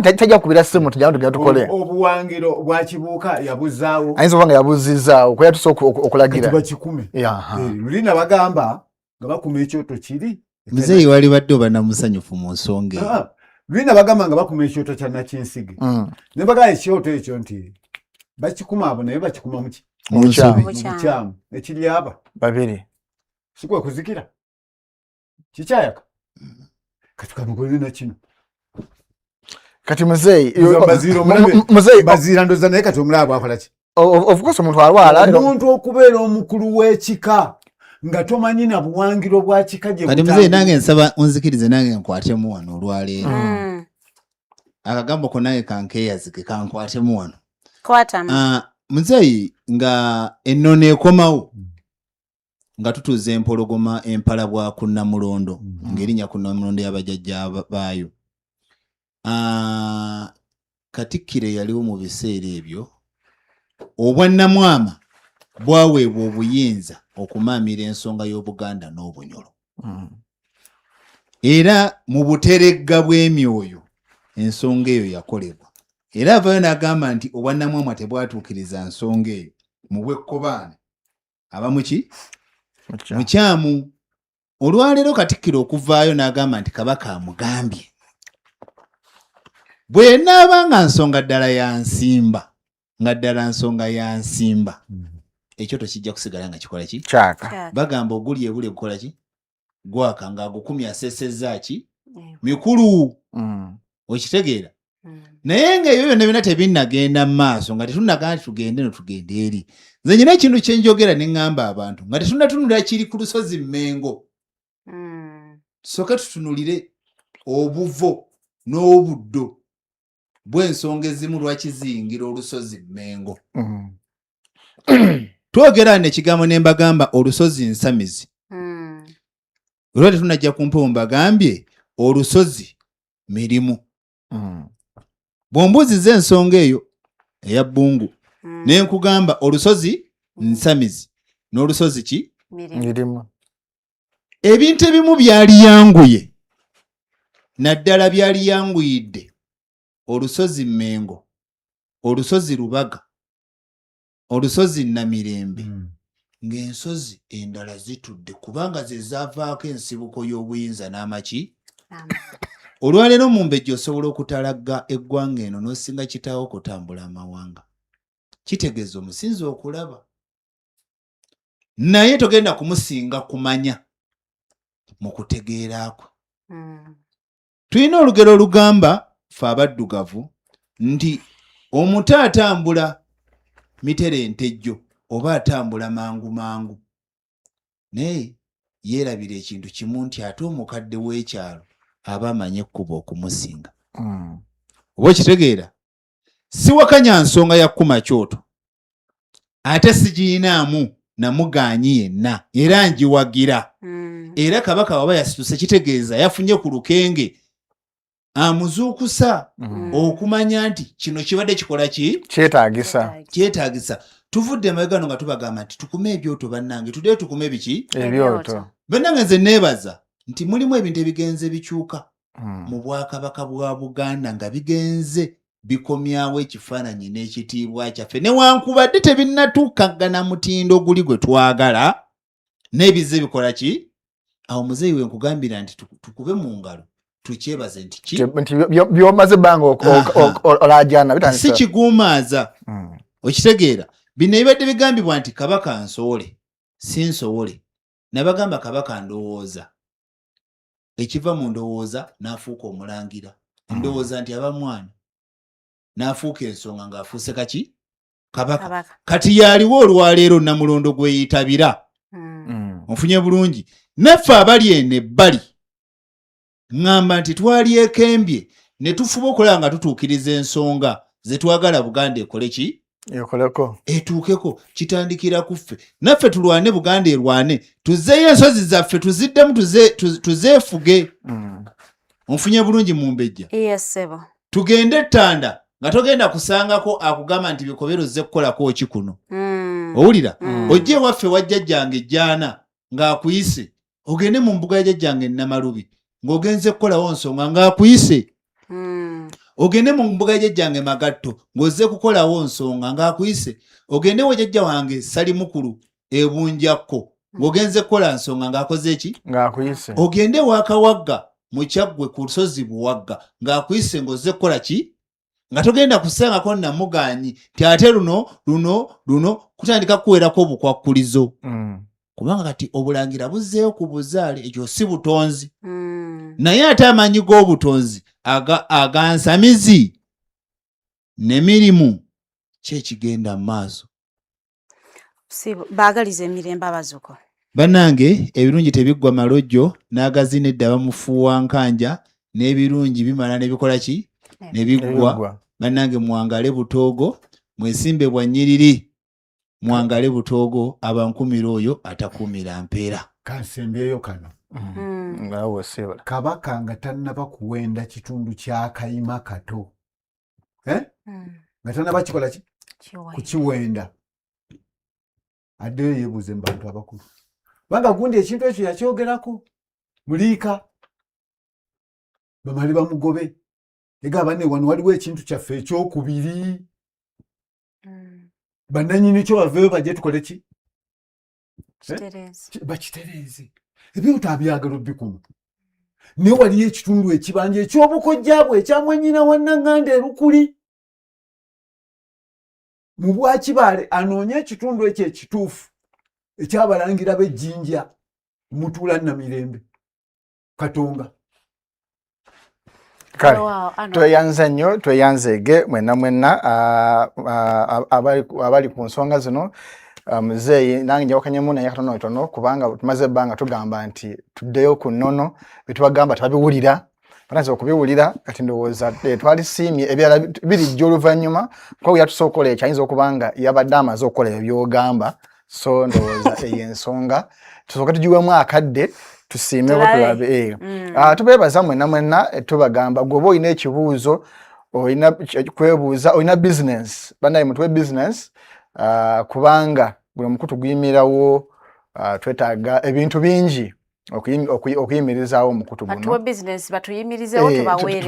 tajja kubira ssimu tujja tukole obuwangiro bwa kibuuka yabuzaawo ayinza okuba nga yabuzizaawo kuba yatusobola okulagira bakikume lulina bagamba nga bakuma ekyoto kiri muzeeyi wali badde oba namusanyufu mu nsonga eyo lulina bagamba nga bakuma ekyoto kya Nakinsige ne bagamba ekyoto ekyo nti bakikuma abo naye bakikuma muki mu bukyamu ekiri aba babiri sikwe kuzikira kikyayaka kati kamugone na kino kati muzeeyi baziira ndoza naye kati omulaba akola ki of course omuntu alwala omuntu okubeera omukulu w'ekika nga tomanyi na buwangiro bwa kika gye kati muzeeyi nange nsaba onzikirize nange nkwatemu wano olwaleero akagambo ko nange kankeeyazike kankwatemu wano muzeeyi nga ennono ekomawo nga tutuuza empologoma empala bwa kunnamulondo ng'erinnya kunnamulondo y'abajjajja baayo Katikkiro yaliwo mu biseera ebyo obwannamwama bwaweebwa obuyinza okumaamira ensonga y'Obuganda n'Obunyolo era mu buteregga bw'emyoyo ensonga eyo yakolebwa era avayo n'agamba nti obwannamwama tebwatuukiriza nsonga eyo mu bwekkobaane abamuki mukyamu olwaleero Katikkiro okuvaayo n'agamba nti kabaka amugambye bwe naaba nga nsonga ddala ya nsimba nga ddala nsonga ya nsimba ekyoto kijja kusigala nga kikola ki kyaka bagamba oguli ebule gukola ki gwaka nga agukumi asesezza ki mikulu okitegeera naye nga ebyo byonna byonna tebinnagenda mu maaso nga tetunnagaa nti tugende no tugende eri nze nyina ekintu kye njogera ne ŋŋamba abantu nga tetunnatunulira kiri ku lusozi Mmengo tusooke tutunulire obuvo n'obuddo bw'ensonga ezimu lwaki ziyingira olusozi Mmengo twogera n'ekigambo ne mbagamba olusozi nsamizi olwo tetunajja kumpewo mbagambye olusozi mirimu bw'ombuuziza ensonga eyo eya Bbungu ne nkugamba olusozi nsamizi n'olusozi ki mirimu ebintu ebimu byali yanguye naddala byali yanguyidde olusozi Mmengo olusozi Lubaga olusozi Namirembe ng'ensozi endala zitudde kubanga ze zaavaako ensibuko y'obuyinza n'amaki olwaleero mu mbejja osobola okutalagga eggwanga eno n'osinga kitaawo okutambula amawanga kitegeeza omusinzi okulaba naye togenda kumusinga kumanya mu kutegeera kwe tulina olugero olugamba ffe abaddugavu nti omuto atambula mitere entejjo oba atambula mangu mangu naye yeerabira ekintu kimu nti ate omukadde w'ekyalo aba amanye ekkubo okumusinga oba okitegeera siwakanya nsonga ya kkuma kyoto ate sigiinaamu namugaanyi yenna era ngiwagira era kabaka waba yasituse kitegeeza yafunye ku lukenge amuzuukusa okumanya nti kino kibadde kikola ki kyetaagisa tuvudde emabega nga tubagamba nti tukume ebyoto bannange tuddeyo tukume biki ebyoto bannange nze neebaza nti mulimu ebintu ebigenze bikyuka mu bwakabaka bwa Buganda nga bigenze bikomyawo ekifaananyi n'ekitiibwa kyaffe newankubadde tebinnatuukagana mutindo guli gwe twagala n'ebize bikola ki awo muzeeyi we nkugambira nti tukube mu ngalo tukyebaze nti ki byomaze ebbanga olajana si kiguumaaza okitegeera bino ebibadde bigambibwa nti kabaka nsoole si nsoole nabagamba kabaka ndowooza ekiva mu ndowooza n'afuuka omulangira ndowooza nti aba mwana n'afuuka ensonga ng'afuuse kaki kabaka kati yaliwo olwaleero Namulondo gwe yitabira onfunye bulungi naffe abali eno ebbali ŋŋamba nti twali ekembye ne tufuba okulaba nga tutuukiriza ensonga ze twagala Buganda ekole ki yokoleko etuukeko kitandikira kuffe naffe tulwane Buganda erwane tuzeeyo ensozi zaffe tuziddemu tuzeefuge onfunye bulungi mu mbejja tugende Ttanda nga togenda kusangako akugamba nti bikobero zze kukolako ki kuno owulira ojje ewaffe wajjajjange ejjaana ng'akuyise ogende mu mbuga ya jjajjange Namalubi ng'ogenze kukolawo nsonga ng'akuyise ogende mu mbuga ya jjajjange Magatto ng'ozze kukolawo nsonga ng'akuyise ogende wa jjajja wange Salimukulu ebunjakko ng'ogenze kukola nsonga ng'akoze ki ng'akuyise ogende wa Kawagga mu Kyaggwe ku lusozi Buwagga ng'akuyise ng'ozze kukola ki nga togenda kusangako Namuganyi ti ate luno kutandika kuweerako obukwakkulizo kubanga kati obulangira buzzeeyo ku buzaale ekyo si butonzi naye ate amanyi g'obutonzi agansamizi n'emirimu kyekigenda mu maaso baagaliza emirembe abazuko bannange ebirungi tebiggwa malojjo n'agazina edda bamufuuwa nkanja n'ebirungi bimala ne bikola ki ne biggwa bannange mwangale Butoogo mwesimbe bwa nnyiriri mwangale Butoogo abankumira oyo atakumira mpeera kansembeyo kano ngawo sibala Kabaka nga tannaba kuwenda kitundu kya Kayima Kato nga tannaba kikola ki kukiwenda addeyo yeebuuze mu bantu abakulu banga gundi ekintu ekyo yakyogerako muliika bamale bamugobe egaba ne wano waliwo ekintu kyaffe ekyokubiri bannanyini kyo baveeyo bajje tukole ki bakitereeze ebintu abyagala bikumu naye waliyo ekitundu ekibanja eky'obukojjabwe ekyamwanyina Wannaŋŋanda Erukuli mu Bwakibaale anoonye ekitundu ekyo ekituufu ekyabalangira b'Ejjinja mutuula Namirembe Katonga kale tweyanze nnyo tweyanzeege mwenna abali ku nsonga zino muzeeyi nange njawukanyemu naye katono kubanga tumaze ebbanga tugamba nti tuddeyo ku nnono byetubagamba tebabiwulira banaze okubiwulira kati ndowooza twalisiimye ebirala birijja oluvannyuma kuba yatusooka okukola ekyayinza okubanga yabadde amaze okukola ebyogamba so ndowooza eyo ensonga tusooka tugiwemu akadde tusiimeko tulabe tubeebaza mwenna tubagamba gwoba olina ekibuuzo olina kwebuuza olina business banaye mutuwe business kubanga buli omukutu guyimirawo twetaaga ebintu bingi okuyimirizaawo omukutu guno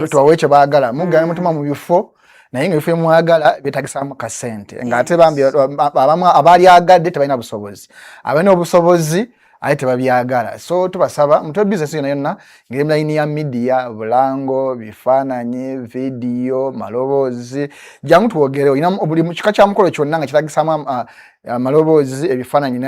tubawe kye baagala mugane mutuma mu bifo naye nga ebifo mwagala byetagisaamu kasente ng'ate bambi abamu abaalyagadde tebalina busobozi abalina obusobozi ate tebabyagala so tubasaba mutwe business yonna ngeri mlayini ya media bulango bifaananyi video maloboozi jangu tuwogere olina buli mu kika kya mukolo kyonna nga kitagisaamu amaloboozi ebifaananyi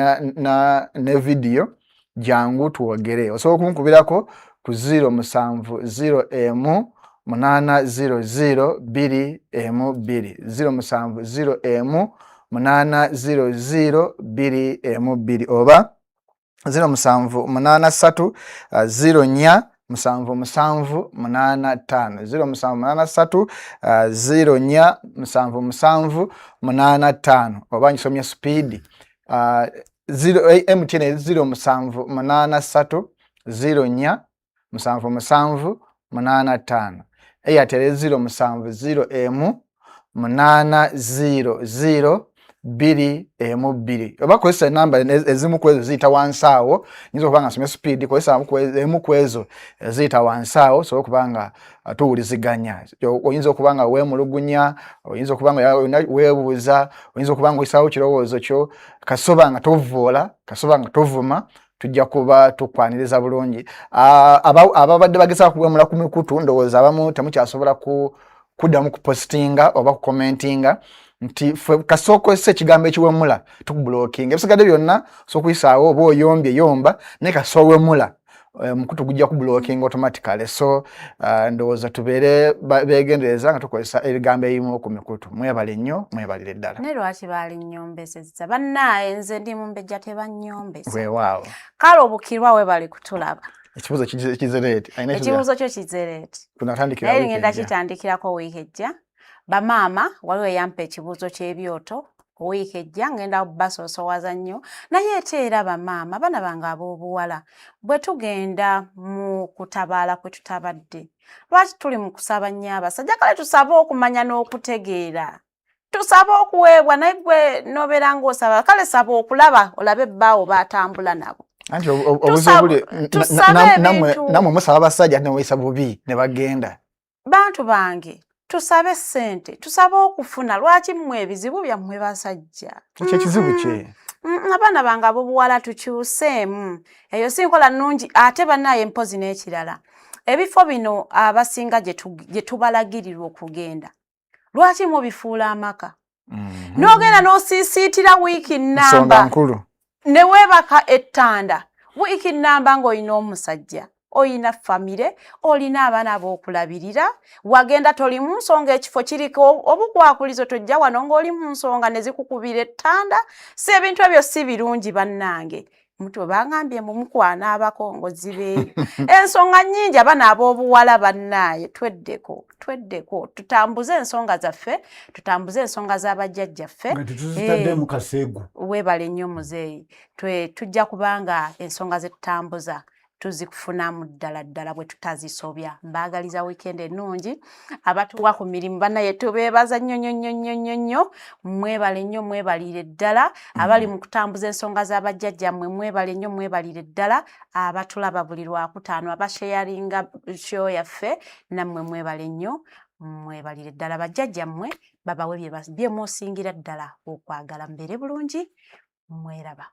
ne video jangu tuwogere osobola okunkubirako ku 070 800 2M2 070 800 oba 078 04 77 85 078 04 77 85 oba nsomya speed MTN 078 04 77 85 Airtel 070 800 2M2 oba kozesa enamba ezimu kwezo ziyita wansi awo nyinza okubanga nsomya speed kozesa emu kwezo ziyita wansi awo so okubanga tuwuliziganya oyinza okubanga weemulugunya oyinza okubanga weebuuza oyinza okubanga oyisaawo kirowoozo kyo kasoba nga tovvoola kasoba nga tovuma tujja kuba tukwaniriza bulungi ababadde bagezaako kuwemula ku mikutu ndowooza abamu temukyasobola kuddamu kupostinga oba kukomentinga nti kasookozesa ekigambo ekiwemula tukublockinga ebisigadde byonna sokuyisaawo oba oyombye yomba naye kasoowemula mukutu gujja kublockinga automatically so ndowooza tubeere beegendereza nga tukozesa ebigambo ebimu ku mikutu mwebale nnyo mwebalire ddala ne lwaki baali nnyombeseza bannaaye nze ndi mu mbejja tebanyombesa weewaawo kale obukirwa we bali kutulaba ekibuuzo kizereeti ekibuuzo kyo kizereeti naye ngenda kitandikirako wiiki ejja bamaama waliwo eyampa ekibuuzo ky'ebyoto wiiki ejja ngenda basoosowaza nnyo naye ate era bamaama abaana bange ab'obuwala bwe tugenda mu kutabaala kwe tutabadde lwaki tuli mu kusaba nnyo abasajja kale tusabe okumanya n'okutegeera tusabe okuweebwa naye gwe n'obeera ng'osaba kale saba okulaba olabe bbaawo baatambula nabo anti obuzibuli namwe musaba abasajja neweyisa bubi ne bagenda bantu bange tusabe ssente tusabe okufuna lwaki mmwe ebizibu byammwe basajja ekyo ekizibu kye abaana bange ab'obuwala tukyuseemu eyo si nkola nnungi ate bannaye mpozi n'ekirala ebifo bino abasinga gye tubalagirirwa okugenda lwaki mubifuula amaka n'ogenda n'osiisiitira wiiki nnamba ne weebaka ettanda wiiki nnamba ng'olina omusajja oyina famire olina abaana b'okulabirira wagenda toli mu nsonga ekifo kiriko obukwakulizo tojja wano ng'oli mu nsonga ne zikukubira ettanda si ebintu ebyo si birungi bannange mutu bangambye mu mukwana abakongozi be ensonga nnyingi abaana ab'obuwala bannaaye tweddeko tutambuze ensonga zaffe tutambuze ensonga z'abajjajjaffe tetuzitadde mu kaseegu weebale nnyo muzeeyi tujja kubanga ensonga ze tutambuza tuzikufunamu ddala bwe tutazisobya mbaagaliza wiikendi ennungi abatuwa ku mirimu bannaye tubeebaza nnyo mwebale nnyo mwebalire ddala abali mu kutambuza ensonga z'abajjajjammwe mwebale nnyo mwebalire ddala abatulaba buli lwakutaano abasheyaringa show yaffe nammwe mwebale nnyo mwebalire ddala bajjajjammwe babawe bye mwosingira ddala okwagala mbeere bulungi mweraba.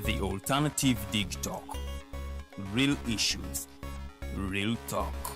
The Alternative Dig Talk. Real issues, real talk.